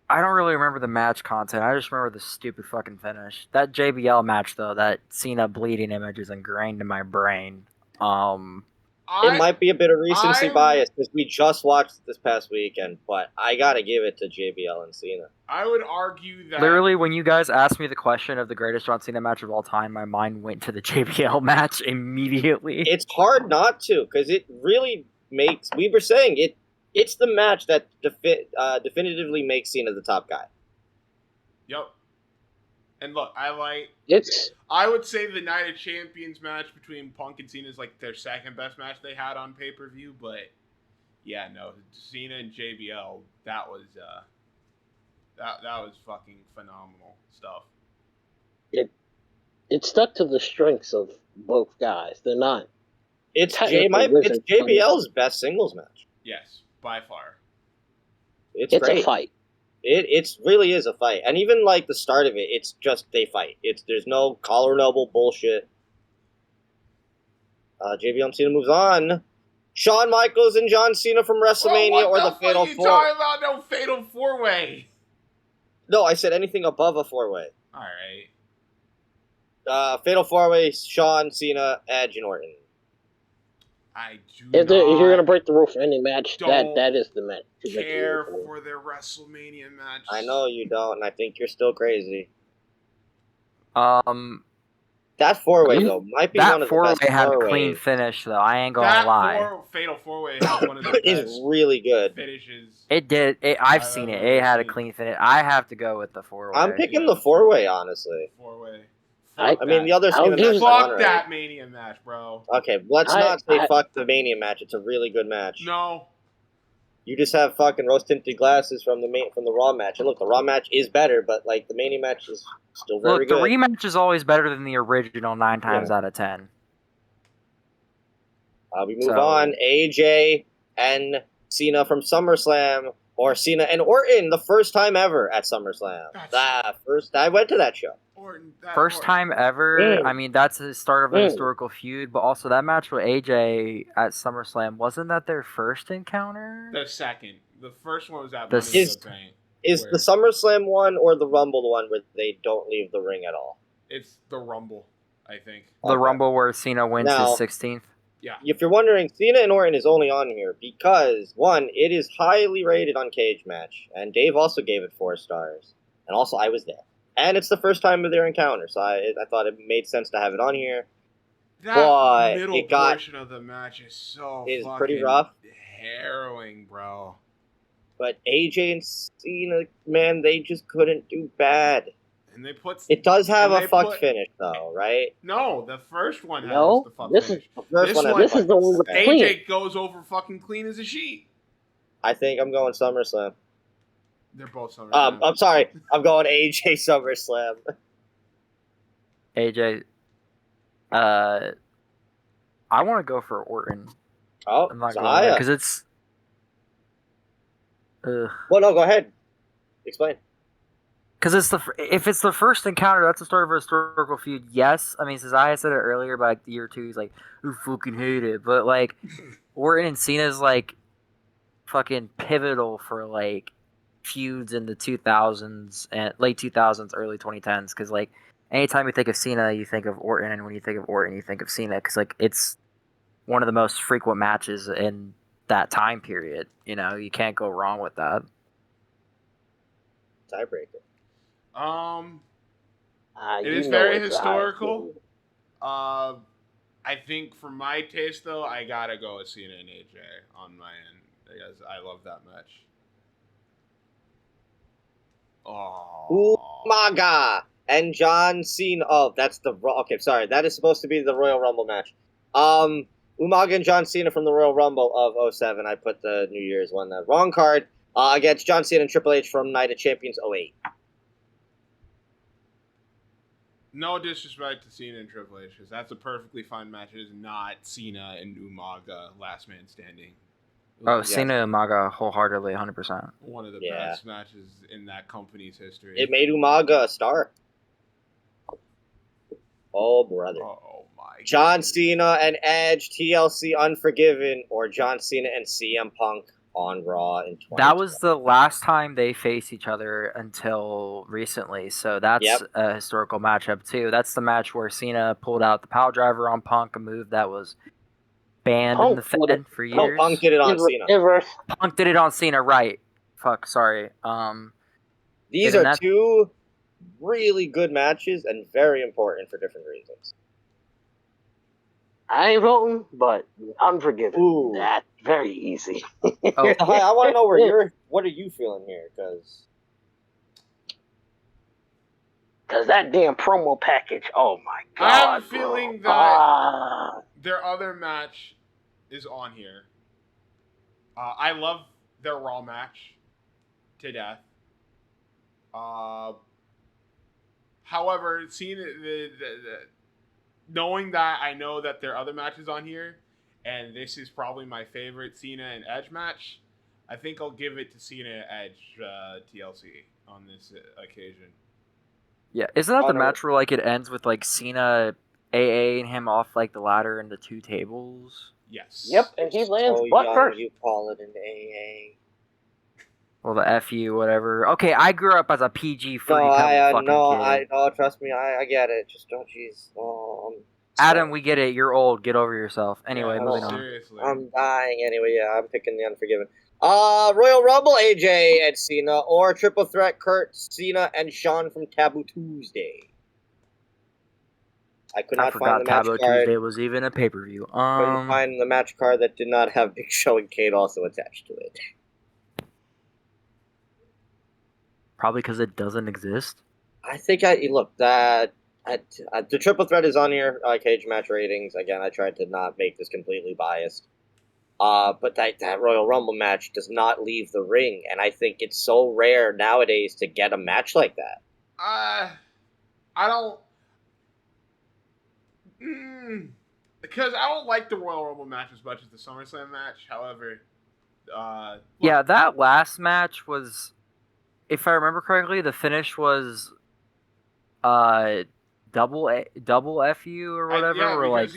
I don't really remember the match content. I just remember the stupid fucking finish. That JBL match, though, that Cena bleeding image is ingrained in my brain. It might be a bit of recency bias because we just watched this past weekend, but I gotta give it to JBL and Cena. I would argue that literally, when you guys asked me the question of the greatest John Cena match of all time, my mind went to the JBL match immediately. It's hard not to because it really makes. We were saying it. It's the match that definitively makes Cena the top guy. Yep. And look, I would say the Night of Champions match between Punk and Cena is like their second best match they had on pay-per-view, but yeah, no, Cena and JBL, that was fucking phenomenal stuff. It stuck to the strengths of both guys. They're not. It's JBL's best singles match. Yes, by far. It's great. A fight. It really is a fight, and even like the start of it, it's just they fight. There's no collar and elbow bullshit. JBL and Cena moves on. Shawn Michaels and John Cena from WrestleMania or the Fatal Four. What are you talking about? No Fatal 4-Way. No, I said anything above a 4-way. All right. Fatal 4-Way: Shawn, Cena, Edge, and Orton. If you're gonna break the rule for any match, that is the match. Care for their WrestleMania match. I know you don't, and I think you're still crazy. That 4-way though might be one of the best. That 4-way had a clean finish though. I ain't gonna lie. Fatal 4-Way has one of the best. It's really good. Finishes. It did. I've seen it. It had a clean finish. I have to go with the 4-way. I'm picking the 4-way, honestly. 4-way. I mean, the other fuck that Mania match, bro. Okay, let's not say fuck the Mania match. It's a really good match. No. You just have fucking rose-tinted glasses from the Raw match. And look, the Raw match is better, but like the Mania match is still very good. The rematch is always better than the original 9 times out of 10. We move on. AJ and Cena from SummerSlam, or Cena and Orton, the first time ever at SummerSlam. I went to that show. First time ever. I mean, that's the start of a historical feud, but also that match with AJ at SummerSlam, wasn't that their first encounter? The second. The first one was at Money in the Bank. Is the SummerSlam one or the Rumble one where they don't leave the ring at all? It's the Rumble, I think. The Rumble where Cena wins his 16th? Yeah. If you're wondering, Cena and Orton is only on here because, one, it is highly rated on Cage Match, and Dave also gave it 4 stars. And also, I was there. And it's the first time of their encounter, so I thought it made sense to have it on here. That middle portion of the match is pretty rough. Harrowing, bro. But AJ and Cena, man, they just couldn't do bad. And they put it does have a fucked finish though, right? No, the first one has the fucked this finish. Is, the first one this is the one with AJ clean. goes over fucking clean as a sheet. I think I'm going SummerSlam. They're both SummerSlam. I'm sorry. I'm going AJ SummerSlam. AJ, I want to go for Orton. Oh, I'm not going because it's. Well, no, go ahead. Explain. Because if it's the first encounter, that's the start of a historical feud. Yes, I mean, Cesaro said it earlier, but like the year 2, he's like, "I fucking hate it." But like, Orton and Cena's like, fucking pivotal for like feuds in the 2000s and late 2000s, early 2010s. Because like, anytime you think of Cena, you think of Orton, and when you think of Orton, you think of Cena. Because like, it's one of the most frequent matches in that time period. You know, you can't go wrong with that. Tiebreaker. It is very historical. I think for my taste, though, I gotta go with Cena and AJ on my end because I love that match. Oh my god! And John Cena. Oh, that's the okay. Sorry, that is supposed to be the Royal Rumble match. Umaga and John Cena from the Royal Rumble of 07. I put the New Year's one. The wrong card. Against John Cena and Triple H from Night of Champions 08. No disrespect to Cena and Triple H, because that's a perfectly fine match. It is not Cena and Umaga, last man standing. Cena and Umaga wholeheartedly, 100%. One of the best matches in that company's history. It made Umaga a star. Oh, brother. Oh, my John Cena and Edge, TLC Unforgiven, or John Cena and CM Punk on Raw in 2020. That was the last time they faced each other until recently, so that's a historical matchup too. That's the match where Cena pulled out the power driver on Punk, a move that was banned in the Fed for years. No, Punk did it on Cena. Punk did it on Cena, right? Fuck, sorry. These are two really good matches and very important for different reasons. I ain't voting, but Unforgiven. Ooh. That's very easy. I want to know what are you feeling here? Because that damn promo package, oh my god. I have a feeling that their other match is on here. I love their Raw match to death. However, seeing knowing that I know that their other match is on here, and this is probably my favorite Cena and Edge match, I think I'll give it to Cena and Edge TLC on this occasion. Yeah, isn't that the match where like it ends with like Cena AAing him off like the ladder into 2 tables? Yes. Yep, and he lands butt first. You call it an AA. Well, the FU, whatever. Okay, I grew up as a PG-free fucking kid. Trust me, I get it. Just don't, jeez. Adam, we get it. You're old. Get over yourself. Anyway, moving on. Seriously. I'm dying anyway. Yeah, I'm picking the Unforgiven. Royal Rumble, AJ and Cena, or Triple Threat, Kurt, Cena, and Shawn from Taboo Tuesday. I could not find the match Taboo card. Tuesday was even a pay-per-view. Couldn't find the match card that did not have Big Show and Kate also attached to it. Probably because it doesn't exist. I think the Triple Threat is on here. Cage match ratings. Again, I tried to not make this completely biased. But that Royal Rumble match does not leave the ring, and I think it's so rare nowadays to get a match like that. I don't. Because I don't like the Royal Rumble match as much as the SummerSlam match. However, that last match was, if I remember correctly, the finish was double FU or whatever. I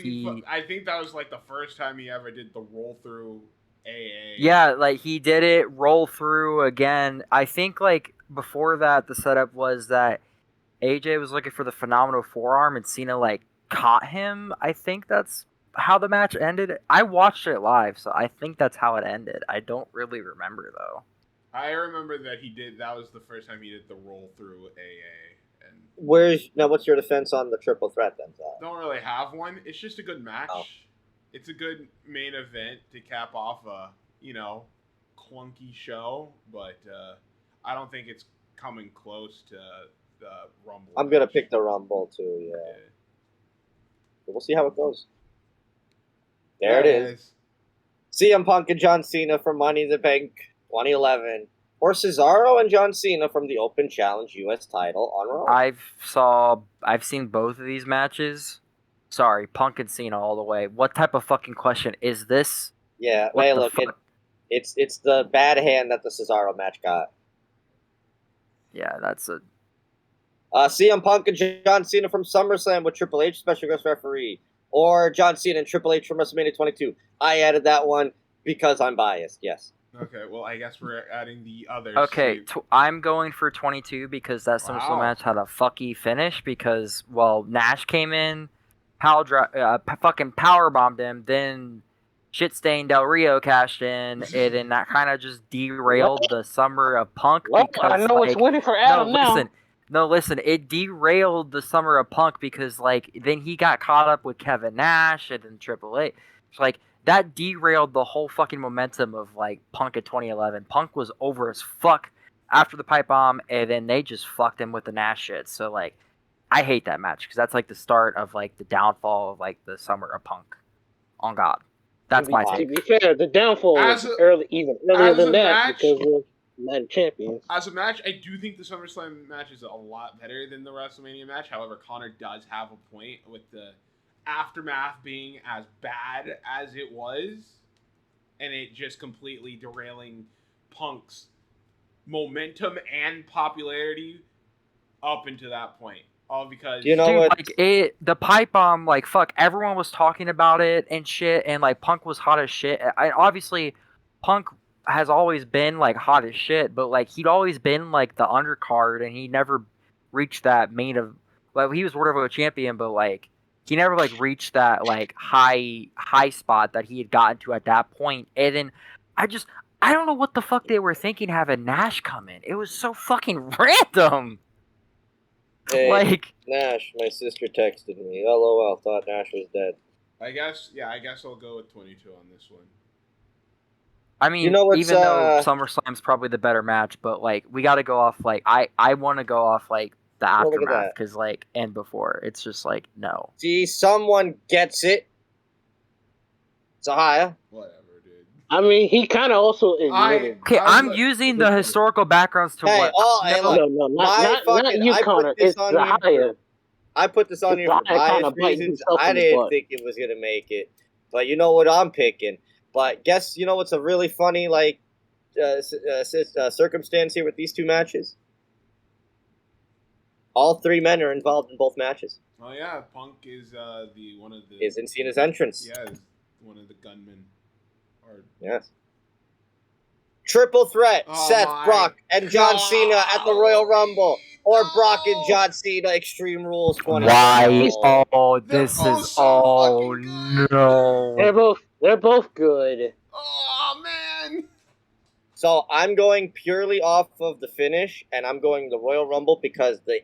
think that was like the first time he ever did the roll through AA. Yeah, like he did it roll through again. I think like before that, the setup was that AJ was looking for the phenomenal forearm and Cena like caught him. I think that's how the match ended. I watched it live, so I think that's how it ended. I don't really remember though. I remember that that was the first time he did the roll through AA. And what's your defense on the Triple Threat then? Don't really have one. It's just a good match. Oh. It's a good main event to cap off a, clunky show, but I don't think it's coming close to the Rumble. I'm going to pick the Rumble, too, yeah. We'll see how it goes. There it is. CM Punk and John Cena from Money in the Bank 2011. Or Cesaro and John Cena from the Open Challenge U.S. title on Raw. I've seen both of these matches. Sorry, Punk and Cena all the way. What type of fucking question is this? Yeah, hey, look, it's the bad hand that the Cesaro match got. Yeah, that's a... CM Punk and John Cena from SummerSlam with Triple H special guest referee. Or John Cena and Triple H from WrestleMania 22. I added that one because I'm biased, yes. Okay, well, I guess we're adding the others. Okay, I'm going for 22 because that SummerSlam match had a fucky finish because, well, Nash came in, fucking powerbombed him, then shit-stained Del Rio cashed in, and then that kind of just derailed the Summer of Punk. Well, because, I know it's winning for Adam now. Listen, it derailed the Summer of Punk because, like, then he got caught up with Kevin Nash and then Triple H. It's like, that derailed the whole fucking momentum of, like, Punk at 2011. Punk was over as fuck after the pipe bomb, and then they just fucked him with the Nash shit. So, like, I hate that match because that's, like, the start of, like, the downfall of, like, the Summer of Punk. On God. That's my take. To be fair, the downfall was even earlier than that because of United Champions. As a match, I do think the SummerSlam match is a lot better than the WrestleMania match. However, Connor does have a point with the aftermath being as bad as it was, and it just completely derailing Punk's momentum and popularity up into that point. All because the pipe bomb, like, fuck, everyone was talking about it and shit, and like Punk was hot as shit. Obviously, Punk has always been like hot as shit, but like he'd always been like the undercard, and he never reached that main of. Like, he was World Heavyweight Champion, but like he never like reached that like high spot that he had gotten to at that point. And then I don't know what the fuck they were thinking having Nash come in. It was so fucking random. Hey, like Nash, my sister texted me. LOL, thought Nash was dead. I guess I'll go with 22 on this one. I mean, even though SummerSlam's probably the better match, but like we got to go off like I want to go off like the aftermath because like and before it's just like no. See, someone gets it. Zahia. Whatever, dude. I mean, he kind of also admitted. I'm using the historical backgrounds to what. No, not you, Connor. It's Zahia. I put this on here for bias reasons. I didn't think it was gonna make it, but you know what I'm picking. But guess you know what's a really funny like circumstance here with these two matches. All three men are involved in both matches. Oh yeah, Punk is is in Cena's entrance. Yeah, is one of the gunmen. Yes. Triple threat: Seth, Brock, and John Cena at the Royal Rumble, or Brock and John Cena Extreme Rules 20. Why? Oh, this is no. They're both good. Oh man. So I'm going purely off of the finish, and I'm going the Royal Rumble because the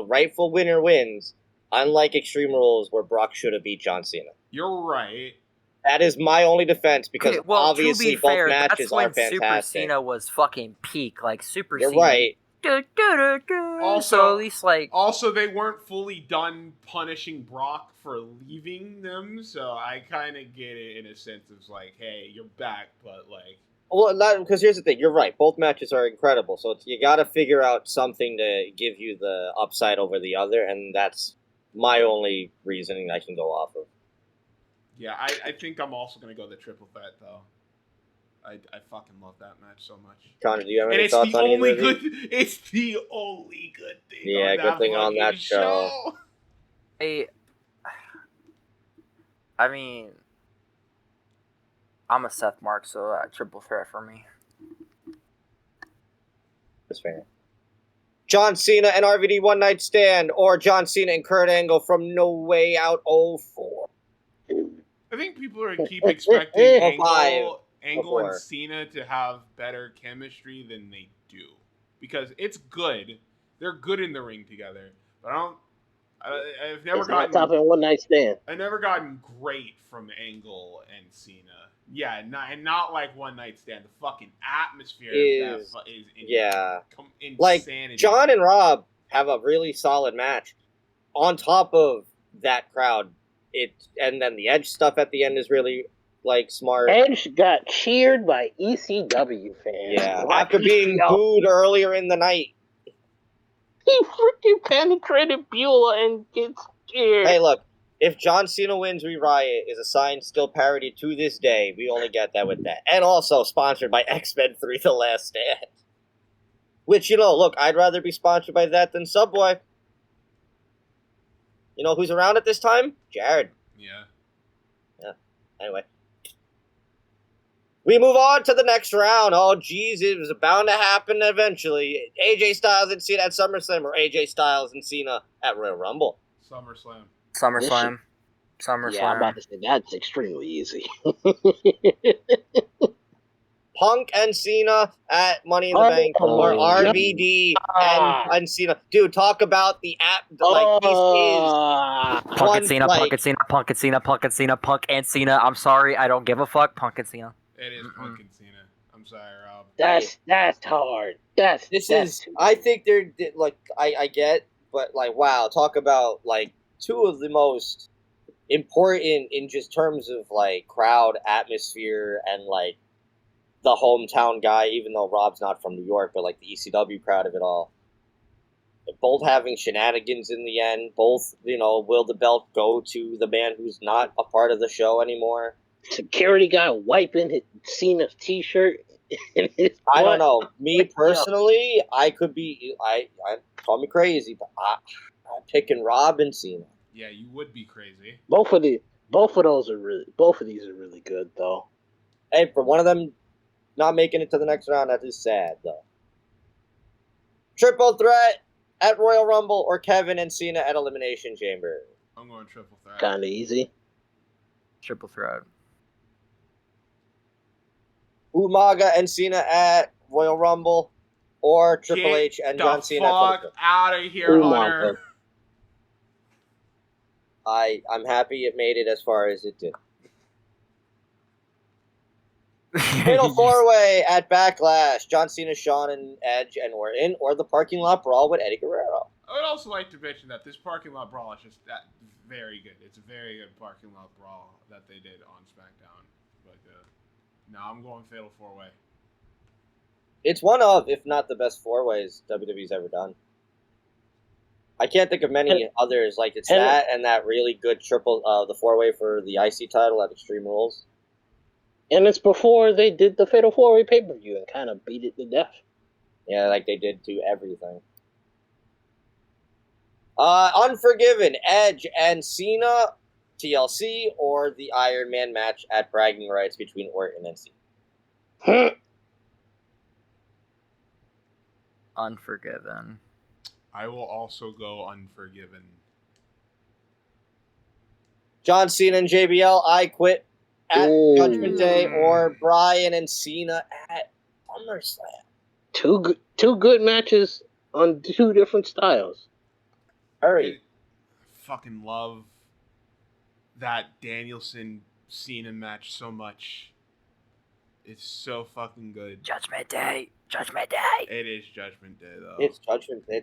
rightful winner wins. Unlike Extreme Rules, where Brock should have beat John Cena. You're right. That is my only defense because obviously both matches are fantastic. Super Cena was fucking peak, like Super You're Cena. Right. Also, at least like. Also, they weren't fully done punishing Brock for leaving them, so I kind of get it in a sense of like, hey, you're back, but like. Well, because here's the thing. You're right. Both matches are incredible, so you got to figure out something to give you the upside over the other, and that's my only reasoning I can go off of. Yeah, I think I'm also going to go the triple threat, though. I fucking love that match so much. Connor, do you have any thoughts on it? It's the only good thing on good thing on that show. I mean, I'm a Seth Mark, so triple threat for me. That's fair. John Cena and RVD One Night Stand, or John Cena and Kurt Angle from No Way Out 04. I think people keep expecting Angle and Cena to have better chemistry than they do. Because it's good. They're good in the ring together. But I've never gotten... top in One Night Stand. I've never gotten great from Angle and Cena. Yeah, not like One Night Stand. The fucking atmosphere is yeah. insanity. Like, John and Rob have a really solid match. On top of that crowd, and then the Edge stuff at the end is really like smart. Edge got cheered by ECW fans. Yeah, after being booed earlier in the night. He freaking penetrated Beulah and gets cheered. Hey, look, if John Cena wins We Riot is a sign still parody to this day, we only get that with that. And also sponsored by X-Men 3 The Last Stand. Which, look, I'd rather be sponsored by that than Subway. You know who's around at this time? Jared. Yeah. Anyway. We move on to the next round. Oh, geez, it was bound to happen eventually. AJ Styles and Cena at SummerSlam, or AJ Styles and Cena at Royal Rumble? SummerSlam. Yeah, I'm about to say that's extremely easy. Punk and Cena at Money in the Bank, or RVD and Cena. Dude, talk about the app. Like, this is Punk and Cena, Punk and Cena, Punk and Cena, Punk and Cena, Punk and Cena. I'm sorry, I don't give a fuck. Punk and Cena. It is Punk and Cena. I'm sorry, Rob. That's hard. I think they're like I get, but like wow, talk about like two of the most important in just terms of like crowd atmosphere and like the hometown guy, even though Rob's not from New York, but like the ECW crowd of it all. Both having shenanigans in the end. Both, will the belt go to the man who's not a part of the show anymore? Security guy wiping his Cena's t-shirt. I don't know. Me personally, I could be. I call me crazy, but I'm picking Rob and Cena. Yeah, you would be crazy. Both of these are really good though. Hey, for one of them not making it to the next round, that is sad though. Triple threat at Royal Rumble, or Kevin and Cena at Elimination Chamber? I'm going triple threat. Kind of easy. Triple threat. Umaga and Cena at Royal Rumble, or Triple H and John Cena. Fuck out of here, Hunter. I'm happy it made it as far as it did. Fatal 4-way at Backlash. John Cena, Shawn, and Edge and Orton, or the parking lot brawl with Eddie Guerrero. I would also like to mention that this parking lot brawl is just very good. It's a very good parking lot brawl that they did on SmackDown. But no, I'm going Fatal 4-way. It's one of, if not the best 4-ways WWE's ever done. I can't think of many others. Like, it's that and that really good the 4-way for the IC title at Extreme Rules. And it's before they did the Fatal 4-way pay-per-view and kind of beat it to death. Yeah, like they did do everything. Unforgiven, Edge and Cena, TLC, or the Iron Man match at Bragging Rights between Orton and Cena. Unforgiven. I will also go Unforgiven. John Cena and JBL, I Quit at Judgment Day, or Bryan and Cena at SummerSlam. Two good matches on two different styles. Hurry. I fucking love that Danielson Cena match so much. It's so fucking good. Judgment Day. It is Judgment Day though. It's Judgment Day.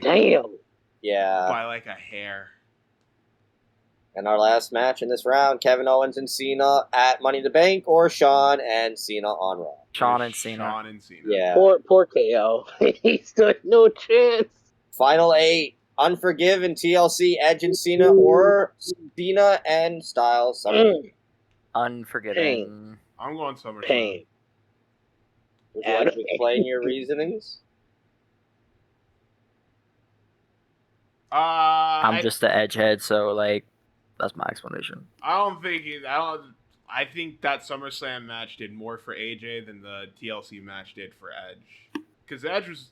Damn. Yeah. By like a hair. And our last match in this round, Kevin Owens and Cena at Money in the Bank, or Shawn and Cena on Raw. Shawn and Cena. Yeah. Poor KO. He stood no chance. Final 8, Unforgiven, TLC, Edge and Cena, or Cena and Styles. Unforgiven. Pain. I'm going SummerSlam. Pain. Would you like to explain your reasonings? I'm just the edge head, so like that's my explanation. I think that SummerSlam match did more for AJ than the TLC match did for Edge. Because Edge was...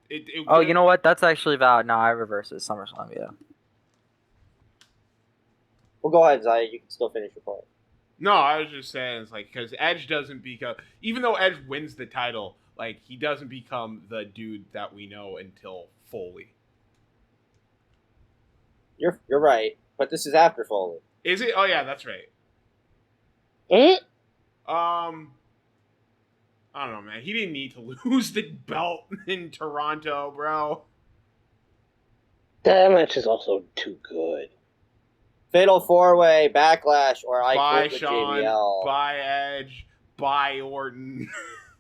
you know what? That's actually valid. No, I reverse it. SummerSlam, yeah. Well, go ahead, Zaya. You can still finish your point. No, I was just saying, it's like, because Edge doesn't become... Even though Edge wins the title, like, he doesn't become the dude that we know until Foley. You're right, but this is after Foley. Is it? Oh, yeah, that's right. I don't know, man. He didn't need to lose the belt in Toronto, bro. That match is also too good. Fatal 4-Way, Backlash, or I Bye, Quit with Sean. JBL. Bye, Edge. Bye, Orton.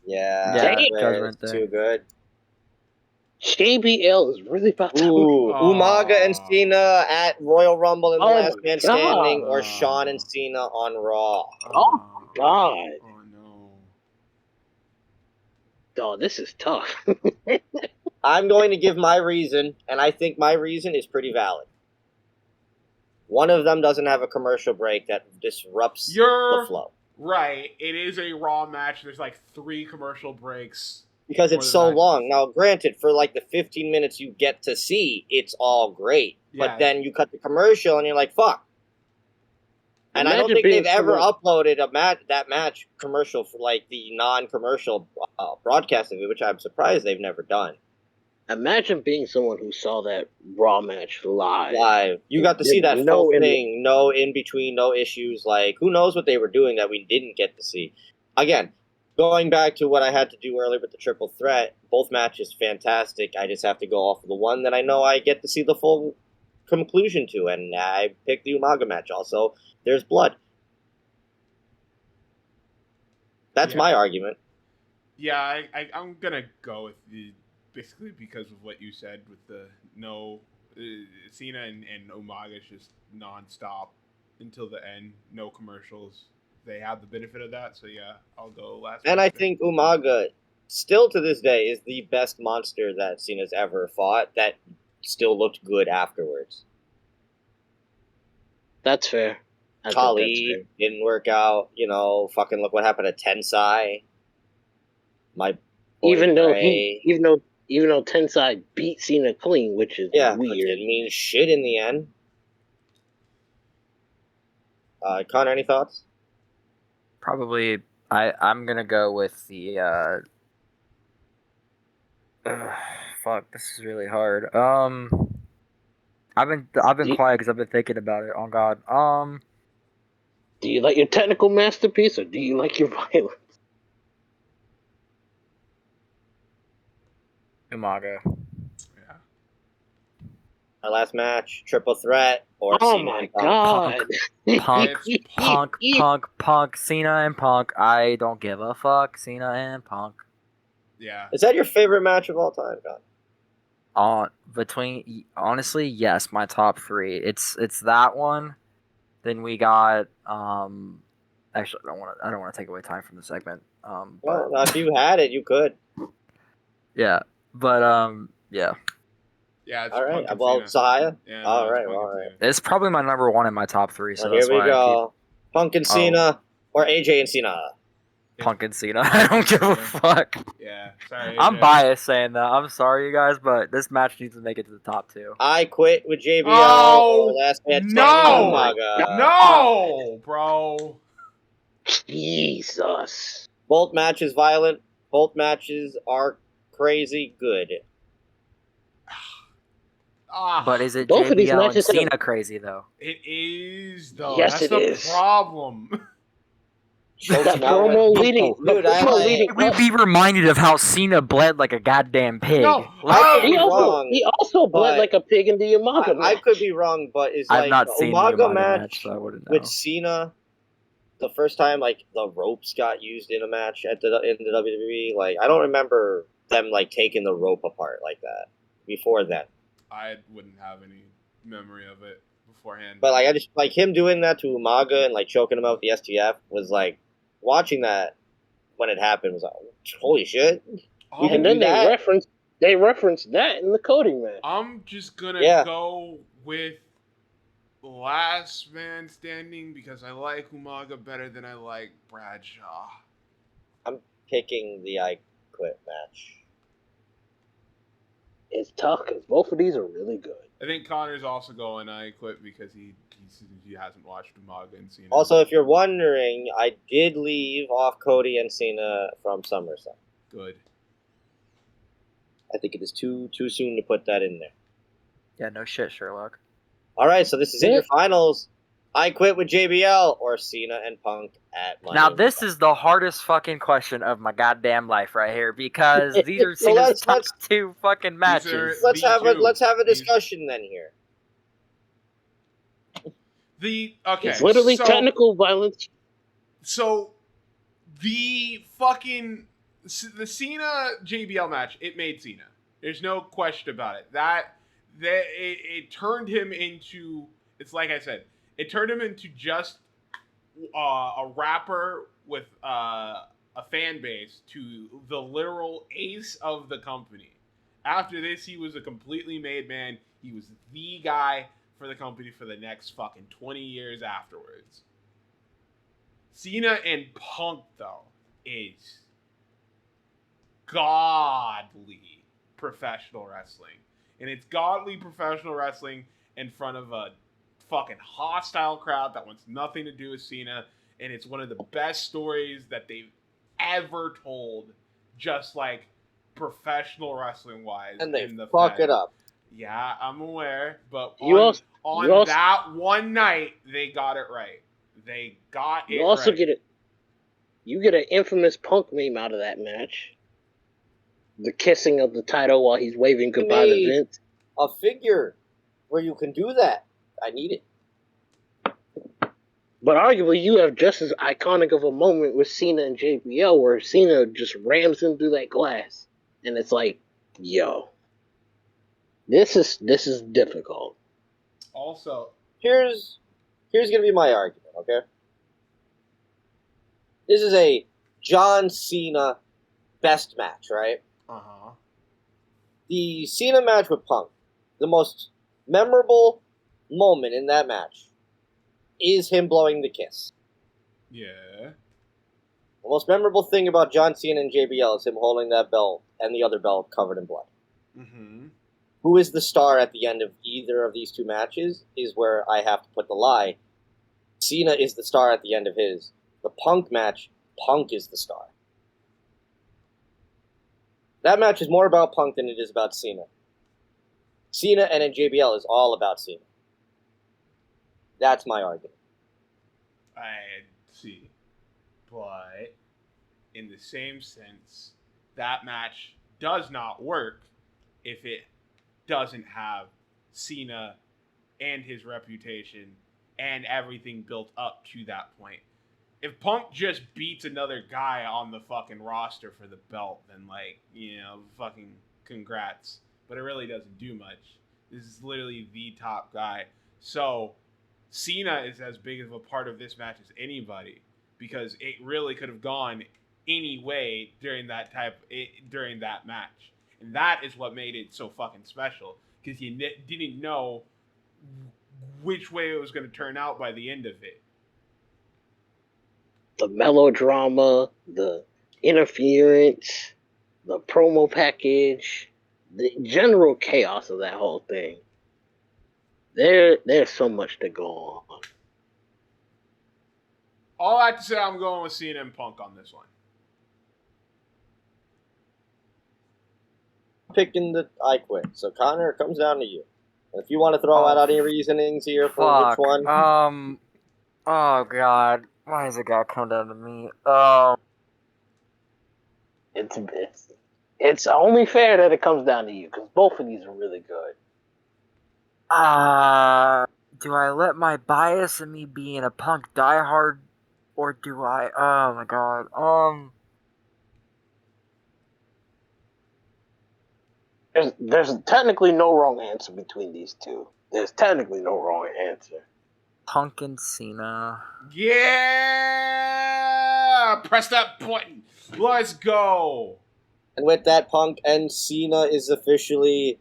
Yeah, Judgment it's Day. too good. JBL is really about to. Ooh, Oh. Umaga and Cena at Royal Rumble in the Oh Last my Man God. Standing, or Shawn and Cena on Raw. Oh God. Oh no. Oh, this is tough. I'm going to give my reason, and I think my reason is pretty valid. One of them doesn't have a commercial break that disrupts the flow. Right. It is a Raw match. There's like 3 commercial breaks. Because it's so long. Now, granted, for like the 15 minutes you get to see, it's all great. Yeah. But then you cut the commercial and you're like, fuck. And I don't think they've ever uploaded that match commercial for like the non-commercial broadcast of it, which I'm surprised they've never done. Imagine being someone who saw that Raw match live. You got to see that full thing. No in-between, no issues. Like, who knows what they were doing that we didn't get to see. Again, going back to what I had to do earlier with the triple threat, both matches fantastic. I just have to go off of the one that I know I get to see the full conclusion to, and I picked the Umaga match. Also, there's blood. That's my argument. Yeah, I'm gonna go with the basically because of what you said with the Cena and Umaga just nonstop until the end, no commercials. They have the benefit of that, so yeah, I'll go last. And I think Umaga, still to this day, is the best monster that Cena's ever fought that still looked good afterwards. That's fair. Kali didn't work out. Fucking look what happened to Tensai. Even though Tensai beat Cena clean, which is weird. It didn't mean shit in the end. Connor, any thoughts? Probably, I'm gonna go with the. Fuck, this is really hard. I've been quiet because I've been thinking about it. Oh God. Do you like your technical masterpiece or do you like your violence? Umaga. Yeah. Our last match, triple threat, or oh Cena my God. Punk, Cena and Punk. I don't give a fuck. Cena and Punk. Yeah. Is that your favorite match of all time, God? Honestly, yes, my top 3. It's that one. Then we got actually I don't want to take away time from the segment. Well, if you had it, you could. Yeah. But yeah. Yeah, it's all right. Punk Well, Saya. Yeah, all right. It's probably my number 1 in my top 3. So here we go. Punk and Cena, or AJ and Cena. Punk and Cena. I don't give a fuck. Yeah, sorry. AJ. I'm biased saying that. I'm sorry, you guys, but this match needs to make it to the top 2. I Quit with JBL. Oh, Last Man no, bro. Jesus. Both matches violent. Both matches are crazy good. But is it both of these JBL and matches Cena crazy though? It is though. Yes, That's the problem. That promo leading, We'd be reminded of how Cena bled like a goddamn pig. No, he also bled like a pig in the Umaga match. I could be wrong, but it's I've like not the seen Umaga the Umaga match so I wouldn't know. with Cena. The first time, like, the ropes got used in a match in the WWE, like, I don't remember them, like, taking the rope apart like that before then. I wouldn't have any memory of it beforehand. But, like, I just, like, him doing that to Umaga and, like, choking him out with the STF was, like, watching that when it happened was like, holy shit. And then they referenced that in the Cody match. I'm just gonna go with Last Man Standing because I like Umaga better than I like Bradshaw. I'm picking the I Quit match. It's tough because both of these are really good. I think Connor's also going I Quit because he hasn't watched Umaga and Cena. Also, if you're wondering, I did leave off Cody and Cena from SummerSlam. Good. I think it is too soon to put that in there. Yeah, no shit, Sherlock. All right, so this is in your finals. I Quit with JBL or Cena and Punk at Money Now in the this Bank? is the hardest fucking question of my goddamn life right here because these are So Cena's top 2 fucking matches. are- Let's have a These- discussion then here. It's literally technical violence. So the Cena JBL match, it made Cena. There's no question about it. It turned him into. It's like I said. It turned him into just a rapper with a fan base to the literal ace of the company. After this, he was a completely made man. He was the guy for the company for the next fucking 20 years afterwards. Cena and Punk, though, is godly professional wrestling. And it's godly professional wrestling in front of a fucking hostile crowd that wants nothing to do with Cena. And it's one of the best stories that they've ever told, just like professional wrestling wise. And they fuck it up. Yeah, I'm aware, but on that one night, they got it right. They got it right. You also get an infamous Punk meme out of that match. The kissing of the title while he's waving goodbye to Vince. A figure where you can do that. I need it. But arguably, you have just as iconic of a moment with Cena and JBL where Cena just rams him through that glass. And it's like, yo, this is difficult. Also, here's gonna be my argument, okay? This is a John Cena best match, right? Uh-huh. The Cena match with Punk, the most memorable moment in that match is him blowing the kiss. Yeah. The most memorable thing about John Cena and JBL is him holding that belt and the other belt covered in blood. Mm-hmm. Who is the star at the end of either of these two matches is where I have to put the lie. Cena is the star at the end of his. The Punk match, Punk is the star. That match is more about Punk than it is about Cena. Cena and then JBL is all about Cena. That's my argument. I see. But in the same sense, that match does not work if it doesn't have Cena and his reputation and everything built up to that point. If Punk just beats another guy on the fucking roster for the belt, then, like, you know, fucking congrats. But it really doesn't do much. This is literally the top guy. So Cena is as big of a part of this match as anybody because it really could have gone any way during that match. And that is what made it so fucking special because you didn't know which way it was going to turn out by the end of it. The melodrama, the interference, the promo package, the general chaos of that whole thing. There's so much to go on. All I have to say, I'm going with Cena and Punk on this one. Picking the I Quit. So Connor, it comes down to you. And if you want to throw out any reasonings here for which one. Oh god. Why does it gotta come down to me? It's only fair that it comes down to you, because both of these are really good. Do I let my bias in me being a Punk diehard, or do I? Oh my god. There's technically no wrong answer between these two. There's technically no wrong answer. Punk and Cena. Yeah! Press that button. Let's go. And with that, Punk and Cena is officially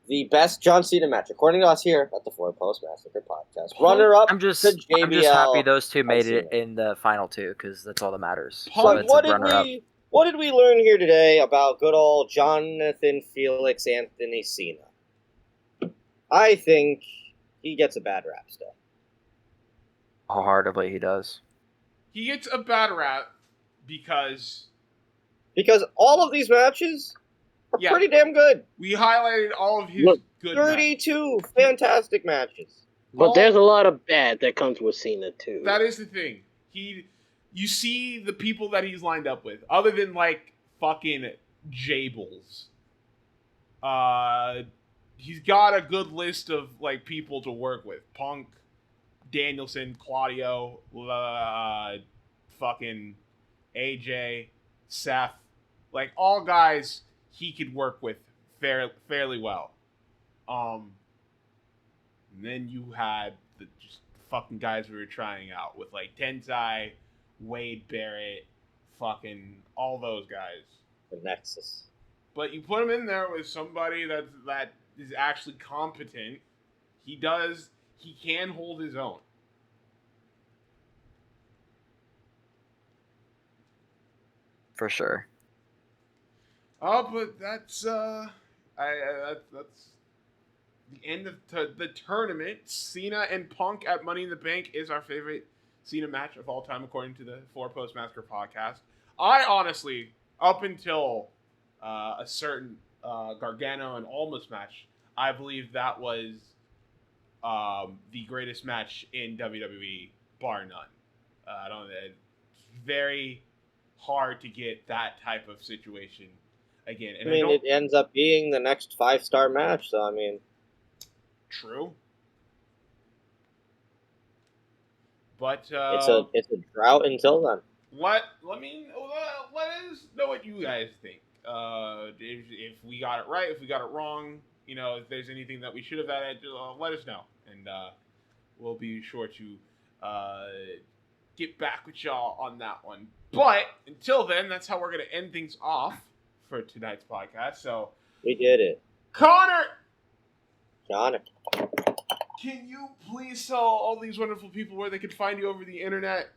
the best John Cena match, according to us here at the Four Post Massacre Podcast. Runner-up I'm just JBL happy those two made it in the final two, because that's all that matters. So what did we learn here today about good old Jonathan Felix Anthony Cena? I think he gets a bad rap still. Wholeheartedly, he does. He gets a bad rap because all of these matches are pretty damn good. We highlighted all of his good 32 fantastic matches. But there's a lot of bad that comes with Cena too. That is the thing. You see the people that he's lined up with, other than like fucking Jables. He's got a good list of like people to work with: Punk, Danielson, Claudio, fucking AJ, Seth, like all guys he could work with fairly well. And then you had the just fucking guys we were trying out with like Tensai, Wade Barrett, fucking all those guys. The Nexus. But you put him in there with somebody that is actually competent. He can hold his own. For sure. Oh, but that's that's the end of the tournament. Cena and Punk at Money in the Bank is our favorite Cena match of all time, according to the Four Post Massacre Podcast. I honestly, up until a certain Gargano and Almas match, I believe that was the greatest match in WWE, bar none. I don't know. It's very hard to get that type of situation again. And it ends up being the next 5-star match, so I mean. True. But it's a drought until then. Let us know what you guys think. If we got it right, if we got it wrong, if there's anything that we should have added, let us know, and we'll be sure to get back with y'all on that one. But until then, that's how we're gonna end things off for tonight's podcast. So we did it. Connor, can you please tell all these wonderful people where they can find you over the internet?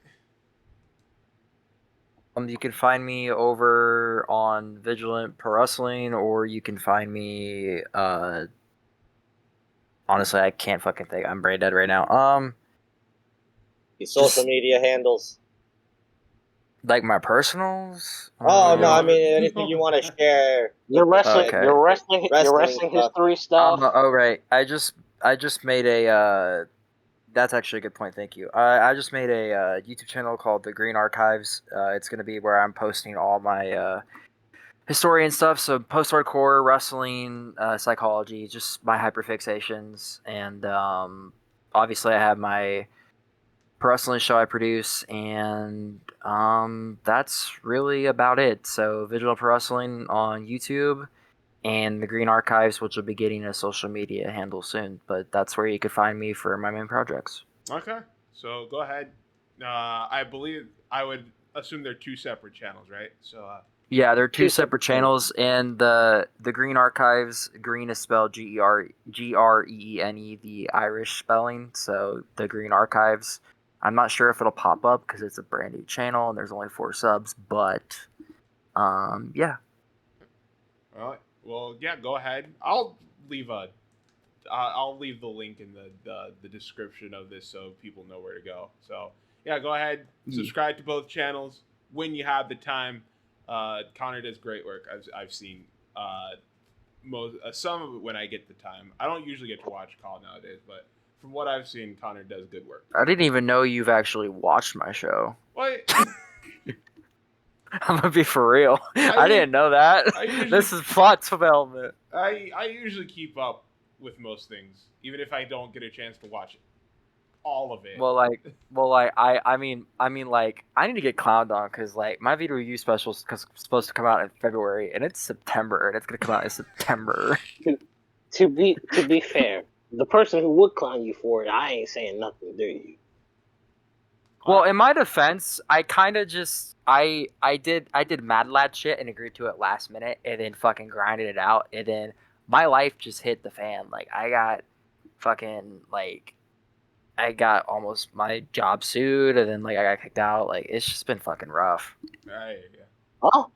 You can find me over on Vigilant Pro Wrestling, or you can find me. Honestly, I can't fucking think. I'm brain dead right now. The social media handles. Like my personals? Oh no! I mean anything you want to share. Your wrestling, okay. your wrestling history stuff. Right. I just made a. That's actually a good point. Thank you. I just made a YouTube channel called the Greene Archives. It's gonna be where I'm posting all my historian stuff. So post-hardcore wrestling, psychology, just my hyperfixations, and obviously I have my pro wrestling show I produce, and that's really about it. So Vigilant Pro Wrestling on YouTube, and the Greene Archives, which will be getting a social media handle soon. But that's where you can find me for my main projects. Okay, so go ahead. I would assume they're two separate channels, right? So yeah, they're two separate channels, and the Greene Archives, Greene is spelled Greene, the Irish spelling. So the Greene Archives. I'm not sure if it'll pop up because it's a brand new channel and there's only 4 subs, but yeah. Well, yeah, go ahead. I'll leave the link in the description of this so people know where to go. So yeah, go ahead, subscribe to both channels when you have the time. Connor does great work. I've seen some of it when I get the time. I don't usually get to watch Call nowadays, but from what I've seen, Connor does good work. I didn't even know you've actually watched my show. What? I'm gonna be for real. I didn't know that. This is plot development. I usually keep up with most things, even if I don't get a chance to watch all of it. I mean, I need to get clowned on because my video review special is supposed to come out in February, and it's September, and it's gonna come out in September. To be fair, the person who would clown you for it, I ain't saying nothing, do you? Well, in my defense, I kind of just I did Mad Lad shit and agreed to it last minute, and then fucking grinded it out, and then my life just hit the fan. I got fucking I got almost my job sued, and then I got kicked out. It's just been fucking rough. Yeah. Oh,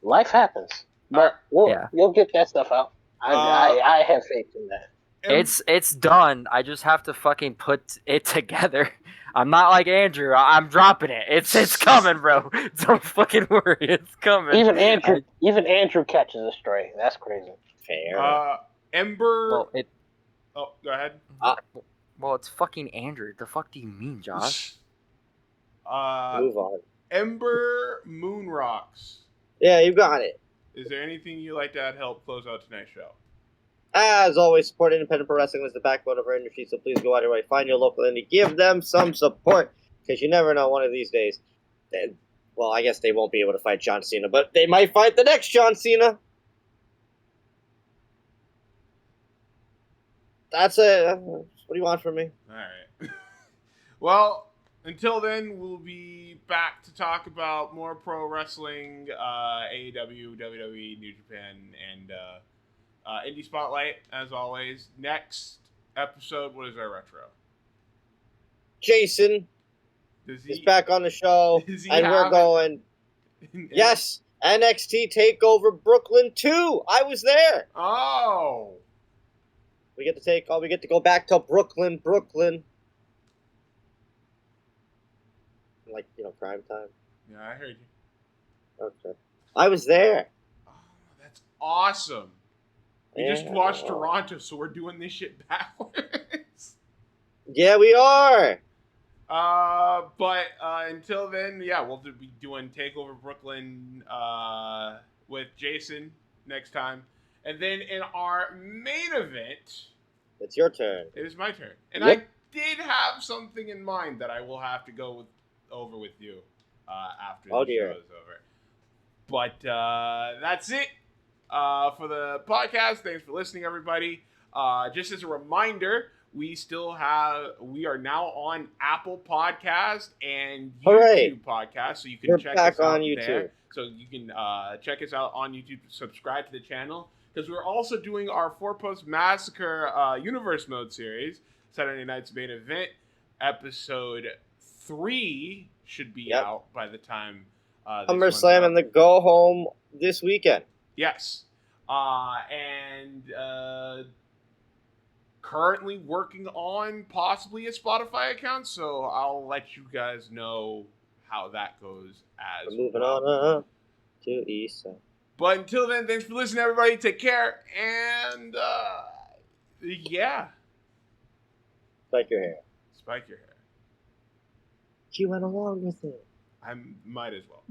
life happens, but you'll get that stuff out. I have faith in that. It's done. I just have to fucking put it together. I'm not like Andrew. I'm dropping it. It's coming, bro. Don't fucking worry. It's coming. Even Andrew catches a stray. That's crazy. Fair. Ember. Well, go ahead. Well, it's fucking Andrew. The fuck do you mean, Josh? Move on. Ember Moonrocks. Yeah, you got it. Is there anything you'd like to add to help close out tonight's show? As always, support independent pro wrestling is the backbone of our industry, so please go out of your way, find your local indie, give them some support, because you never know, one of these days, well, I guess they won't be able to fight John Cena, but they might fight the next John Cena. That's it. What do you want from me? All right. Well, until then, we'll be back to talk about more pro wrestling, AEW, WWE, New Japan, and Indie Spotlight, as always. Next episode, what is our retro? Jason is back on the show, and we're going, yes, NXT Takeover Brooklyn 2. I was there. Oh. We get to go back to Brooklyn. Like, crime time. Yeah, I heard you. Okay. I was there. Oh, that's awesome. We just watched Toronto, so we're doing this shit backwards. Yeah, we are. But until then, yeah, we'll be doing Takeover Brooklyn with Jason next time. And then in our main event... It's your turn. It is my turn. And yep. I did have something in mind that I will have to go over with you after the show is over. But that's it for the podcast. Thanks for listening, everybody. Just as a reminder, we are now on Apple Podcast and YouTube Podcast, so you can check us out on YouTube. There. So you can check us out on YouTube, subscribe to the channel, because we're also doing our Four Post Massacre Universe Mode series, Saturday Night's Main Event. Episode 3 should be out by the time SummerSlam and the Go Home this weekend. Yes. And currently working on possibly a Spotify account, so I'll let you guys know how that goes as we're moving on up to East Side. But until then, thanks for listening, everybody. Take care, and yeah. Spike your hair. Spike your hair. You went along with it. I might as well.